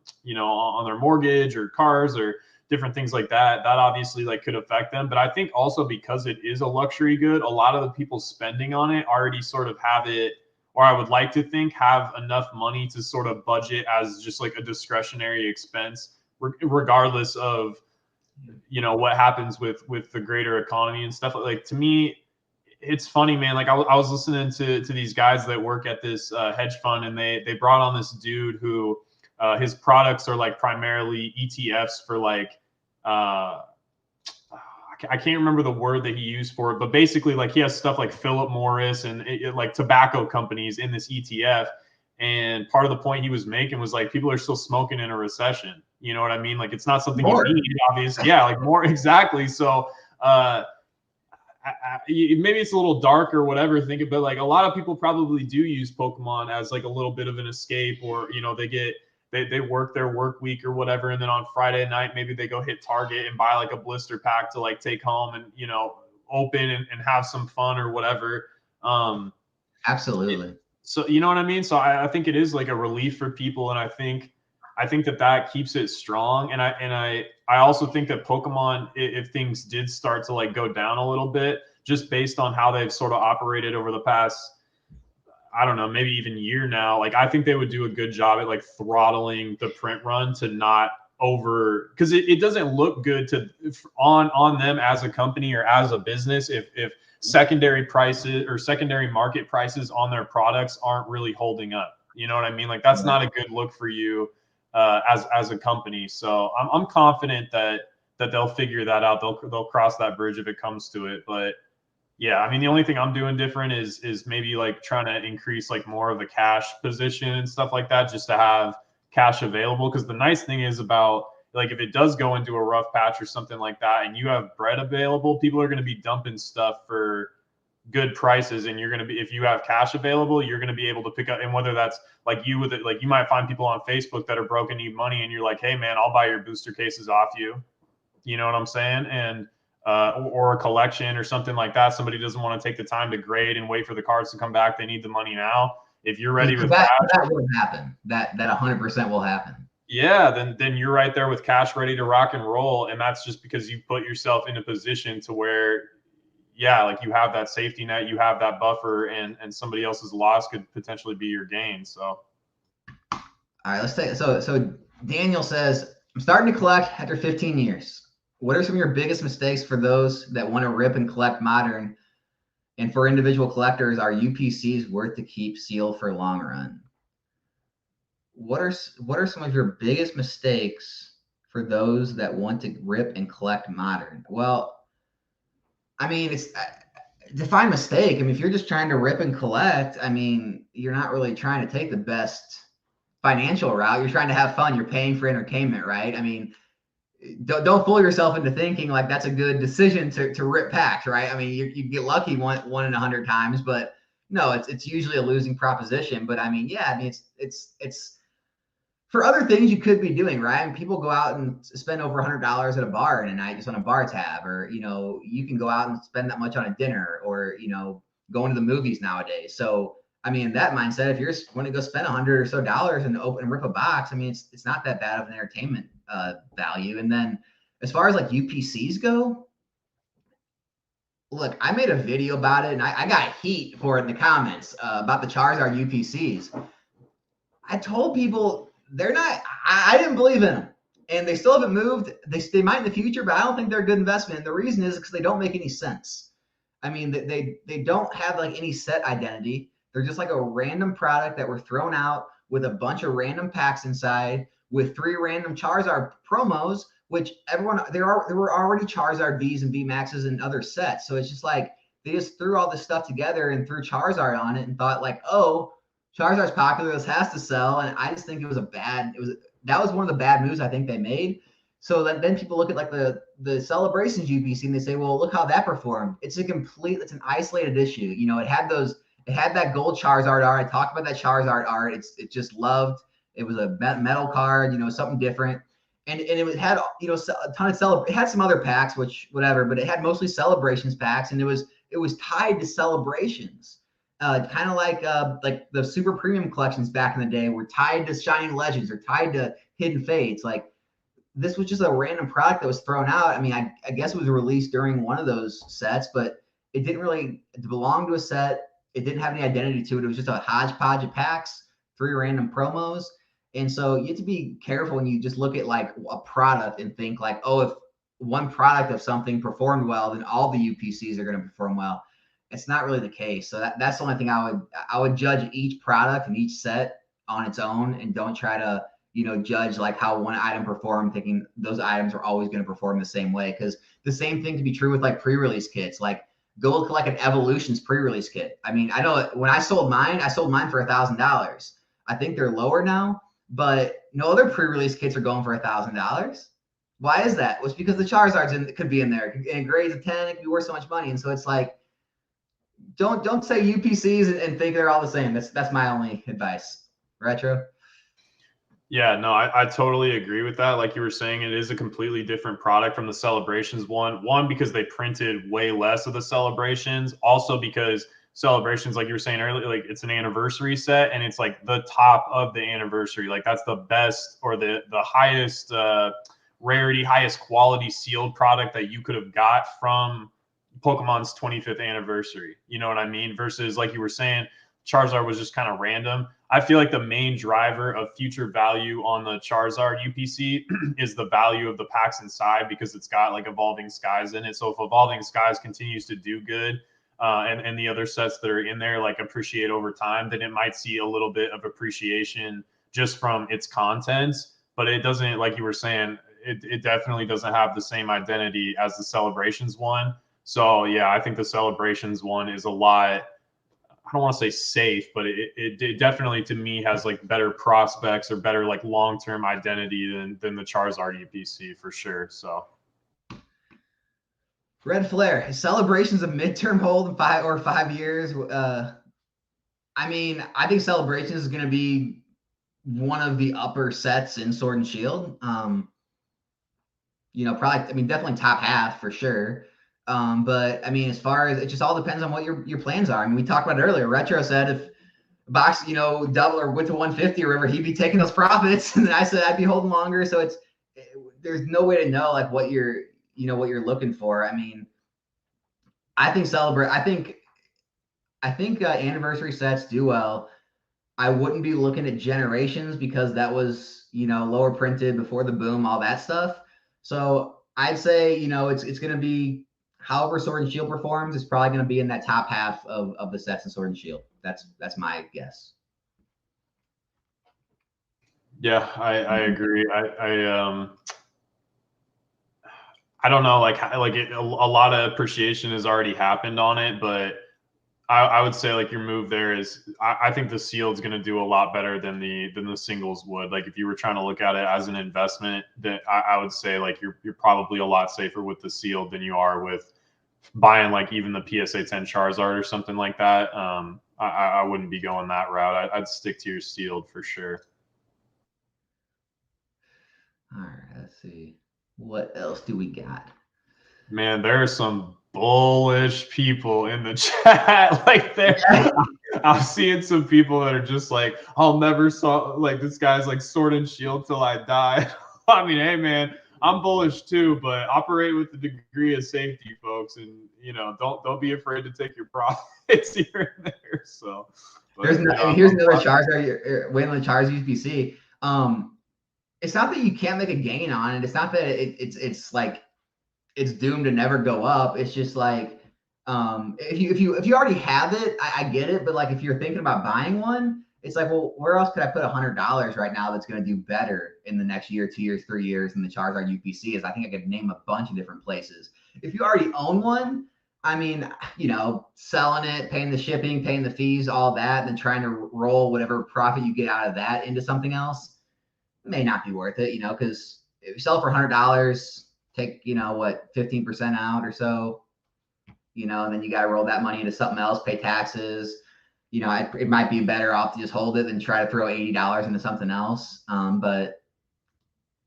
their mortgage or cars or different things like that, that obviously like could affect them. But I think also because it is a luxury good, a lot of the people spending on it already sort of have it, or I would like to think have enough money to sort of budget as just like a discretionary expense, regardless of what happens with the greater economy and stuff. Like to me, it's funny, man. Like I was listening to these guys that work at this hedge fund, and they brought on this dude who his products are like primarily ETFs for like I can't remember the word that he used for it, but basically like he has stuff like Philip Morris and like tobacco companies in this ETF. And part of the point he was making was like, people are still smoking in a recession. You know what I mean? Like it's not something you need, obviously. Yeah, like more exactly. So maybe it's a little dark or whatever, think about like a lot of people probably do use Pokemon as like a little bit of an escape, or they work their work week or whatever, and then on Friday night maybe they go hit Target and buy like a blister pack to like take home and open and have some fun or whatever. Absolutely. So you know what I mean? So I think it is like a relief for people, and I think that keeps it strong. And I also think that Pokemon, if things did start to like go down a little bit, just based on how they've sort of operated over the past, I don't know, maybe even year now, like I think they would do a good job at like throttling the print run to not over, because it doesn't look good on them as a company or as a business if secondary prices or secondary market prices on their products aren't really holding up. You know what I mean? Like that's not a good look for you as a company. So I'm confident that they'll figure that out. They'll cross that bridge if it comes to it. But yeah, I mean, the only thing I'm doing different is maybe like trying to increase like more of the cash position and stuff like that, just to have cash available. Because the nice thing is about, like, if it does go into a rough patch or something like that and you have bread available, people are going to be dumping stuff for good prices, and you're going to be, if you have cash available, you're going to be able to pick up. And whether that's like you with it, like you might find people on Facebook that are broke and need money, and you're like, hey man, I'll buy your booster cases off you. You know what I'm saying? And or a collection or something like that. Somebody doesn't want to take the time to grade and wait for the cards to come back. They need the money now. If you're ready with that, that will happen. That 100% will happen. Yeah, then you're right there with cash ready to rock and roll. And that's just because you put yourself in a position to where, yeah, like you have that safety net, you have that buffer, and somebody else's loss could potentially be your gain. So all right, let's take so Daniel says, I'm starting to collect after 15 years. What are some of your biggest mistakes for those that want to rip and collect modern? And for individual collectors, are UPCs worth to keep sealed for long run? What are some of your biggest mistakes for those that want to rip and collect modern? Well, I mean, it's define mistake. I mean, if you're just trying to rip and collect, I mean, you're not really trying to take the best financial route. You're trying to have fun. You're paying for entertainment, right? I mean, don't fool yourself into thinking like that's a good decision to rip packs, right? I mean, you get lucky one in 100 times, but no, it's usually a losing proposition. But I mean, yeah, I mean, it's for other things you could be doing, right? And people go out and spend over $100 at a bar in a night just on a bar tab, or you can go out and spend that much on a dinner, or going to the movies nowadays. So I mean, that mindset, if you're just want to go spend $100 or so and open and rip a box, I mean, it's not that bad of an entertainment value. And then as far as like UPCs go, look, I made a video about it and I got heat for it in the comments about the Charizard UPCs. I told people they're not, I didn't believe in them, and they still haven't moved. They might in the future, but I don't think they're a good investment. And the reason is because they don't make any sense. I mean, they don't have like any set identity. They're just like a random product that were thrown out with a bunch of random packs inside with 3 random Charizard promos, which there were already Charizard Vs and V Maxes and other sets. So it's just like they just threw all this stuff together and threw Charizard on it and thought like, oh, Charizard's popular, this has to sell. And I just think that was one of the bad moves I think they made. So then people look at like the Celebrations UPC and they say, well, look how that performed. It's an isolated issue. It had that gold Charizard art. I talked about that Charizard art. It's just loved. It was a metal card, something different. And it had, a ton of it had some other packs, which whatever, but it had mostly Celebrations packs, and it was tied to Celebrations. Kind of like the super premium collections back in the day were tied to Shining Legends or tied to Hidden Fates. Like this was just a random product that was thrown out. I mean, I guess it was released during one of those sets, but it didn't really belong to a set. It didn't have any identity to it. It was just a hodgepodge of packs, 3 random promos. And so you have to be careful when you just look at like a product and think like, oh, if one product of something performed well, then all the UPCs are going to perform well. It's not really the case. So that's the only thing I would judge each product and each set on its own, and don't try to, judge like how one item performed, thinking those items are always going to perform the same way. Because the same thing can be true with like pre-release kits. Like go look like an Evolutions pre-release kit. I mean, I know when I sold mine for $1,000. I think they're lower now, but no other pre-release kits are going for $1,000. Why is that? Well, it's because the Charizards could be in there. And grades of 10, it could be worth so much money. And so it's like, don't say UPCs and think they're all the same. That's my only advice. Retro. Yeah, no, I totally agree with that. Like you were saying, it is a completely different product from the Celebrations one. One, because they printed way less of the Celebrations. Also because Celebrations, like you were saying earlier, like it's an anniversary set, and it's like the top of the anniversary. Like that's the best or the highest rarity, highest quality sealed product that you could have got from Pokemon's 25th anniversary. You know what I mean? Versus like you were saying, Charizard was just kind of random. I feel like the main driver of future value on the Charizard UPC is the value of the packs inside, because it's got like Evolving Skies in it. So if Evolving Skies continues to do good, and the other sets that are in there like appreciate over time, then it might see a little bit of appreciation just from its contents. But it doesn't, like you were saying, it definitely doesn't have the same identity as the Celebrations one. So yeah, I think the Celebrations one is a lot, I don't want to say safe, but it definitely to me has like better prospects or better like long-term identity than the Charizard UPC for sure. So Red Flare, is Celebrations a midterm hold in 5 years? I mean, I think Celebrations is going to be one of the upper sets in Sword and Shield. You know, probably, I mean, definitely top half for sure. But I mean, as far as, it just all depends on what your plans are. I mean, we talked about it earlier. Retro said if box, you know, double or went to 150 or whatever, he'd be taking those profits. And then I said I'd be holding longer. So there's no way to know like what you're looking for. I mean, I think anniversary sets do well. I wouldn't be looking at Generations because that was, you know, lower printed before the boom, all that stuff. So I'd say, you know, it's going to be however Sword and Shield performs, it's probably going to be in that top half of the sets in Sword and Shield. That's my guess. Yeah, I agree. I don't know, a lot of appreciation has already happened on it, but I would say like your move there is I think the sealed's going to do a lot better than the singles would. Like if you were trying to look at it as an investment, that I would say like you're probably a lot safer with the sealed than you are with buying like even the PSA 10 Charizard or something like that. I wouldn't be going that route. I'd stick to your sealed for sure. All right, let's see. What else do we got? Man, there are some bullish people in the chat. Like I'm seeing some people that are just like, I'll never saw like this guy's like Sword and Shield till I die. I mean, hey man, I'm bullish too, but operate with the degree of safety, folks, and you know, don't be afraid to take your profits here and there. So here's another Charizard, Wayland Charizard UPC. It's not that you can't make a gain on it. It's not that it's like it's doomed to never go up. It's just like if you already have it, I get it. But like if you're thinking about buying one, it's like, well, where else could I put $100 right now that's going to do better in the next year, 2 years, 3 years than the Charizard UPC is? I think I could name a bunch of different places. If you already own one, I mean, you know, selling it, paying the shipping, paying the fees, all that, and then trying to roll whatever profit you get out of that into something else may not be worth it, you know, because if you sell it for $100, take, you know, what, 15% out or so, you know, and then you got to roll that money into something else, pay taxes. You know, it might be better off to just hold it than try to throw $80 into something else. But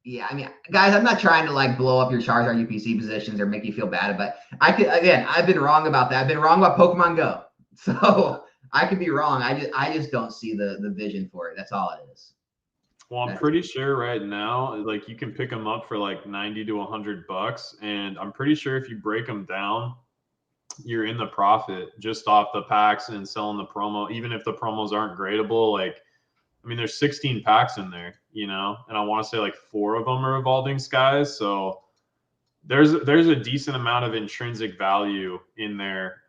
yeah, I mean, guys, I'm not trying to like blow up your Charizard UPC positions or make you feel bad, but I've been wrong about that. I've been wrong about Pokemon Go. So I could be wrong. I just don't see the vision for it. That's all it is. Well, I'm pretty sure right now, like you can pick them up for like 90 to $100, and I'm pretty sure if you break them down, you're in the profit just off the packs and selling the promo. Even if the promos aren't gradable, like I mean, there's 16 packs in there, you know, and I want to say like 4 of them are Evolving Skies, so there's a decent amount of intrinsic value in there.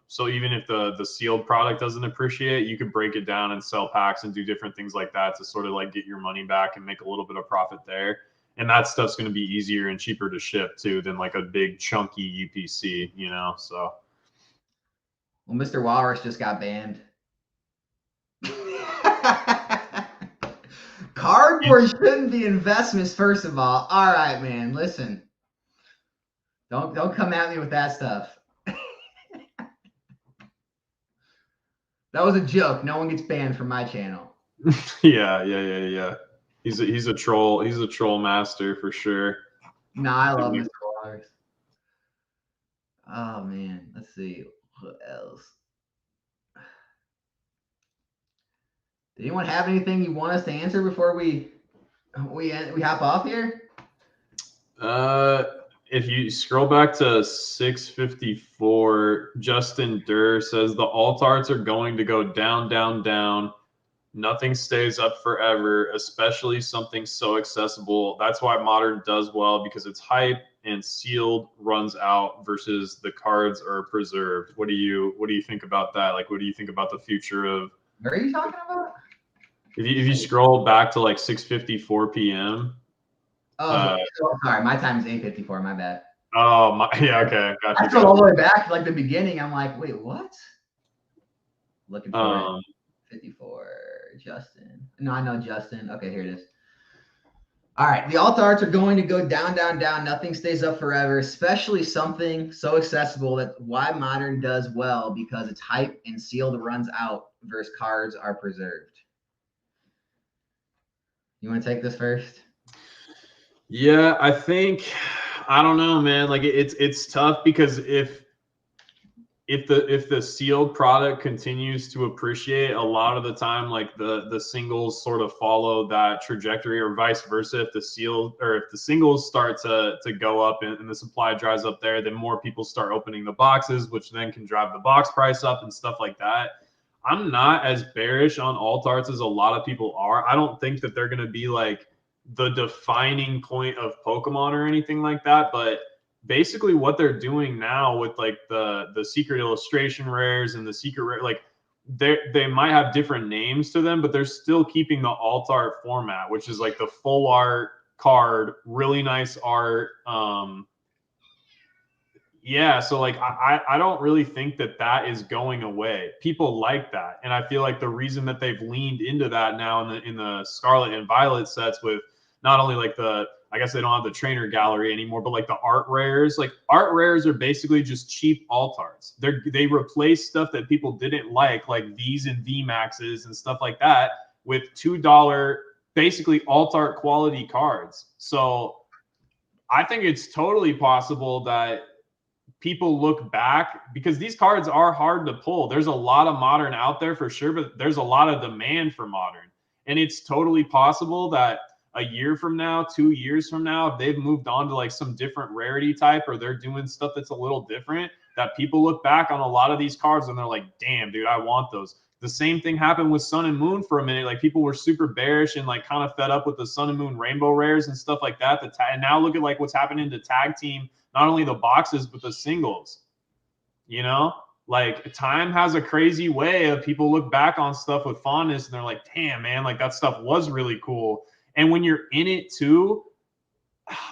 So even if the sealed product doesn't appreciate, you could break it down and sell packs and do different things like that to sort of like get your money back and make a little bit of profit there. And that stuff's going to be easier and cheaper to ship too than like a big chunky UPC, you know. So, well, Mr. Walrus just got banned. Cardboard shouldn't be investments, first of all. All right, man. Listen. Don't come at me with that stuff. That was a joke. No one gets banned from my channel. Yeah. He's a troll. He's a troll master for sure. No, I love Mr. Waters. Oh man, let's see what else. Did anyone have anything you want us to answer before we hop off here? If you scroll back to 654, Justin Durr says the alt arts are going to go down, down, down. Nothing stays up forever, especially something so accessible. That's why Modern does well, because it's hype and sealed runs out versus the cards are preserved. What do you think about that? Like, what do you think about the future of? What are you talking about? If you scroll back to like 6:54 p.m. Oh, sorry, my time is 8:54. My bad. Oh my, yeah, okay, I scrolled all the way back to like the beginning. I'm like, wait, what? Looking for it. 54, Justin. No, I know Justin. Okay, here it is. All right, the alt arts are going to go down, down, down. Nothing stays up forever, especially something so accessible. That why Modern does well, because it's hype and sealed runs out versus cards are preserved. You want to take this first? Yeah, I don't know, man. Like it's tough because if the sealed product continues to appreciate, a lot of the time, like the singles sort of follow that trajectory, or vice versa. If the singles start to go up and the supply dries up there, then more people start opening the boxes, which then can drive the box price up and stuff like that. I'm not as bearish on alt arts as a lot of people are. I don't think that they're going to be like the defining point of Pokemon or anything like that, but basically what they're doing now with like the secret illustration rares and the secret rare, like they might have different names to them, but they're still keeping the alt art format, which is like the full art card, really nice art. Yeah, so like I don't really think that is going away. People like that, and I feel like the reason that they've leaned into that now in the Scarlet and Violet sets, with not only like I guess they don't have the trainer gallery anymore, but like the art rares. Like art rares are basically just cheap alt arts. They replace stuff that people didn't like V's and V Maxes and stuff like that, with $2 basically alt art quality cards. So I think it's totally possible that people look back, because these cards are hard to pull. There's a lot of Modern out there for sure, but there's a lot of demand for Modern. And it's totally possible that a year from now, 2 years from now, if they've moved on to like some different rarity type, or they're doing stuff that's a little different, that people look back on a lot of these cards and they're like, damn, dude, I want those. The same thing happened with Sun and Moon for a minute. Like people were super bearish and like kind of fed up with the Sun and Moon rainbow rares and stuff like that. And now look at like what's happening to tag team, not only the boxes, but the singles. You know, like time has a crazy way of people look back on stuff with fondness and they're like, damn, man, like that stuff was really cool. And when you're in it too,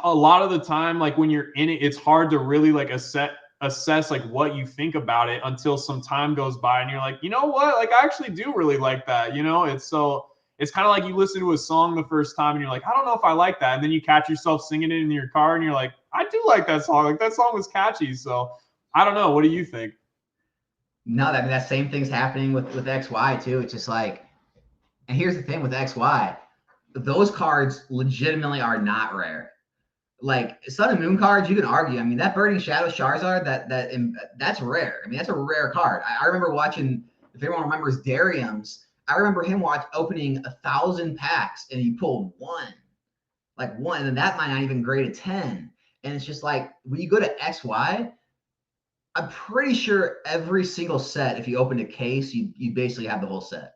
a lot of the time, like when you're in it, it's hard to really like assess like what you think about it until some time goes by and you're like, you know what, like I actually do really like that. You know, it's kind of like you listen to a song the first time and you're like, I don't know if I like that, and then you catch yourself singing it in your car and you're like, I do like that song. Like that song was catchy. So I don't know. What do you think? No, I mean that same thing's happening with XY too. It's just like, and here's the thing with XY, those cards legitimately are not rare. Like Sun and Moon cards, you can argue. I mean, that Burning Shadow Charizard, that's rare. I mean, that's a rare card. I remember watching, if anyone remembers Darium's, I remember him opening 1,000 packs and he pulled one, and then that might not even grade a 10. And it's just like, when you go to XY, I'm pretty sure every single set, if you opened a case, you basically have the whole set.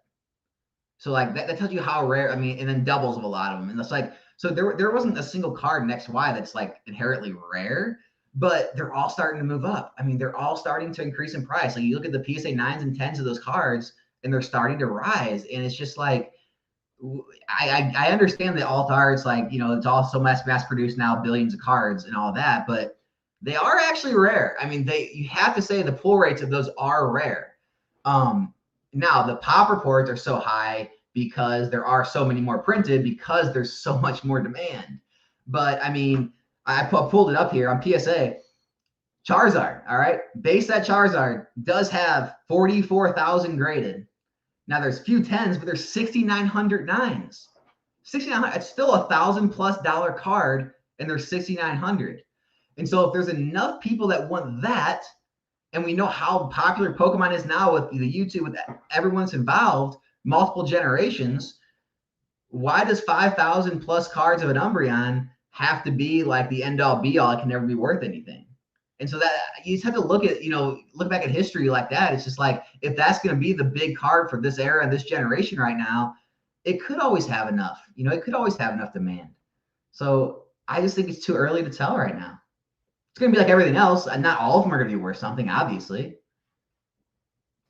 So like that tells you how rare. I mean, and then doubles of a lot of them. And it's like, so there wasn't a single card in XY that's like inherently rare, but they're all starting to move up. I mean, they're all starting to increase in price. Like you look at the PSA 9s and 10s of those cards, and they're starting to rise. And it's just like, I understand that alt arts, like, you know, it's all so mass produced now, billions of cards and all that, but they are actually rare. I mean, you have to say the pull rates of those are rare. Now the pop reports are so high because there are so many more printed, because there's so much more demand. But I mean, I pulled it up here on PSA. Charizard, all right, base set Charizard does have 44,000 graded. Now there's few 10s, but there's 6,900 9s. 6,900, it's still $1,000+ card, and there's 6,900. And so if there's enough people that want that, and we know how popular Pokemon is now with the YouTube, with everyone's involved, multiple generations, why does 5,000+ cards of an Umbreon have to be like the end all be all? It can never be worth anything. And so that you just have to look at, look back at history like that. It's just like, if that's going to be the big card for this era and this generation right now, it could always have enough, it could always have enough demand. So I just think it's too early to tell right now. It's going to be like everything else. And not all of them are going to be worth something, obviously.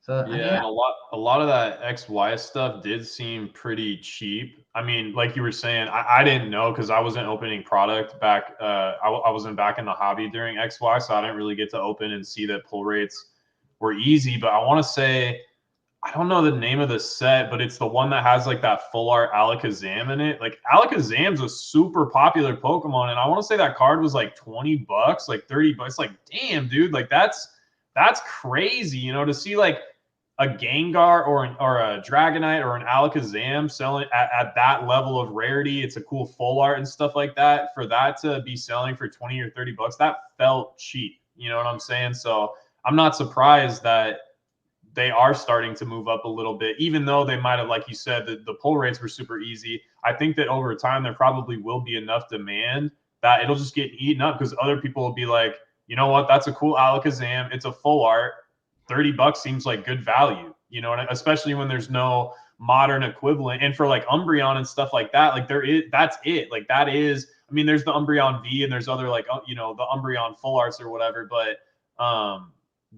So yeah, and a lot of that XY stuff did seem pretty cheap. I mean, like you were saying, I didn't know because I wasn't opening product back. I wasn't back in the hobby during XY, so I didn't really get to open and see that pull rates were easy. But I want to say, I don't know the name of the set, but it's the one that has like that full art Alakazam in it. Like Alakazam's a super popular Pokemon, and I want to say that card was like $20, like $30. Like, damn, dude, like that's crazy, to see like a Gengar or a Dragonite or an Alakazam selling at that level of rarity. It's a cool full art and stuff like that. For that to be selling for 20 or $30, that felt cheap. You know what I'm saying? So I'm not surprised that they are starting to move up a little bit, even though they might have, like you said, the pull rates were super easy. I think that over time, there probably will be enough demand that it'll just get eaten up because other people will be like, you know what, that's a cool Alakazam. It's a full art. $30 seems like good value, especially when there's no modern equivalent. And for like Umbreon and stuff like that, like that's it. Like that is, I mean, there's the Umbreon V and there's other like, the Umbreon full arts or whatever, but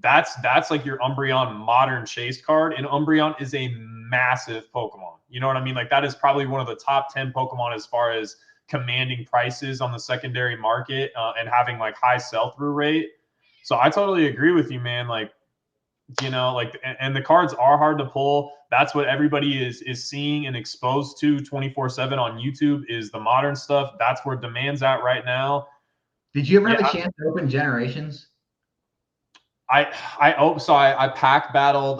that's like your Umbreon modern chase card. And Umbreon is a massive Pokemon. You know what I mean? Like that is probably one of the top 10 Pokemon as far as commanding prices on the secondary market and having like high sell-through rate. So I totally agree with you, man. Like, and the cards are hard to pull. That's what everybody is seeing and exposed to 24/7 on YouTube is the modern stuff. That's where demand's at right now. Did you ever have a chance to open Generations? I pack battled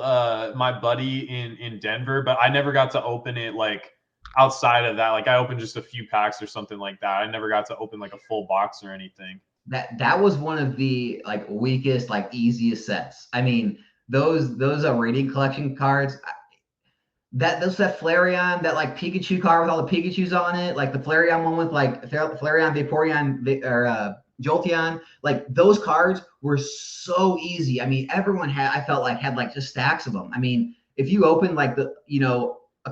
my buddy in Denver, but I never got to open it like outside of that. Like I opened just a few packs or something like that. I never got to open like a full box or anything. That was one of the like weakest, like easiest sets. I mean, those rating collection cards, that Flareon, that like Pikachu card with all the Pikachus on it, like the Flareon one with like Flareon, Vaporeon, or Jolteon, like those cards were so easy. I mean, everyone I felt like had like just stacks of them. I mean, if you open like a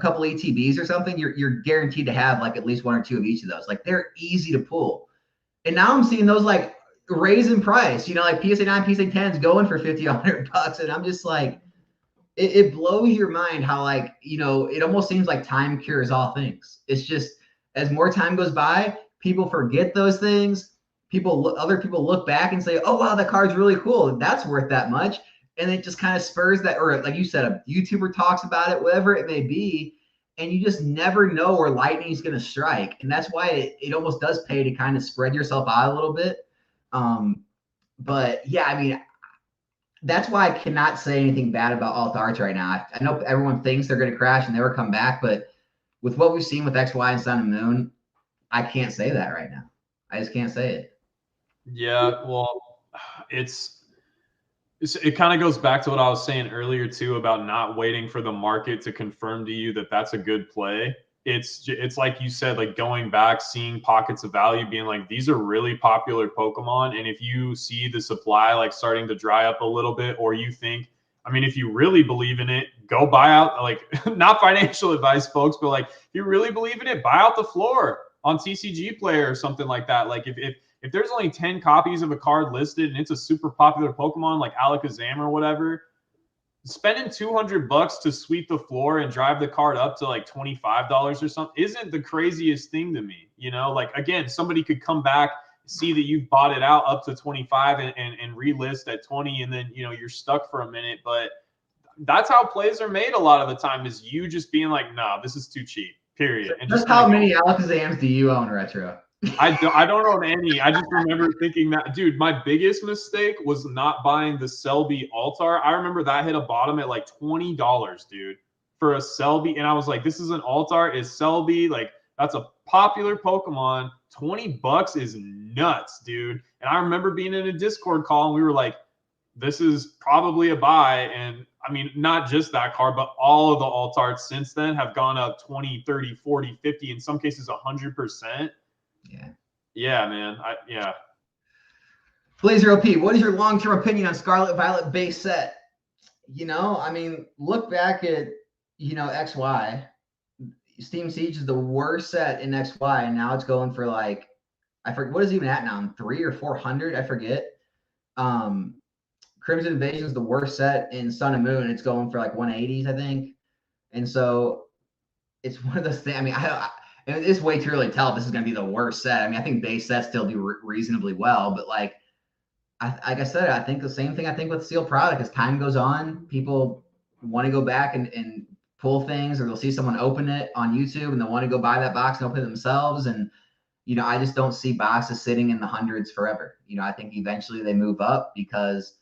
couple ATBs or something, you're guaranteed to have like at least one or two of each of those. Like they're easy to pull. And now I'm seeing those like raise in price, like PSA 9, PSA 10s going for $50, $100. And I'm just like, it blows your mind how like, it almost seems like time cures all things. It's just as more time goes by, people forget those things. Other people look back and say, oh, wow, that card's really cool. That's worth that much. And it just kind of spurs that, or like you said, a YouTuber talks about it, whatever it may be. And you just never know where lightning is going to strike. And that's why it almost does pay to kind of spread yourself out a little bit. But yeah, I mean, that's why I cannot say anything bad about alt arts right now. I know everyone thinks they're going to crash and never come back, but with what we've seen with X, Y, and Sun and Moon, I can't say that right now. I just can't say it. Yeah, well, it kind of goes back to what I was saying earlier too about not waiting for the market to confirm to you that that's a good play. It's like you said, like going back, seeing pockets of value, being like, these are really popular Pokemon. And if you see the supply like starting to dry up a little bit, or you think, I mean, if you really believe in it, go buy out, like not financial advice, folks, but like if you really believe in it, buy out the floor on TCG Player or something like that. Like if there's only 10 copies of a card listed and it's a super popular Pokemon like Alakazam or whatever, spending $200 to sweep the floor and drive the card up to like $25 or something isn't the craziest thing to me. Like again, somebody could come back, see that you've bought it out up to 25 and relist at 20, and then you're stuck for a minute. But that's how plays are made a lot of the time, is you just being like, no, this is too cheap, period. And just how many Alakazams do you own, Retro? I don't own any. I just remember thinking that, dude, my biggest mistake was not buying the Selby Altar. I remember that hit a bottom at like $20, dude, for a Selby. And I was like, this is an Altar. Is Selby, like, that's a popular Pokemon. $20 is nuts, dude. And I remember being in a Discord call and we were like, this is probably a buy. And I mean, not just that card, but all of the Altars since then have gone up 20, 30, 40, 50, in some cases 100%. Yeah. Yeah, man. Yeah. Blazer OP, what is your long-term opinion on Scarlet Violet base set? I mean, look back at, XY. Steam Siege is the worst set in XY, and now it's going for like, I forget what is it even at now, 300 or 400, I forget. Crimson Invasion is the worst set in Sun and Moon. It's going for like 180s, I think. And so it's one of those things. I mean, it's way too early to tell if this is going to be the worst set. I mean, I think base sets still do reasonably well, but like I said, I think the same thing I think with sealed product. As time goes on, people want to go back and pull things, or they'll see someone open it on YouTube and they'll want to go buy that box and open it themselves. And I just don't see boxes sitting in the hundreds forever. I think eventually they move up because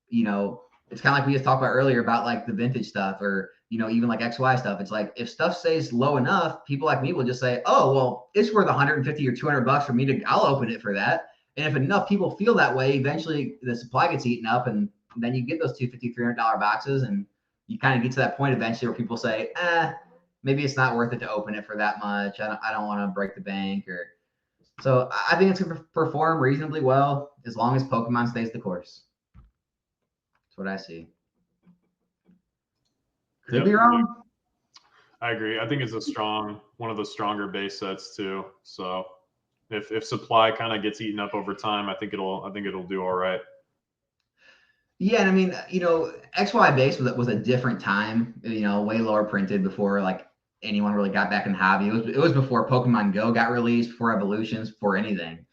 it's kind of like we just talked about earlier about like the vintage stuff, or even like XY stuff. It's like if stuff stays low enough, people like me will just say, oh well, it's worth 150 or 200 bucks for me I'll open it for that. And if enough people feel that way, eventually the supply gets eaten up, and then you get those $250, $300 boxes, and you kind of get to that point eventually where people say, maybe it's not worth it to open it for that much. I don't want to break the bank. So I think it's going to perform reasonably well as long as Pokemon stays the course. That's what I see. Could be wrong. I agree. I think it's one of the stronger base sets too. So if supply kind of gets eaten up over time, I think it'll do all right. Yeah, and I mean, XY base was a different time. Way lower printed before like anyone really got back in the hobby. It was before Pokemon Go got released, before Evolutions, before anything.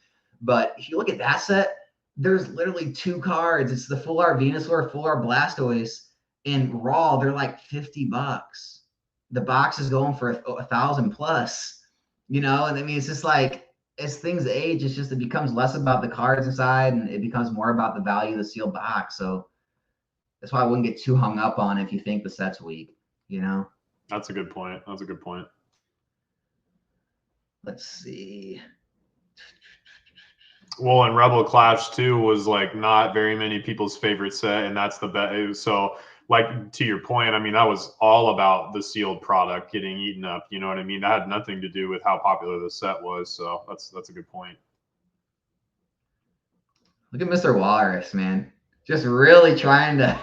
But if you look at that set, there's literally 2 cards. It's the Full Art Venusaur, Full Art Blastoise. In raw, they're like $50. The box is going for 1,000 plus, and I mean, it's just like, as things age, it becomes less about the cards inside and it becomes more about the value of the sealed box. So that's why I wouldn't get too hung up on if you think the set's weak, That's a good point. Let's see. Well, and Rebel Clash 2 was like not very many people's favorite set, and that's the best. So, like, to your point, I mean, that was all about the sealed product getting eaten up. You know what I mean? That had nothing to do with how popular the set was. So that's a good point. Look at Mr. Walrus, man. Just really trying to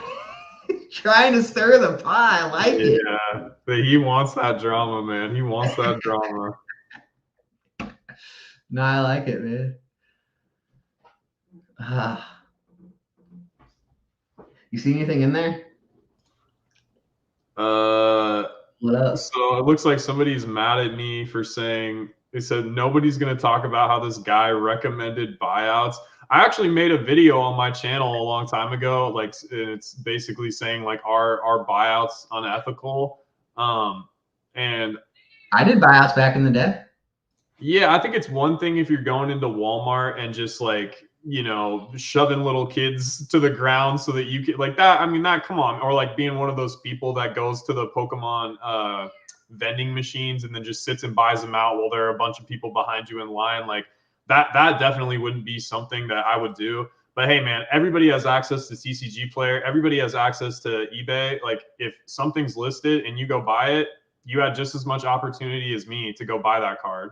stir the pot. I like it. Yeah, but he wants that drama, man. He wants that drama. No, I like it, man. You see anything in there? What up? So it looks like somebody's mad at me for saying, they said nobody's going to talk about how this guy recommended buyouts. I actually made a video on my channel a long time ago. Like, it's basically saying like, are buyouts unethical? And I did buyouts back in the day. Yeah, I think it's one thing if you're going into Walmart and just like, shoving little kids to the ground so that you can like that. I mean, come on. Or like being one of those people that goes to the Pokemon vending machines and then just sits and buys them out while there are a bunch of people behind you in line. Like that definitely wouldn't be something that I would do. But hey, man, everybody has access to TCG Player. Everybody has access to eBay. Like if something's listed and you go buy it, you had just as much opportunity as me to go buy that card,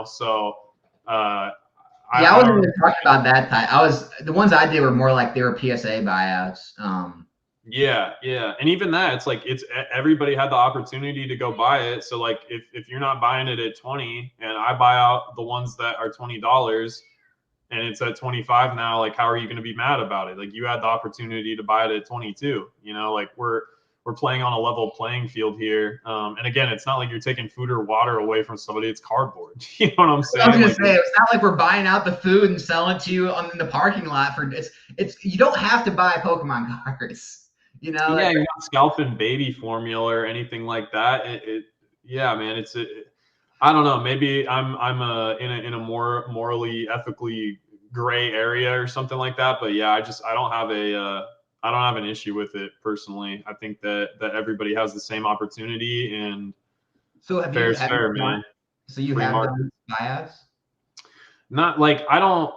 So I wasn't even talking about that type. The ones I did were more like they were PSA buyouts. Yeah. And even that, it's like everybody had the opportunity to go buy it. So like if you're not buying it at 20 and I buy out the ones that are $20 and it's at 25 now, like how are you going to be mad about it? Like you had the opportunity to buy it at 22, like we're playing on a level playing field here. And again, it's not like you're taking food or water away from somebody. It's cardboard. You know what I'm saying? I was going to say, it's not like we're buying out the food and selling it to you in the parking lot it's you don't have to buy Pokemon cards, Yeah, you're not scalping baby formula or anything like that. Yeah, man, I don't know. Maybe I'm in a more morally, ethically gray area or something like that. But yeah, I don't have an issue with it personally. I think that everybody has the same opportunity, and so fair, man. So you have done buyouts? Not like I don't.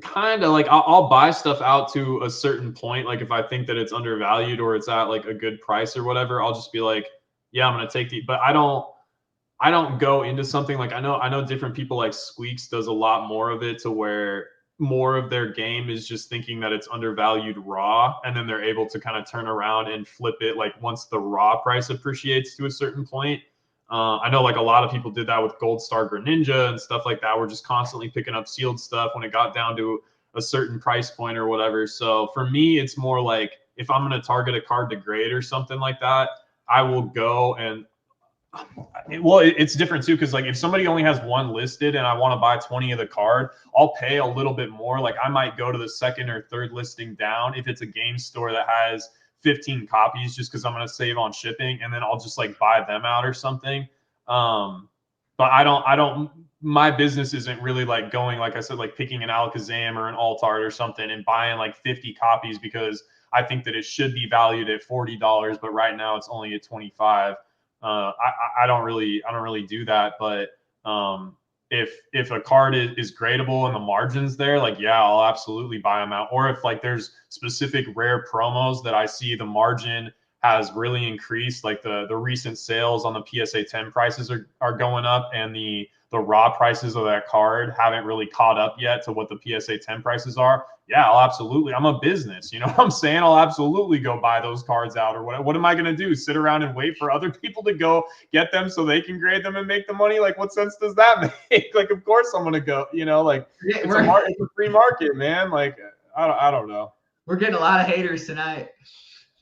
Kind of like I'll buy stuff out to a certain point. Like if I think that it's undervalued or it's at like a good price or whatever, I'll just be like, yeah, I'm gonna take the. But I don't go into something like I know different people like Squeaks does a lot more of it to where more of their game is just thinking that it's undervalued raw, and then they're able to kind of turn around and flip it like once the raw price appreciates to a certain point. I know like a lot of people did that with Gold Star Greninja and stuff like that. We're just constantly picking up sealed stuff when it got down to a certain price point or whatever. So for me, it's more like if I'm going to target a card to grade or something like that, I will go and it's different too, because like if somebody only has one listed and I want to buy 20 of the card, I'll pay a little bit more. Like I might go to the second or third listing down if it's a game store that has 15 copies, just because I'm going to save on shipping, and then I'll just like buy them out or something. But I don't. My business isn't really like going, like I said, like picking an Alakazam or an Altart or something and buying like 50 copies because I think that it should be valued at $40, but right now it's only at 25. I don't really do that, but if a card is gradable and the margins there, like yeah, I'll absolutely buy them out. Or if like there's specific rare promos that I see the margin has really increased, like the recent sales on the PSA 10 prices are going up, and the raw prices of that card haven't really caught up yet to what the PSA 10 prices are. Yeah, I'll absolutely. I'm a business. You know what I'm saying? I'll absolutely go buy those cards out. Or what am I going to do? Sit around and wait for other people to go get them so they can grade them and make the money? Like, what sense does that make? Like, of course I'm going to go, you know, like it's a free market, man. Like, I don't know. We're getting a lot of haters tonight.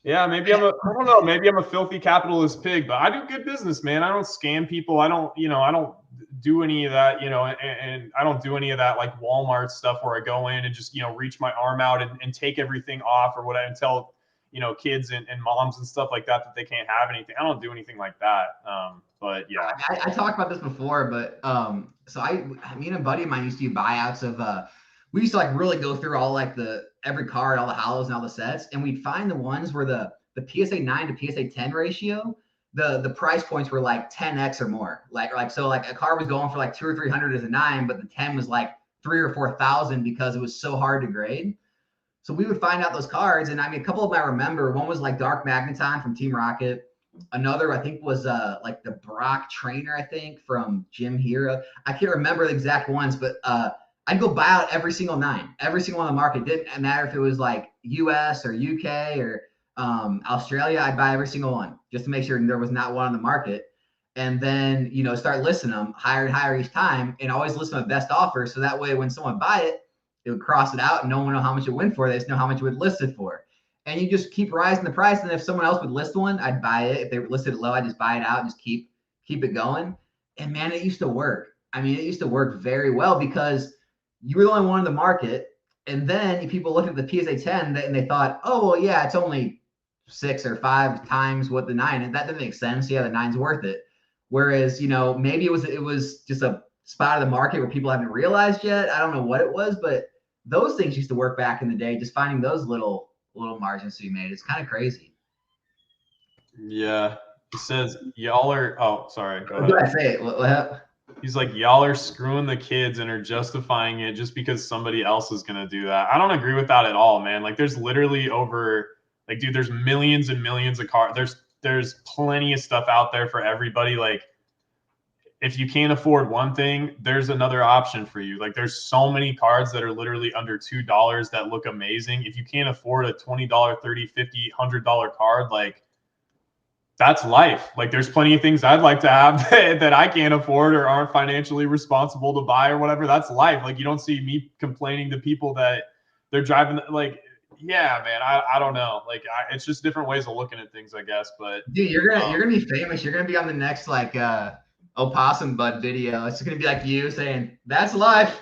Yeah, I don't know, maybe I'm a filthy capitalist pig, but I do good business, man. I don't scam people. I don't do any of that, and I don't do any of that like Walmart stuff where I go in and just, reach my arm out and take everything off or whatever and tell, kids and moms and stuff like that they can't have anything. I don't do anything like that. But yeah. I talked about this before, but so me and a buddy of mine used to do buyouts of we used to like really go through all like every card, all the hollows and all the sets, and we'd find the ones where the PSA 9 to PSA 10 ratio, the price points were like 10x or more. So a card was going for like 200 or 300 as a 9, but the 10 was like 3,000 or 4,000 because it was so hard to grade. So we would find out those cards, and I mean a couple of them I remember. One was like Dark Magneton from Team Rocket. Another I think was like the Brock Trainer, I think, from Jim Hero. I can't remember the exact ones, but I'd go buy out every single 9, every single one on the market. Didn't matter if it was like US or UK or Australia. I'd buy every single one just to make sure there was not one on the market. And then, start listing them higher and higher each time, and always list them at best offer. So that way, when someone buy it, it would cross it out and no one know how much it went for. They just know how much it would list it for. And you just keep rising the price. And if someone else would list one, I'd buy it. If they listed it low, I'd just buy it out and just keep it going. And man, it used to work. I mean, it used to work very well because you were the only one in the market. And then people looked at the PSA 10 and they thought, oh, well, yeah, it's only 6 or 5 times what the 9 is. That doesn't make sense. Yeah, the 9's worth it. Whereas, maybe it was just a spot of the market where people haven't realized yet. I don't know what it was, but those things used to work back in the day. Just finding those little margins to be made. It's kind of crazy. Yeah. He says, y'all are, oh, sorry. Go ahead. What did I say? What? He's like, y'all are screwing the kids and are justifying it just because somebody else is going to do that. I don't agree with that at all, man. Like there's literally dude, there's millions and millions of cards. There's plenty of stuff out there for everybody. Like if you can't afford one thing, there's another option for you. Like there's so many cards that are literally under $2 that look amazing. If you can't afford a $20, $30, $50, $100 card, like that's life. Like there's plenty of things I'd like to have that I can't afford or aren't financially responsible to buy or whatever. That's life. Like you don't see me complaining to people that they're driving like, yeah, man, I don't know. Like it's just different ways of looking at things, I guess. But dude, you're gonna be famous. You're gonna be on the next like Opossum Bud video. It's gonna be like you saying, that's life.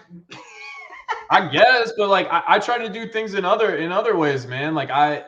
I guess, but like I try to do things in other ways, man. Like I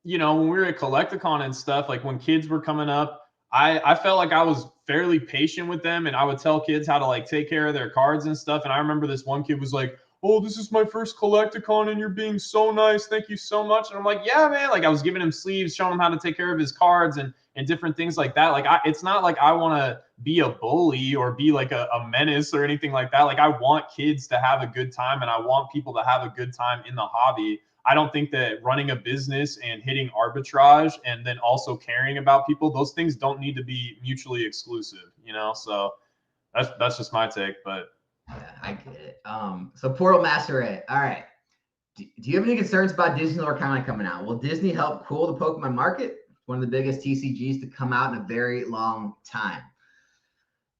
when we were at Collecticon and stuff, like when kids were coming up, I felt like I was fairly patient with them, and I would tell kids how to like take care of their cards and stuff. And I remember this one kid was like, oh, this is my first Collecticon and you're being so nice. Thank you so much. And I'm like, yeah, man. Like I was giving him sleeves, showing him how to take care of his cards and different things like that. Like it's not like I want to be a bully or be like a menace or anything like that. Like I want kids to have a good time, and I want people to have a good time in the hobby. I don't think that running a business and hitting arbitrage and then also caring about people, those things don't need to be mutually exclusive, So that's just my take. But Yeah, I get it. So Portal Masquerade. All right. Do you have any concerns about Disney Lorcana coming out? Will Disney help cool the Pokemon market? One of the biggest TCGs to come out in a very long time.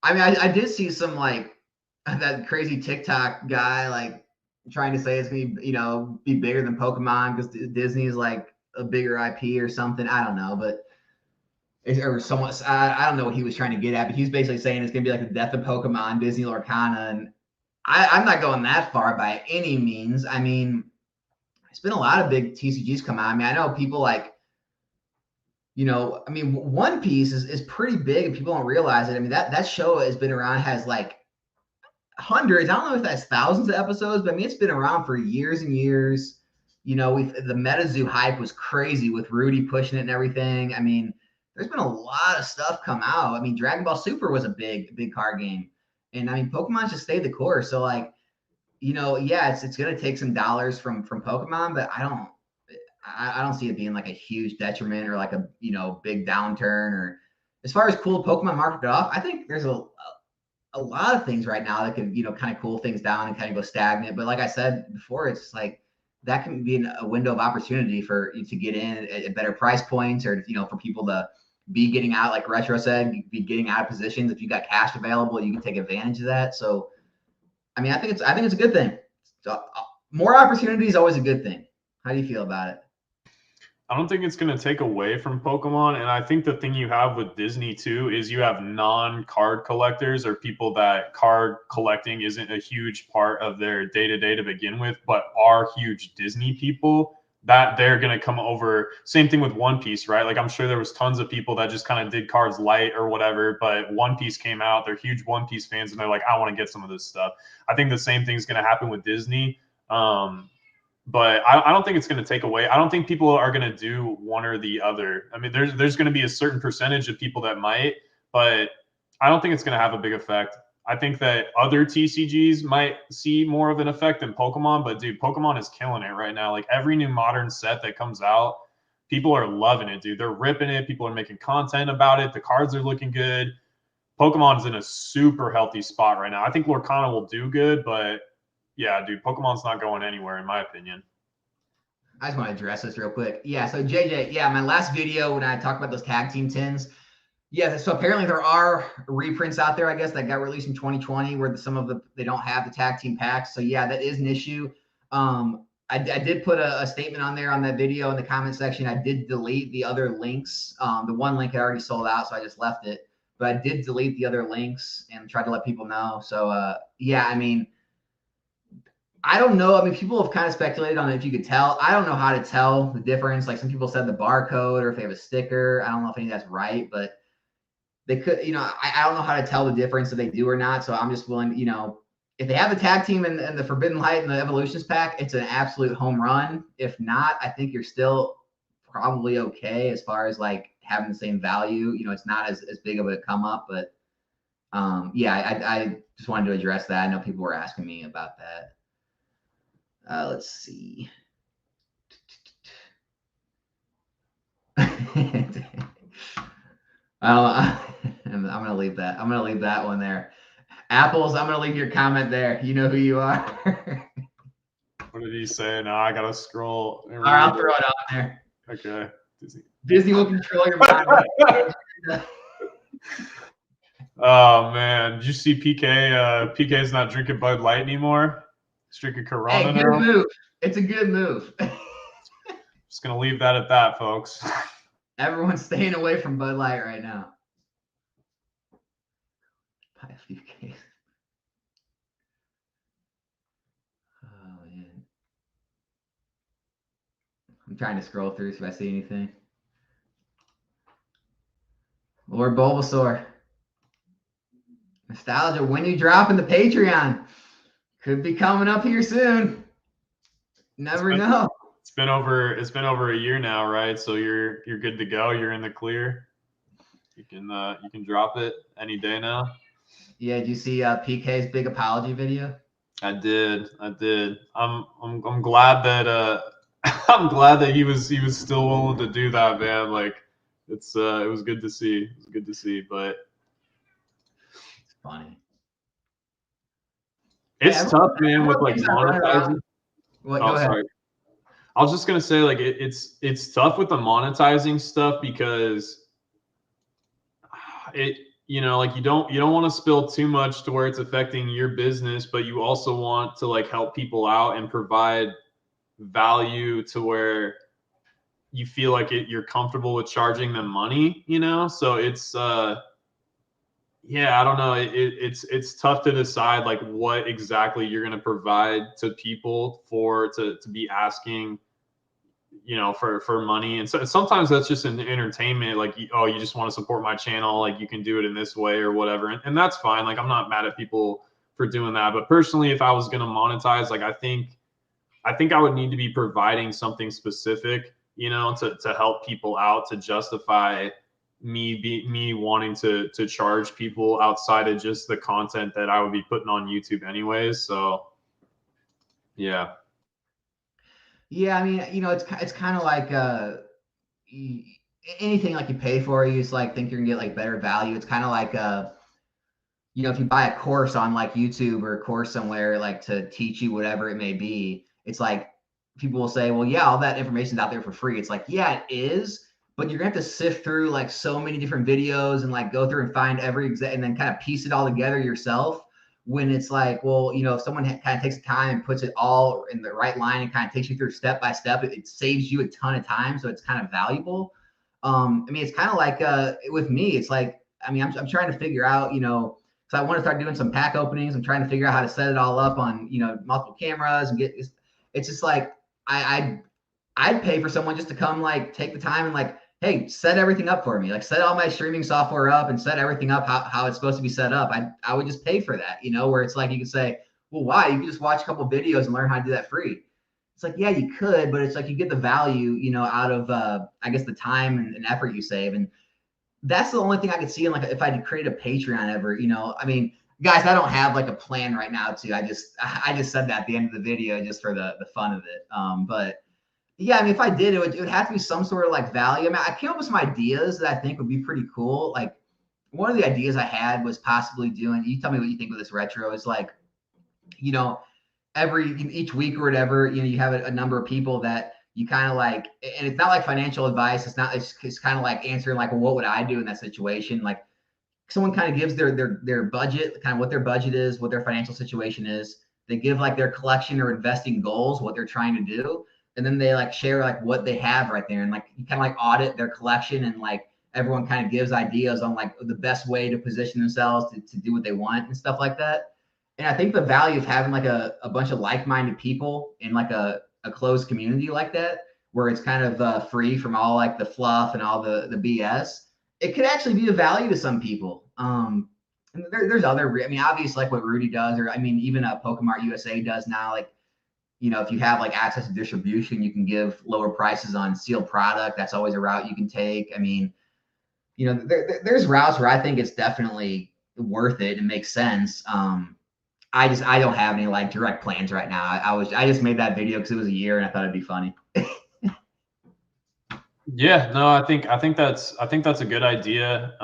I mean, I did see some like that crazy TikTok guy like trying to say it's gonna be bigger than Pokemon because Disney is like a bigger IP or something. I don't know, but or somewhat. I don't know what he was trying to get at, but he was basically saying it's gonna be like the death of Pokemon, Disney Lorcana, and I'm not going that far by any means. I mean, it's been a lot of big TCGs come out. I mean, I know people like, I mean, One Piece is pretty big and people don't realize it. I mean, that show has been around, has like hundreds. I don't know if that's thousands of episodes, but I mean, it's been around for years and years. The MetaZoo hype was crazy with Rudy pushing it and everything. I mean, there's been a lot of stuff come out. I mean, Dragon Ball Super was a big card game, and I mean, Pokemon just stayed the course. So like, yeah, it's gonna take some dollars from Pokemon, but I don't see it being like a huge detriment or like a big downturn. Or as far as cool Pokemon market off, I think there's a lot of things right now that can kind of cool things down and kind of go stagnant. But like I said before, it's like that can be a window of opportunity for you to get in at better price points, or for people to be getting out, like Retro said, be getting out of positions. If you got cash available, you can take advantage of that. So I mean, I think it's a good thing. So, more opportunity is always a good thing. How do you feel about it? I don't think it's going to take away from Pokemon. And I think the thing you have with Disney too is you have non-card collectors, or people that card collecting isn't a huge part of their day-to-day to begin with, but are huge Disney people, that they're going to come over. Same thing with One Piece, right? Like I'm sure there was tons of people that just kind of did cards light or whatever, but One Piece came out, they're huge One Piece fans, and they're like, I want to get some of this stuff. I think the same thing's going to happen with Disney. But I don't think it's going to take away. I don't think people are going to do one or the other. I mean, there's going to be a certain percentage of people that might, but I don't think it's going to have a big effect. I think that other TCGs might see more of an effect than Pokemon, but dude, Pokemon is killing it right now. Like every new modern set that comes out, people are loving it, dude. They're ripping it. People are making content about it. The cards are looking good. Pokemon's in a super healthy spot right now. I think Lorcana will do good, but yeah, dude, Pokemon's not going anywhere, in my opinion. I just want to address this real quick. Yeah, so JJ, yeah, my last video when I talked about those tag team tins, yeah, so apparently there are reprints out there, I guess, that got released in 2020 where they don't have the tag team packs. So yeah, that is an issue. I did put a statement on there on that video in the comment section. I did delete the other links. The one link had already sold out, so I just left it. But I did delete the other links and tried to let people know. So yeah, I mean, I don't know. I mean, people have kind of speculated on if you could tell. I don't know how to tell the difference. Like some people said the barcode or if they have a sticker. I don't know if any of that's right, but they could, I don't know how to tell the difference if they do or not. So I'm just willing, if they have the tag team and the Forbidden Light and the Evolutions pack, it's an absolute home run. If not, I think you're still probably okay as far as like having the same value. It's not as big of a come up, but yeah, I just wanted to address that. I know people were asking me about that. Let's see. I'm gonna leave that. I'm gonna leave that one there. Apples, I'm gonna leave your comment there. You know who you are. What did he say? No, I gotta scroll. All right, I'll throw it on there. Okay. Disney will control your mind. Oh man, did you see PK? PK's not drinking Bud Light anymore. He's drinking Corona now. Good move. It's a good move. Just gonna leave that at that, folks. Everyone's staying away from Bud Light right now. Buy a few cases. Oh man, I'm trying to scroll through see if I see anything. Lord Bulbasaur. Nostalgia. When you drop in the Patreon, could be coming up here soon. Never know. It's been over a year now, right? So you're good to go. You're in the clear. You can drop it any day now. Yeah, did you see PK's big apology video? I did. I'm glad that I'm glad that he was still willing to do that, man. Like it was good to see. It was good to see, but it's funny. It's tough, man, with everyone like thinks I run monetizing. around. What? Go Oh, ahead. sorry. I was just gonna say, like, it's tough with the monetizing stuff because it, like you don't want to spill too much to where it's affecting your business, but you also want to like help people out and provide value to where you feel like you're comfortable with charging them money. So it's yeah, I don't know. It's tough to decide like what exactly you're going to provide to people to be asking, for money. And so sometimes that's just an entertainment, like, oh, you just want to support my channel, like you can do it in this way or whatever. And that's fine. Like, I'm not mad at people for doing that. But personally, if I was going to monetize, like, I think I would need to be providing something specific, to help people out, to justify me wanting to charge people outside of just the content that I would be putting on YouTube anyways. So yeah. Yeah, I mean, it's kind of like anything like you pay for, you just like think you're gonna get like better value. It's kind of like if you buy a course on like YouTube or a course somewhere like to teach you whatever it may be, it's like people will say, well, yeah, all that information's out there for free. It's like, yeah, it is, but you're gonna have to sift through like so many different videos and like go through and find every exact and then kind of piece it all together yourself. When it's like, well, if someone kind of takes the time and puts it all in the right line and kind of takes you through step by step, it saves you a ton of time. So it's kind of valuable. I mean, it's kind of like with me, it's like, I mean, I'm trying to figure out, so I want to start doing some pack openings. I'm trying to figure out how to set it all up on, multiple cameras and it's just like, I'd pay for someone just to come like take the time and like, hey, set everything up for me. Like set all my streaming software up and set everything up how it's supposed to be set up. I would just pay for that, where it's like you could say, well, why? You can just watch a couple videos and learn how to do that free. It's like, yeah, you could, but it's like you get the value, out of I guess the time and effort you save. And that's the only thing I could see in like if I had to create a Patreon ever, I mean, guys, I don't have like a plan right now to. I just said that at the end of the video just for the fun of it. But yeah, I mean, if I did, it would have to be some sort of like value. I mean, I came up with some ideas that I think would be pretty cool. Like one of the ideas I had was possibly doing. You tell me what you think of this retro. Is like, you know, each week or whatever, you have a number of people that you kind of like, and it's not like financial advice. It's kind of like answering like, well, what would I do in that situation? Like someone kind of gives their budget, kind of what their budget is, what their financial situation is. They give like their collection or investing goals, what they're trying to do, and then they like share like what they have right there, and like you kind of like audit their collection, and like everyone kind of gives ideas on like the best way to position themselves to do what they want and stuff like that. And I think the value of having like a bunch of like-minded people in like a closed community like that, where it's kind of free from all like the fluff and all the BS, it could actually be a value to some people. And there's other, I mean, obviously like what Rudy does, or I mean, even Pokemart USA does now. Like, if you have like access to distribution, you can give lower prices on sealed product. That's always a route you can take. I mean, there's routes where I think it's definitely worth it and makes sense. I don't have any like direct plans right now. I just made that video because it was a year and I thought it'd be funny. Yeah, no, I think that's a good idea.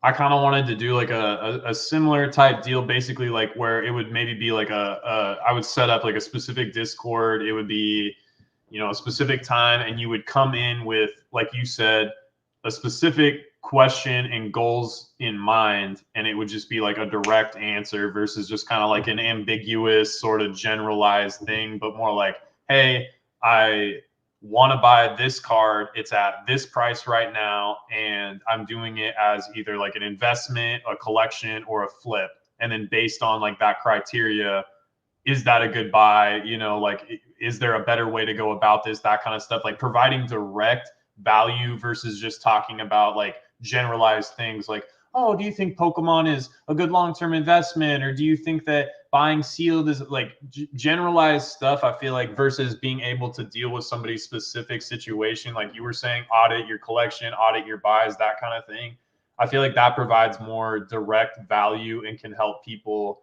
I kind of wanted to do like a similar type deal, basically like where it would maybe be like I would set up like a specific Discord. It would be, a specific time, and you would come in with, like you said, a specific question and goals in mind, and it would just be like a direct answer versus just kind of like an ambiguous sort of generalized thing, but more like, hey, I want to buy this card. It's at this price right now, and I'm doing it as either like an investment, a collection, or a flip. And then based on like that criteria, is that a good buy? Like, is there a better way to go about this? That kind of stuff, like providing direct value versus just talking about like generalized things like, oh, do you think Pokemon is a good long-term investment? Or do you think that buying sealed is like generalized stuff? I feel like versus being able to deal with somebody's specific situation, like you were saying, audit your collection, audit your buys, that kind of thing. I feel like that provides more direct value and can help people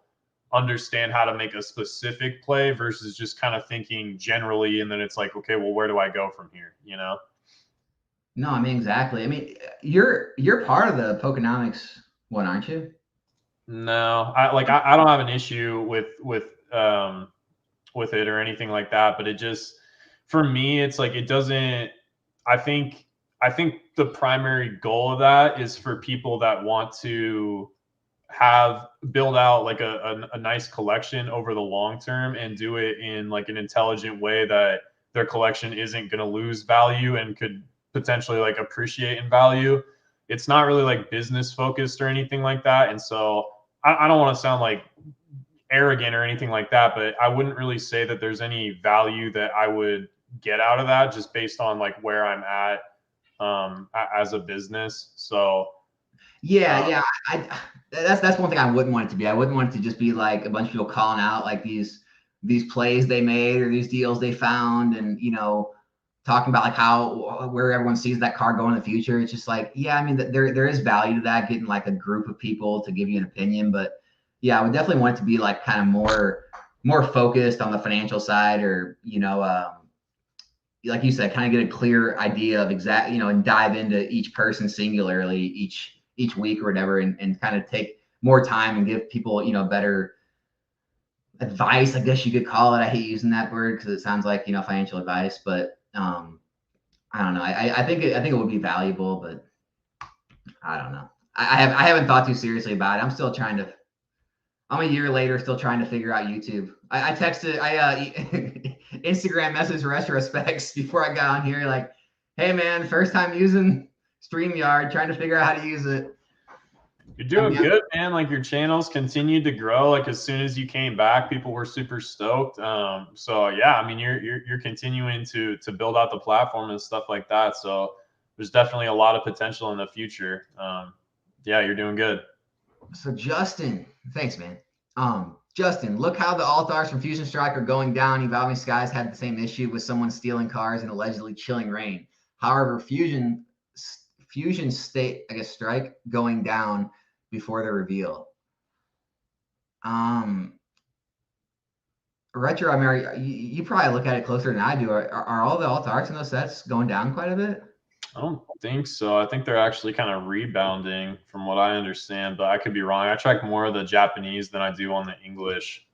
understand how to make a specific play versus just kind of thinking generally. And then it's like, okay, well, where do I go from here? No, I mean exactly. I mean, you're part of the Pokenomics one, aren't you? No, I don't have an issue with it or anything like that, but it just, for me, it's like it doesn't. I think the primary goal of that is for people that want to build out like a nice collection over the long term and do it in like an intelligent way that their collection isn't going to lose value and could potentially like appreciate in value. It's not really like business focused or anything like that. And so I don't want to sound like arrogant or anything like that, but I wouldn't really say that there's any value that I would get out of that just based on like where I'm at as a business. So Yeah. That's one thing I wouldn't want it to be. I wouldn't want it to just be like a bunch of people calling out like these plays they made or these deals they found, and talking about like how where everyone sees that card going in the future. It's just like, yeah, I mean, there is value to that, getting like a group of people to give you an opinion, but yeah, I would definitely want it to be like kind of more focused on the financial side, or like you said, kind of get a clear idea of exact, and dive into each person singularly each week or whatever, and kind of take more time and give people, better advice, I guess you could call it. I hate using that word because it sounds like, financial advice, but I don't know. I think it would be valuable, but I don't know. I haven't thought too seriously about it. I'm a year later still trying to figure out YouTube. I texted, Instagram message retrospects before I got on here, like, hey man, first time using Streamyard, trying to figure out how to use it. You're doing good, man. Like your channels continued to grow. Like as soon as you came back, people were super stoked. So yeah, I mean, you're continuing to build out the platform and stuff like that. So there's definitely a lot of potential in the future. Yeah, you're doing good. So Justin, thanks, man. Justin, look how the alt-arts from Fusion Strike are going down. Evolving Skies had the same issue with someone stealing cars and allegedly chilling rain. However, Fusion State, I guess, Strike going down before the reveal. Retro, I mean, you probably look at it closer than I do. Are all the alt-arts in those sets going down quite a bit? I don't think so. I think they're actually kind of rebounding from what I understand, but I could be wrong. I track more of the Japanese than I do on the English.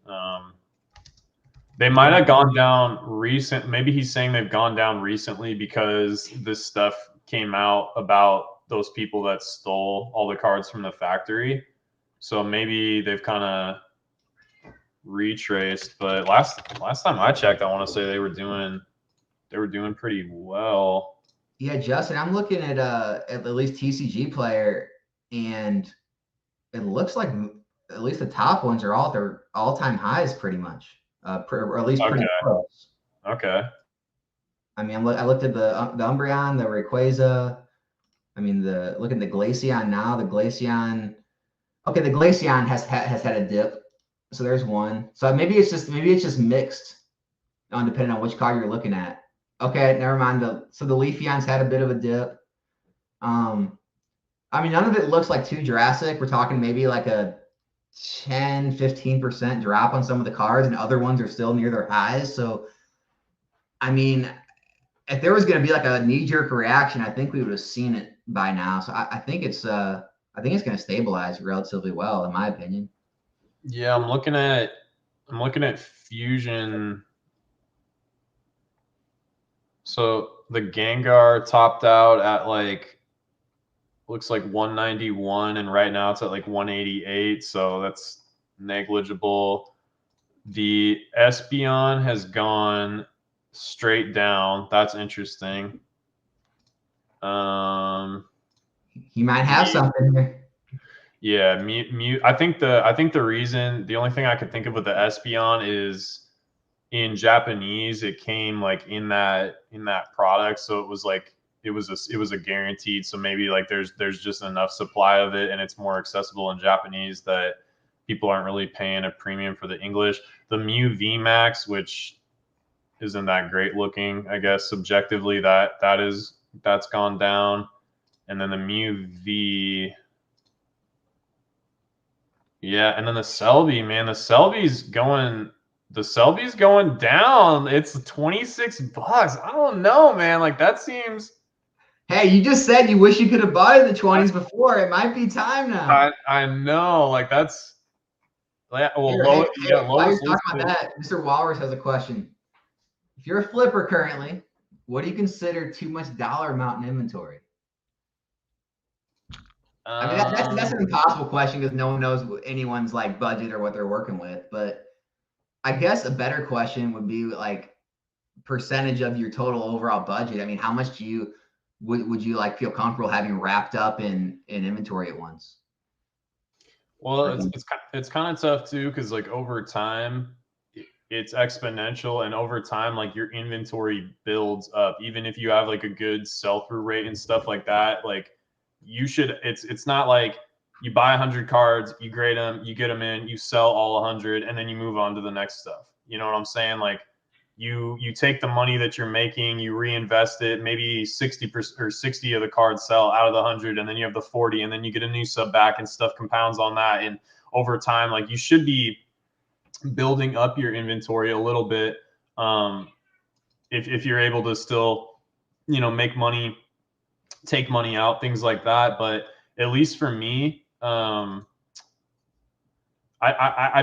They might have gone down recent. Maybe he's saying they've gone down recently because this stuff came out about those people that stole all the cards from the factory. So maybe they've kind of retraced. But last time I checked, I want to say they were doing pretty well. Yeah, Justin, I'm looking at least TCG Player, and it looks like at least the top ones are all at their all-time highs pretty much, or at least pretty close. Okay. I mean, I looked at the Umbreon, the Rayquaza. I mean, look at the Glaceon now. The Glaceon. Okay, the Glaceon has had a dip, so there's one. So maybe it's just mixed, depending on which card you're looking at. Okay, never mind. So the Leafeon's had a bit of a dip. I mean, none of it looks like too drastic. We're talking maybe like a 10-15% drop on some of the cards, and other ones are still near their highs. So, I mean, if there was going to be like a knee-jerk reaction, I think we would have seen it by now. So I think it's going to stabilize relatively well, in my opinion. Yeah, I'm looking at Fusion. So the Gengar topped out at like, looks like 191, and right now it's at like 188. So that's negligible. The Espeon has gone straight down. That's interesting. He might have something here. Yeah, Mew. I think the reason, the only thing I could think of with the Espeon is in Japanese it came like in that product, so it was like it was a guaranteed. So maybe like there's just enough supply of it, and it's more accessible in Japanese that people aren't really paying a premium for the English. The Mew VMAX, which isn't that great looking, I guess subjectively, that's gone down, and then the Mew V. Yeah, and then the Selby, man, the Selby's going down. It's $26. I don't know, man. Like that seems. Hey, you just said you wish you could have bought it in the 20s before. It might be time now. I know, like that's well, Hey, while you're lowest talking about listed. that, Mr. Walrus has a question. If you're a flipper currently, what do you consider too much dollar amount in inventory? I mean, that's an impossible question because no one knows anyone's like budget or what they're working with. But I guess a better question would be like percentage of your total overall budget. I mean, how much do you would you like feel comfortable having wrapped up in inventory at once? Well, Like, it's kind of tough too because like over time, it's exponential, and over time, like your inventory builds up. Even if you have like a good sell through rate and stuff like that, like you should. It's not like you buy 100 cards, you grade them, you get them in, you sell all 100, and then you move on to the next stuff. You know what I'm saying? Like you take the money that you're making, you reinvest it. Maybe 60% or 60 of the cards sell out of the 100, and then you have the 40, and then you get a new sub back, and stuff compounds on that. And over time, like you should be building up your inventory a little bit, if you're able to still, make money, take money out, things like that. But at least for me, I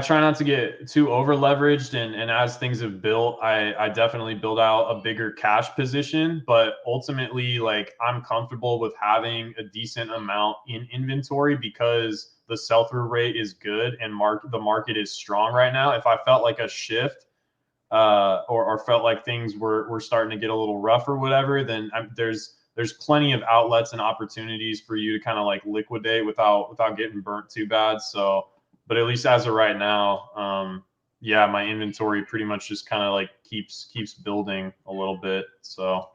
try not to get too over leveraged, and as things have built, I definitely build out a bigger cash position. But ultimately, like I'm comfortable with having a decent amount in inventory because the sell through rate is good and the market is strong right now. If I felt like a shift, or felt like things were starting to get a little rough or whatever, then there's plenty of outlets and opportunities for you to kind of like liquidate without getting burnt too bad. So, but at least as of right now, yeah, my inventory pretty much just kind of like keeps building a little bit. So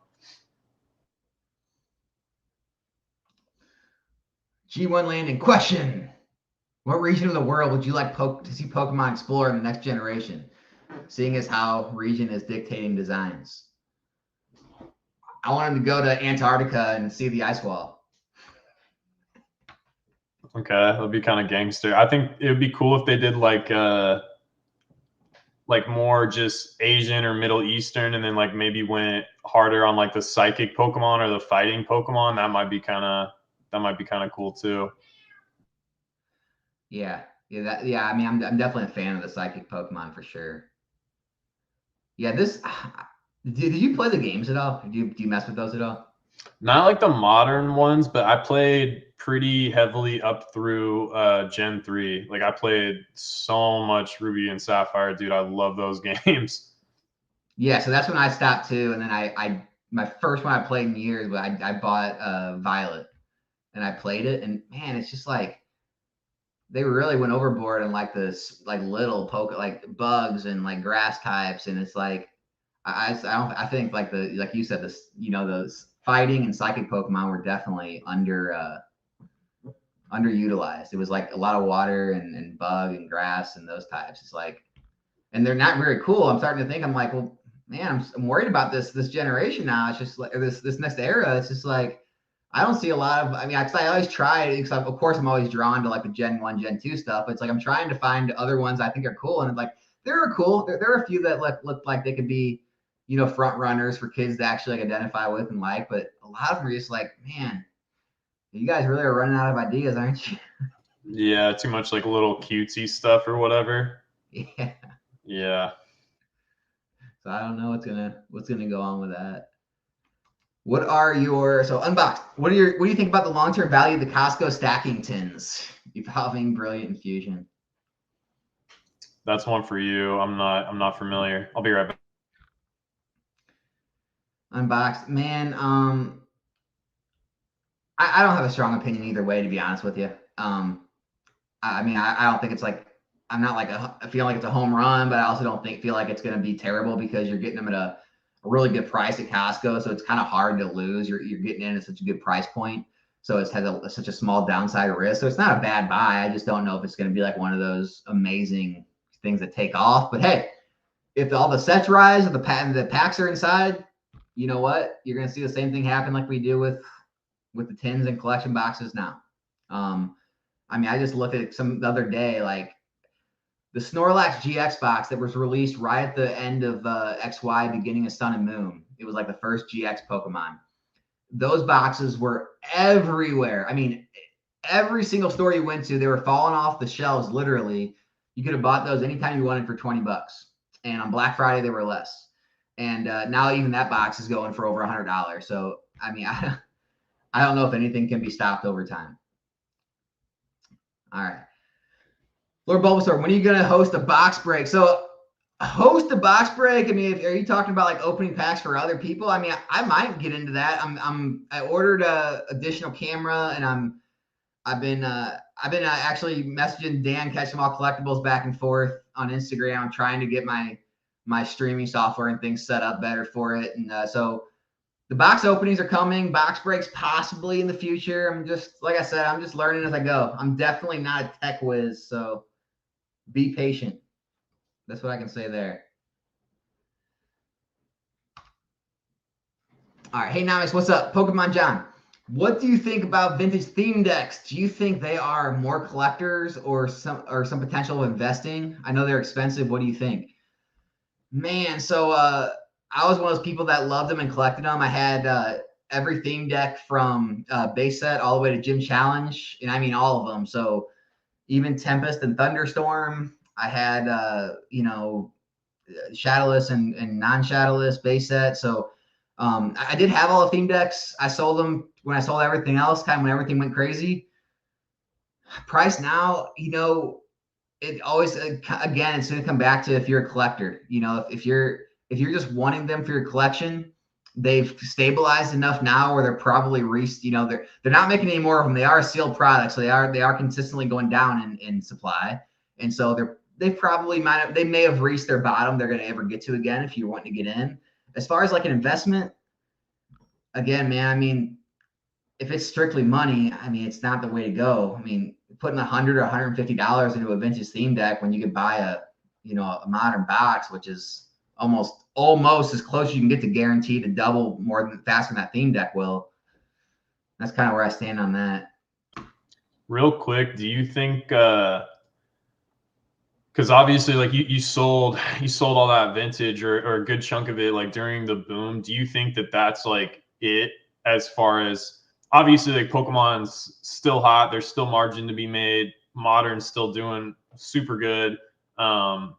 G1 landing question. What region of the world would you like to see Pokemon explore in the next generation, seeing as how region is dictating designs? I want him to go to Antarctica and see the ice wall. okay, that'd be kind of gangster. I think it would be cool if they did like more just Asian or Middle Eastern, and then like maybe went harder on like the psychic Pokemon or the fighting Pokemon. That might be kind of cool too. Yeah, yeah. I mean, I'm definitely a fan of the psychic Pokemon for sure. Yeah, this. Did you play the games at all? Do you mess with those at all? Not like the modern ones, but I played pretty heavily up through Gen 3. Like I played so much Ruby and Sapphire, dude. I love those games. Yeah, so that's when I stopped too, and then I my first one I played in years, but I bought Violet, and I played it, and man, it's just like they really went overboard in like this like little poke like bugs and like grass types, and it's like I think like the like you said this those fighting and psychic Pokemon were definitely underutilized. It was like a lot of water and bug and grass and those types. It's like, and they're not very cool. I'm starting to think I'm like, well, man, I'm worried about this generation now. It's just like this next era. It's just like I don't see a lot of. I mean, I always try because of course I'm always drawn to like the Gen 1, Gen 2 stuff. It's like I'm trying to find other ones I think are cool, and it's like there are cool. There are a few that look like they could be, front runners for kids to actually like identify with and like. But a lot of them are just like, man, you guys really are running out of ideas, aren't you? Yeah, too much like little cutesy stuff or whatever. Yeah. Yeah. So I don't know what's gonna go on with that. What are your so unboxed? What do you think about the long term value of the Costco stacking tins? Evolving Brilliant Infusion. That's one for you. I'm not familiar. I'll be right back. Unboxed, man. I don't have a strong opinion either way, to be honest with you. I mean, I don't think it's like I'm not like I feel like it's a home run, but I also don't feel like it's going to be terrible because you're getting them at a really good price at Costco, so it's kind of hard to lose. You're getting in at such a good price point, so it has such a small downside risk. So it's not a bad buy. I just don't know if it's going to be like one of those amazing things that take off. But hey, if all the sets rise, if the packs are inside, you know what? You're going to see the same thing happen like we do with the tins and collection boxes now. I mean, I just looked at some the other day, like the Snorlax GX box that was released right at the end of XY, beginning of Sun and Moon. It was like the first GX Pokemon. those boxes were everywhere. I mean, every single store you went to, they were falling off the shelves. Literally, you could have bought those anytime you wanted for $20, and on Black Friday they were less. And now even that box is going for over $100. So I mean, I don't know if anything can be stopped over time. All right, Lord Bulbasaur, when are you gonna host a box break? So host a box break. I mean, are you talking about like opening packs for other people? I mean, I might get into that. I ordered a additional camera, and I've been actually messaging Dan Catch 'em All Collectibles back and forth on Instagram, trying to get my streaming software and things set up better for it. And so the box openings are coming, box breaks possibly in the future. I'm just, like I said, I'm just learning as I go. I'm definitely not a tech whiz, so be patient. That's what I can say there. All right. Hey, Namis, what's up? Pokemon John, what do you think about vintage theme decks? Do you think they are more collectors or some potential of investing? I know they're expensive. What do you think? Man, so I was one of those people that loved them and collected them. I had every theme deck from base set all the way to Gym Challenge, and I mean all of them. So even Tempest and Thunderstorm. I had Shadowless and non-Shadowless base set. So I did have all the theme decks. I sold them when I sold everything else, kind of when everything went crazy. Price now, it always, again, it's going to come back to if you're a collector. If you're just wanting them for your collection, they've stabilized enough now where they're probably they're not making any more of them. They are a sealed product, so they are consistently going down in supply, and so they may have reached their bottom they're going to ever get to again if you're wanting to get in. As far as like an investment, again, man, I mean, if it's strictly money, I mean, it's not the way to go. I mean, putting $100 or $150 into a vintage theme deck when you could buy a modern box, which is almost as close as you can get to guaranteed to double faster than that theme deck will. That's kind of where I stand on that. Real quick, do you think because obviously like you sold all that vintage or a good chunk of it like during the boom, do you think that that's like it as far as obviously like Pokemon's still hot, there's still margin to be made, Modern's still doing super good, and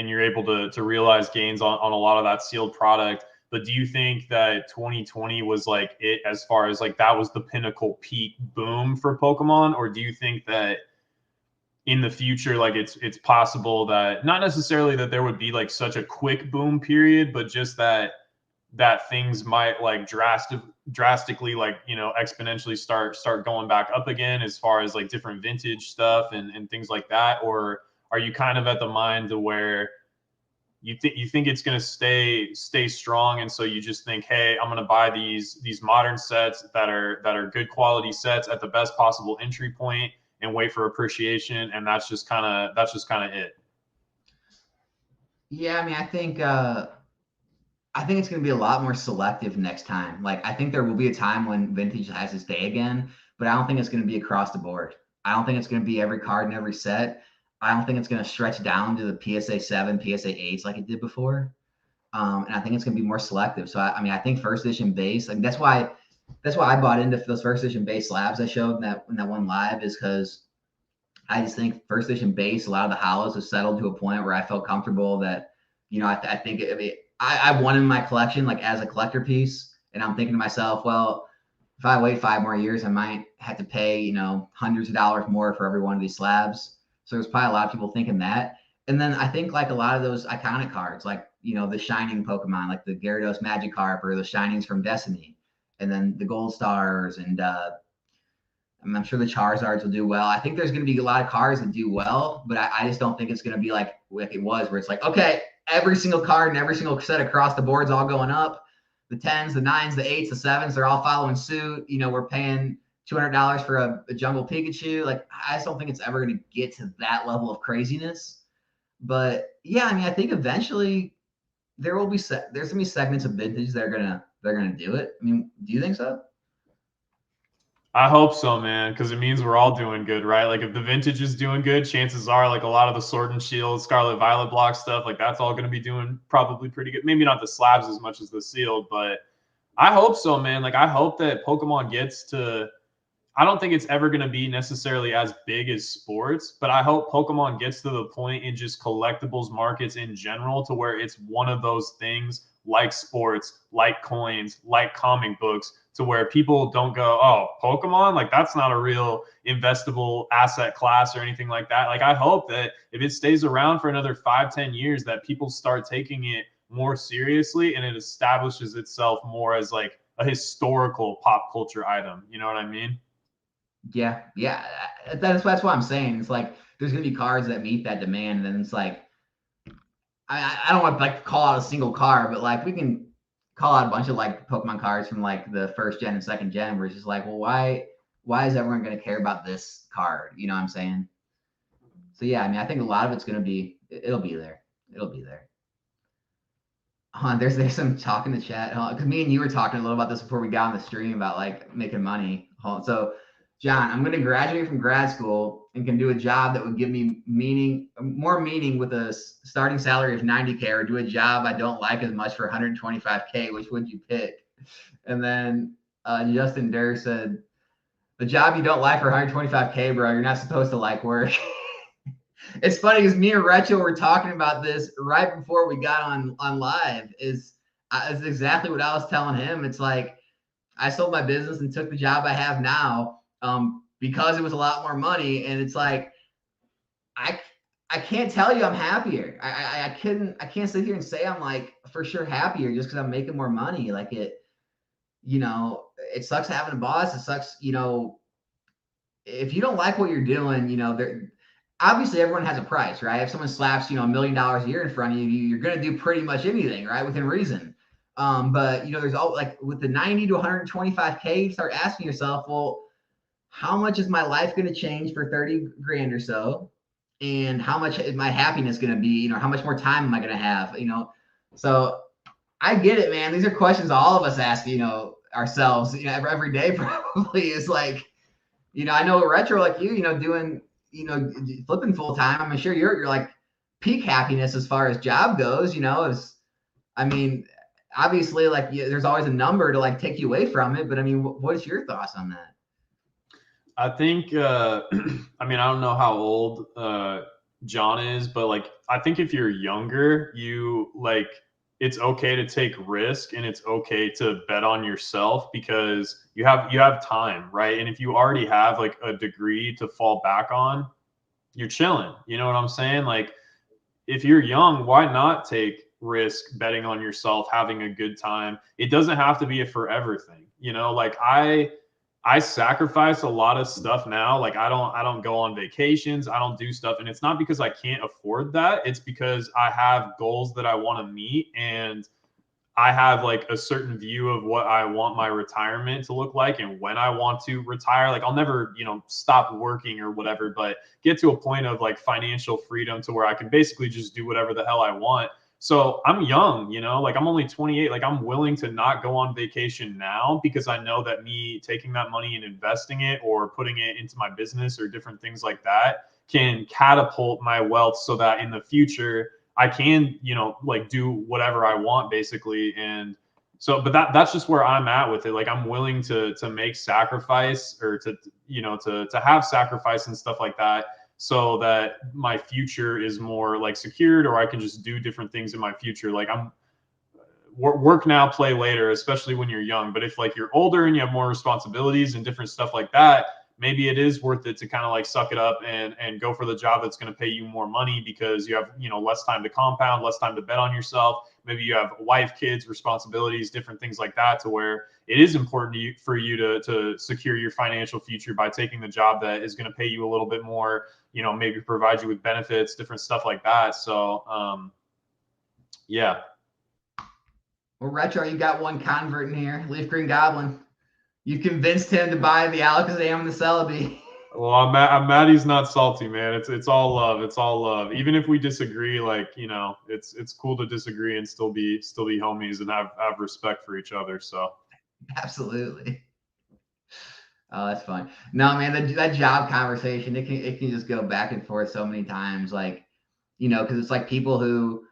you're able to realize gains on a lot of that sealed product. But do you think that 2020 was like it as far as like that was the pinnacle peak boom for Pokemon? Or do you think that in the future, like it's possible that not necessarily that there would be like such a quick boom period, but just that things might like drastically like, exponentially start going back up again as far as like different vintage stuff and things like that? Or are you kind of at the mind to where you think it's going to stay strong, and so you just think, hey, I'm going to buy these modern sets that are good quality sets at the best possible entry point and wait for appreciation, and that's just kind of it? Yeah, I mean, I think it's going to be a lot more selective next time. Like, I think there will be a time when vintage has its day again, but I don't think it's going to be across the board. I don't think it's going to be every card in every set. I don't think it's going to stretch down to the PSA 7, PSA 8s like it did before. And I think it's going to be more selective. So, I mean, I think first edition base, like that's why I bought into those first edition base slabs I showed in that one live, is because I just think first edition base, a lot of the hollows have settled to a point where I felt comfortable that, I think I want in my collection, like as a collector piece. And I'm thinking to myself, well, if I wait 5 more years, I might have to pay, hundreds of dollars more for every one of these slabs. So there's probably a lot of people thinking that. And then I think like a lot of those iconic cards, like, the Shining Pokemon, like the Gyarados Magikarp or the Shinings from Destiny, and then the Gold Stars, and I'm sure the Charizards will do well. I think there's going to be a lot of cards that do well, but I just don't think it's going to be like it was, where it's like, okay, every single card and every single set across the board's all going up. The 10s, the 9s, the 8s, the 7s, they're all following suit. We're paying $200 for a Jungle Pikachu. Like, I just don't think it's ever going to get to that level of craziness. But yeah, I mean, I think eventually there's going to be segments of vintage that are gonna do it. I mean, do you think so? I hope so, man, because it means we're all doing good, right? Like if the vintage is doing good, chances are like a lot of the Sword and Shield, Scarlet Violet block stuff, like that's all going to be doing probably pretty good. Maybe not the slabs as much as the sealed, but I hope so, man. Like, I hope that Pokemon gets to. I don't think it's ever going to be necessarily as big as sports, but I hope Pokemon gets to the point in just collectibles markets in general to where it's one of those things like sports, like coins, like comic books, to where people don't go, oh, Pokemon, like that's not a real investable asset class or anything like that. Like, I hope that if it stays around for another 5-10 years, that people start taking it more seriously and it establishes itself more as like a historical pop culture item. You know what I mean? Yeah, that's what I'm saying. It's like there's gonna be cards that meet that demand, and then it's like I don't want to like call out a single card, but like we can call out a bunch of like Pokemon cards from like the first gen and second gen, where it's just like, well, why is everyone gonna care about this card? You know what I'm saying? So yeah, I mean, I think a lot of it's gonna be it'll be there. It'll be there. There's some talk in the chat because me and you were talking a little about this before we got on the stream about like making money. So, John, I'm going to graduate from grad school and can do a job that would give me more meaning with a starting salary of 90K, or do a job I don't like as much for 125K. Which would you pick? And then Justin Durr said, the job you don't like for 125K, bro, you're not supposed to like work. It's funny because me and Retro were talking about this right before we got on live. Is exactly what I was telling him. It's like I sold my business and took the job I have now because it was a lot more money, and it's like I can't tell you I'm happier. I can't sit here and say I'm like for sure happier just because I'm making more money. Like it sucks having a boss. It sucks, if you don't like what you're doing, obviously everyone has a price, right? If someone slaps, $1 million a year in front of you, you're going to do pretty much anything, right? Within reason. But there's all like with the 90 to 125K, you start asking yourself, well, how much is my life going to change for 30 grand or so? And how much is my happiness going to be? How much more time am I going to have? So I get it, man. These are questions all of us ask, ourselves, every day probably is like, I know Retro like you, doing, flipping full time. I'm sure you're like peak happiness as far as job goes, obviously like there's always a number to like take you away from it. But I mean, what's your thoughts on that? I think, I don't know how old John is, but like, I think if you're younger, it's okay to take risk and it's okay to bet on yourself because you have time, right? And if you already have like a degree to fall back on, you're chilling. You know what I'm saying? Like, if you're young, why not take risk betting on yourself, having a good time? It doesn't have to be a forever thing. Like I sacrifice a lot of stuff now. Like I don't go on vacations. I don't do stuff. And it's not because I can't afford that. It's because I have goals that I want to meet. And I have like a certain view of what I want my retirement to look like and when I want to retire. Like I'll never, stop working or whatever, but get to a point of like financial freedom to where I can basically just do whatever the hell I want. So I'm young, like I'm only 28. Like I'm willing to not go on vacation now because I know that me taking that money and investing it or putting it into my business or different things like that can catapult my wealth so that in the future I can, like do whatever I want basically. And so, but that's just where I'm at with it. Like I'm willing to make sacrifice or to have sacrifice and stuff like that so that my future is more like secured, or I can just do different things in my future. Like I'm work now, play later, especially when you're young. But if like you're older and you have more responsibilities and different stuff like that, maybe it is worth it to kind of like suck it up and go for the job that's going to pay you more money because you have, less time to compound, less time to bet on yourself. Maybe you have wife, kids, responsibilities, different things like that, to where it is important for you to secure your financial future by taking the job that is going to pay you a little bit more, maybe provide you with benefits, different stuff like that. So, yeah. Well, Retro, you got one convert in here, Leaf Green Goblin. You convinced him to buy the Alakazam and the Celebi. Well, I'm mad he's not salty, man. It's all love. It's all love. Even if we disagree, like it's cool to disagree and still be homies and have respect for each other. So absolutely. Oh, that's fun. No, man, that job conversation, it can just go back and forth so many times, like because it's like people who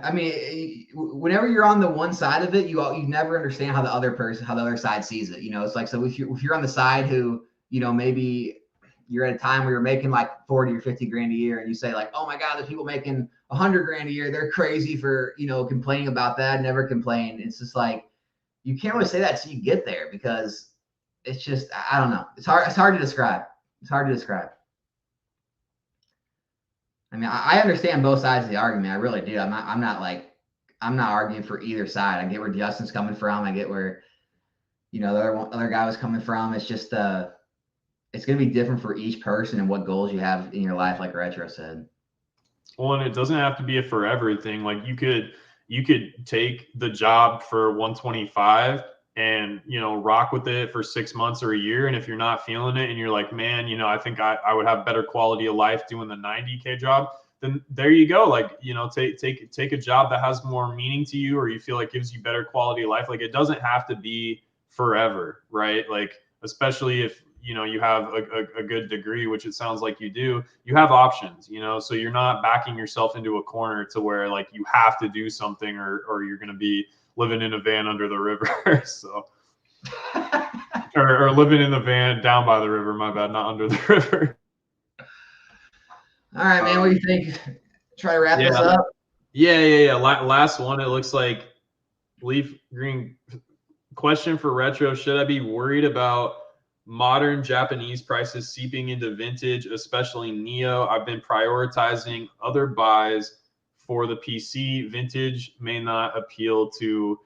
I mean, whenever you're on the one side of it, you never understand how the other side sees it. You know, it's like, so if you're on the side who, you know, maybe you're at a time where you're making like 40 or 50 grand a year, and you say like, oh my God, there's people making 100 grand a year. They're crazy for, you know, complaining about that. Never complain. It's just like, you can't really say that till you get there, because it's just, I don't know. It's hard to describe. It's hard to describe. I mean, I understand both sides of the argument. I really do. I'm not arguing for either side. I get where Justin's coming from. I get where, you know, the other guy was coming from. It's just it's going to be different for each person and what goals you have in your life, like Retro said. Well, and it doesn't have to be a forever thing. Like you could take the job for 125 and, you know, rock with it for 6 months or a year. And if you're not feeling it and you're like, man, you know, I think I would have better quality of life doing the 90K job, then there you go. Like, you know, take a job that has more meaning to you, or you feel like gives you better quality of life. Like it doesn't have to be forever, right? Like, especially if, you know, you have a good degree, which it sounds like you do, you have options, you know, so you're not backing yourself into a corner to where like you have to do something, or you're going to be living in a van under the river. So, or living in the van down by the river, my bad, not under the river. All right, man, what do you think? Try to wrap this up. Yeah. Last one. It looks like Leaf Green question for Retro. Should I be worried about modern Japanese prices seeping into vintage, especially Neo? I've been prioritizing other buys for the PC. Vintage may not appeal to,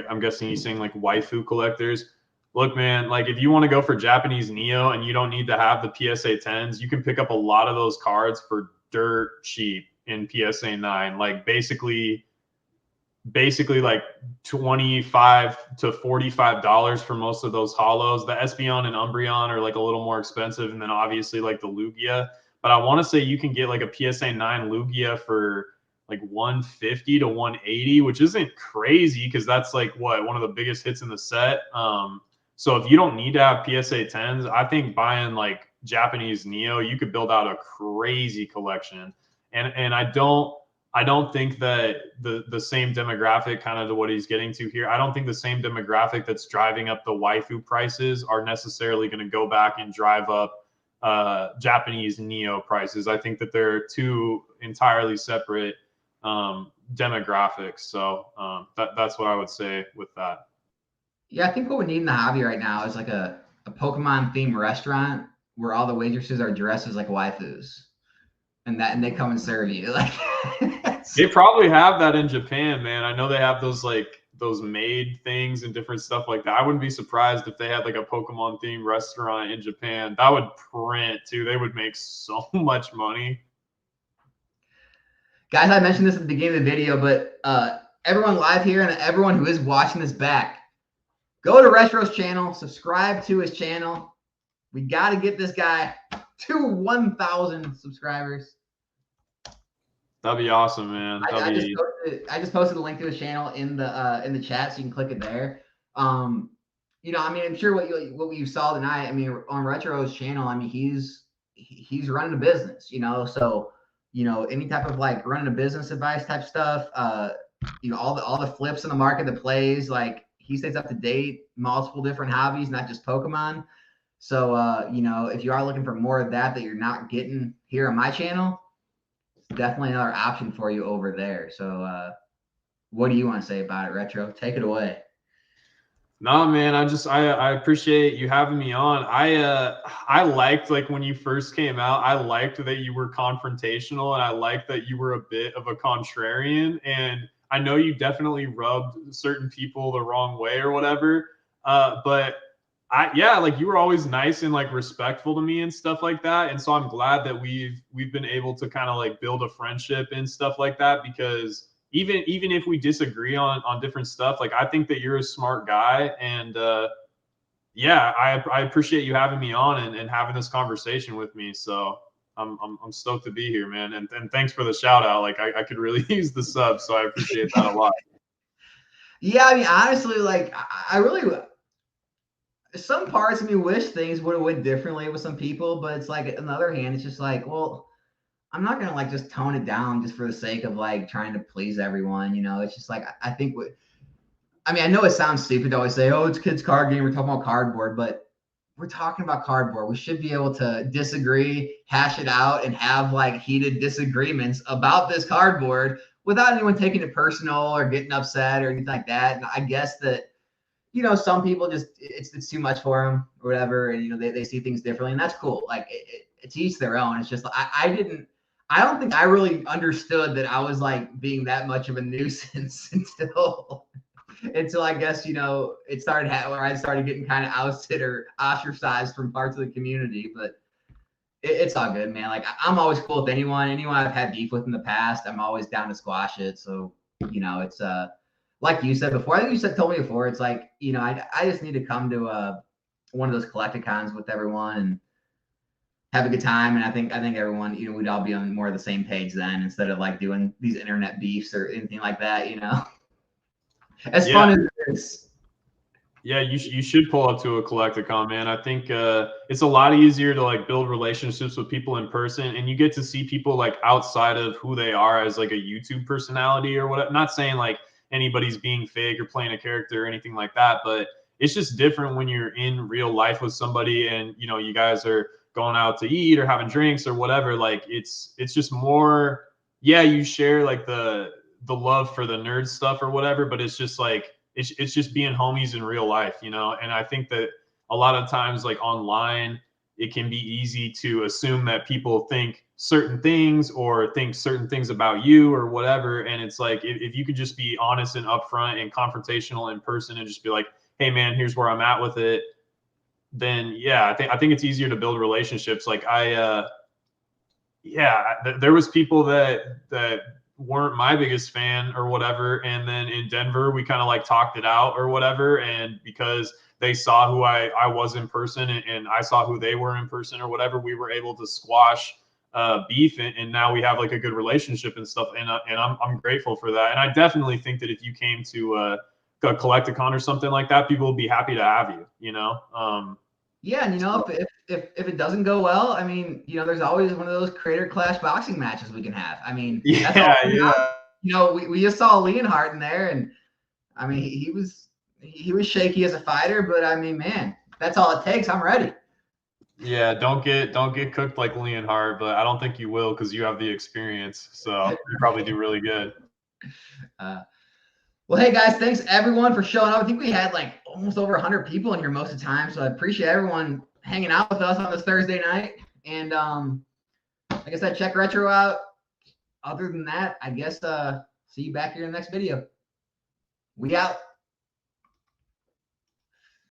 I'm guessing he's saying like waifu collectors. Look, man, like if you want to go for Japanese Neo and you don't need to have the PSA 10s, you can pick up a lot of those cards for dirt cheap in PSA 9. Like basically like $25 to $45 for most of those holos. The Espeon and Umbreon are like a little more expensive, and then obviously like the Lugia. But I want to say you can get like a PSA 9 Lugia for like 150 to 180, which isn't crazy because that's like one of the biggest hits in the set. So if you don't need to have PSA 10s, I think buying like Japanese Neo, you could build out a crazy collection. And I don't think that the same demographic, kind of to what he's getting to here, I don't think the same demographic that's driving up the waifu prices are necessarily going to go back and drive up Japanese Neo prices. I think that they're two entirely separate demographics. So that's what I would say with that. Yeah, I think what we need in the hobby right now is like a Pokemon themed restaurant where all the waitresses are dressed as like waifus, and they come and serve you. Like they probably have that in Japan, man. I know they have those made things and different stuff like that. I wouldn't be surprised if they had like a Pokemon themed restaurant in Japan. That would print too. They would make so much money. Guys, I mentioned this at the beginning of the video, but everyone live here and everyone who is watching this back, go to Retro's channel, subscribe to his channel. We got to get this guy to 1,000 subscribers. That'd be awesome, man. I just posted a link to his channel in the chat, so you can click it there. You know, I mean, I'm sure what you saw tonight. I mean, on Retro's channel, I mean, he's running a business. You know, so you know, any type of like running a business advice type stuff. You know, all the flips in the market, the plays, like he stays up to date, multiple different hobbies, not just Pokemon. So you know, if you are looking for more of that you're not getting here on my channel, definitely another option for you over there. So what do you want to say about it, Retro? Take it away. No, man, I appreciate you having me on. I liked like when you first came out, I liked that you were confrontational, and I liked that you were a bit of a contrarian. And I know you definitely rubbed certain people the wrong way or whatever. But like you were always nice and like respectful to me and stuff like that. And so I'm glad that we've been able to kind of like build a friendship and stuff like that, because even if we disagree on different stuff, like I think that you're a smart guy. And yeah, I appreciate you having me on and having this conversation with me. So I'm stoked to be here, man. And thanks for the shout out. Like I could really use the sub, so I appreciate that a lot. Yeah, I mean, honestly, like I really, some parts of me wish things would have went differently with some people, but it's like on the other hand, it's just like, well, I'm not gonna like just tone it down just for the sake of like trying to please everyone. You know, it's just like I think I mean, I know it sounds stupid to always say, "Oh, it's kids' card game. We're talking about cardboard," but we're talking about cardboard. We should be able to disagree, hash it out, and have like heated disagreements about this cardboard without anyone taking it personal or getting upset or anything like that. And I guess that, you know, some people just it's too much for them or whatever, and you know they see things differently, and that's cool. Like it's each their own. It's just I don't think I really understood that I was like being that much of a nuisance until I guess, you know, it started where I started getting kind of ousted or ostracized from parts of the community. But it's all good, man. Like I'm always cool with anyone I've had beef with in the past. I'm always down to squash it. So, you know, it's like you said before. I think told me before. It's like, you know, I just need to come to one of those collecticons with everyone and have a good time. And I think everyone, you know, we'd all be on more of the same page then, instead of like doing these internet beefs or anything like that, you know. As fun as it is. Yeah, you should pull up to a collecticon, man. I think it's a lot easier to like build relationships with people in person, and you get to see people like outside of who they are as like a YouTube personality or whatever. Not saying like anybody's being fake or playing a character or anything like that, but it's just different when you're in real life with somebody and you know you guys are going out to eat or having drinks or whatever. Like it's just more, yeah, you share like the love for the nerd stuff or whatever, but it's just like it's just being homies in real life, you know. And I think that a lot of times like online it can be easy to assume that people think certain things or think certain things about you or whatever. And it's like if you could just be honest and upfront and confrontational in person and just be like, hey man, here's where I'm at with it, then yeah, I think it's easier to build relationships. Like there was people that weren't my biggest fan or whatever, and then in Denver we kind of like talked it out or whatever, and because they saw who I was in person and I saw who they were in person or whatever, we were able to squash beef, and now we have like a good relationship and stuff, and I'm grateful for that. And I definitely think that if you came to a collecticon or something like that, people would be happy to have you, you know. Yeah, and you know, if it doesn't go well, I mean, you know, there's always one of those Creator Clash boxing matches we can have. I mean, that's all. Yeah. You know, we just saw Leonhardt in there, and I mean, he was shaky as a fighter, but I mean, man, that's all it takes. I'm ready. Yeah, don't get cooked like Leonhardt, but I don't think you will because you have the experience. So you probably do really good. Well, hey guys, thanks everyone for showing up. I think we had like almost over 100 people in here most of the time, so I appreciate everyone hanging out with us on this Thursday night. And like I said, check Retro out. Other than that, I guess see you back here in the next video. We out.